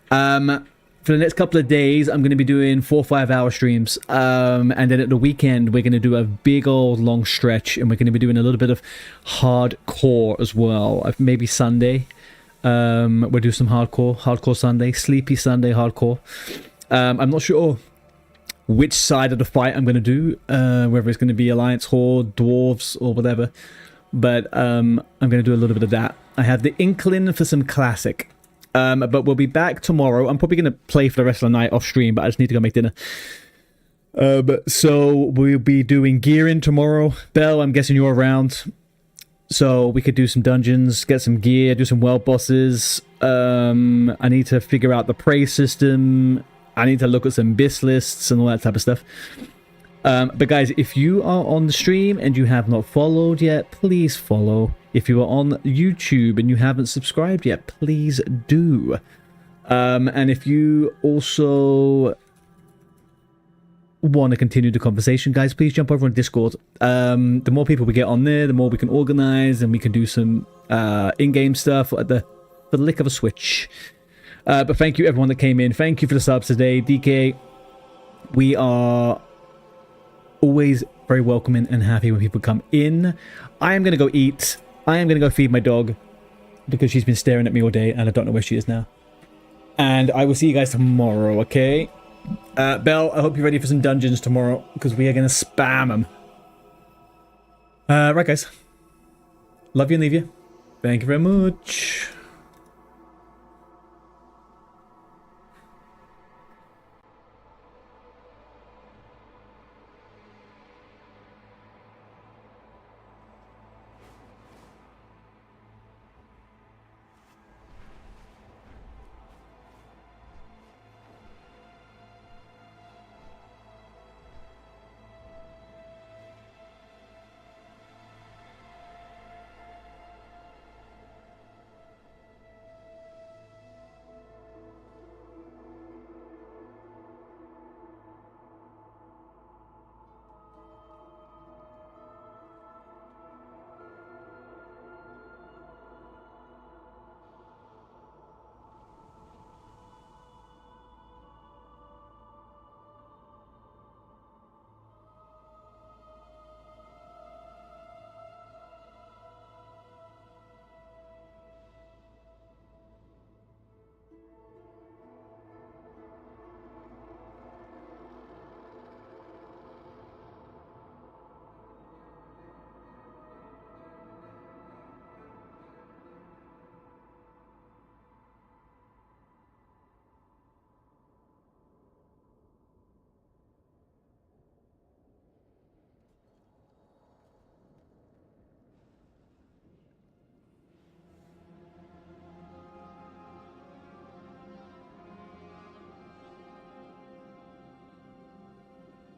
For the next couple of days, I'm going to be doing 4 or 5 hour streams. And then at the weekend, we're going to do a big old long stretch, and we're going to be doing a little bit of hardcore as well. Maybe Sunday. We'll do some hardcore Sunday, sleepy Sunday hardcore. I'm not sure which side of the fight I'm going to do, whether it's going to be Alliance, Horde, Dwarves, or whatever. But I'm going to do a little bit of that. I have the inkling for some classic. But we'll be back tomorrow. I'm probably going to play for the rest of the night off stream, but I just need to go make dinner. So we'll be doing gearing tomorrow. Belle, I'm guessing you're around. So we could do some dungeons, get some gear, do some world bosses. I need to figure out the prey system. I need to look at some BIS lists and all that type of stuff. But guys, if you are on the stream and you have not followed yet, please follow. If you are on YouTube and you haven't subscribed yet, please do. And if you also want to continue the conversation, guys, please jump over on Discord. The more people we get on there, the more we can organize and we can do some in-game stuff for the lick of a switch. But thank you everyone that came in. Thank you for the subs today. DK, we are always very welcoming and happy when people come in. I am going to go eat. I am going to go feed my dog because she's been staring at me all day and I don't know where she is now. And I will see you guys tomorrow, okay? Belle, I hope you're ready for some dungeons tomorrow because we are going to spam them. Right, guys. Love you and leave you. Thank you very much.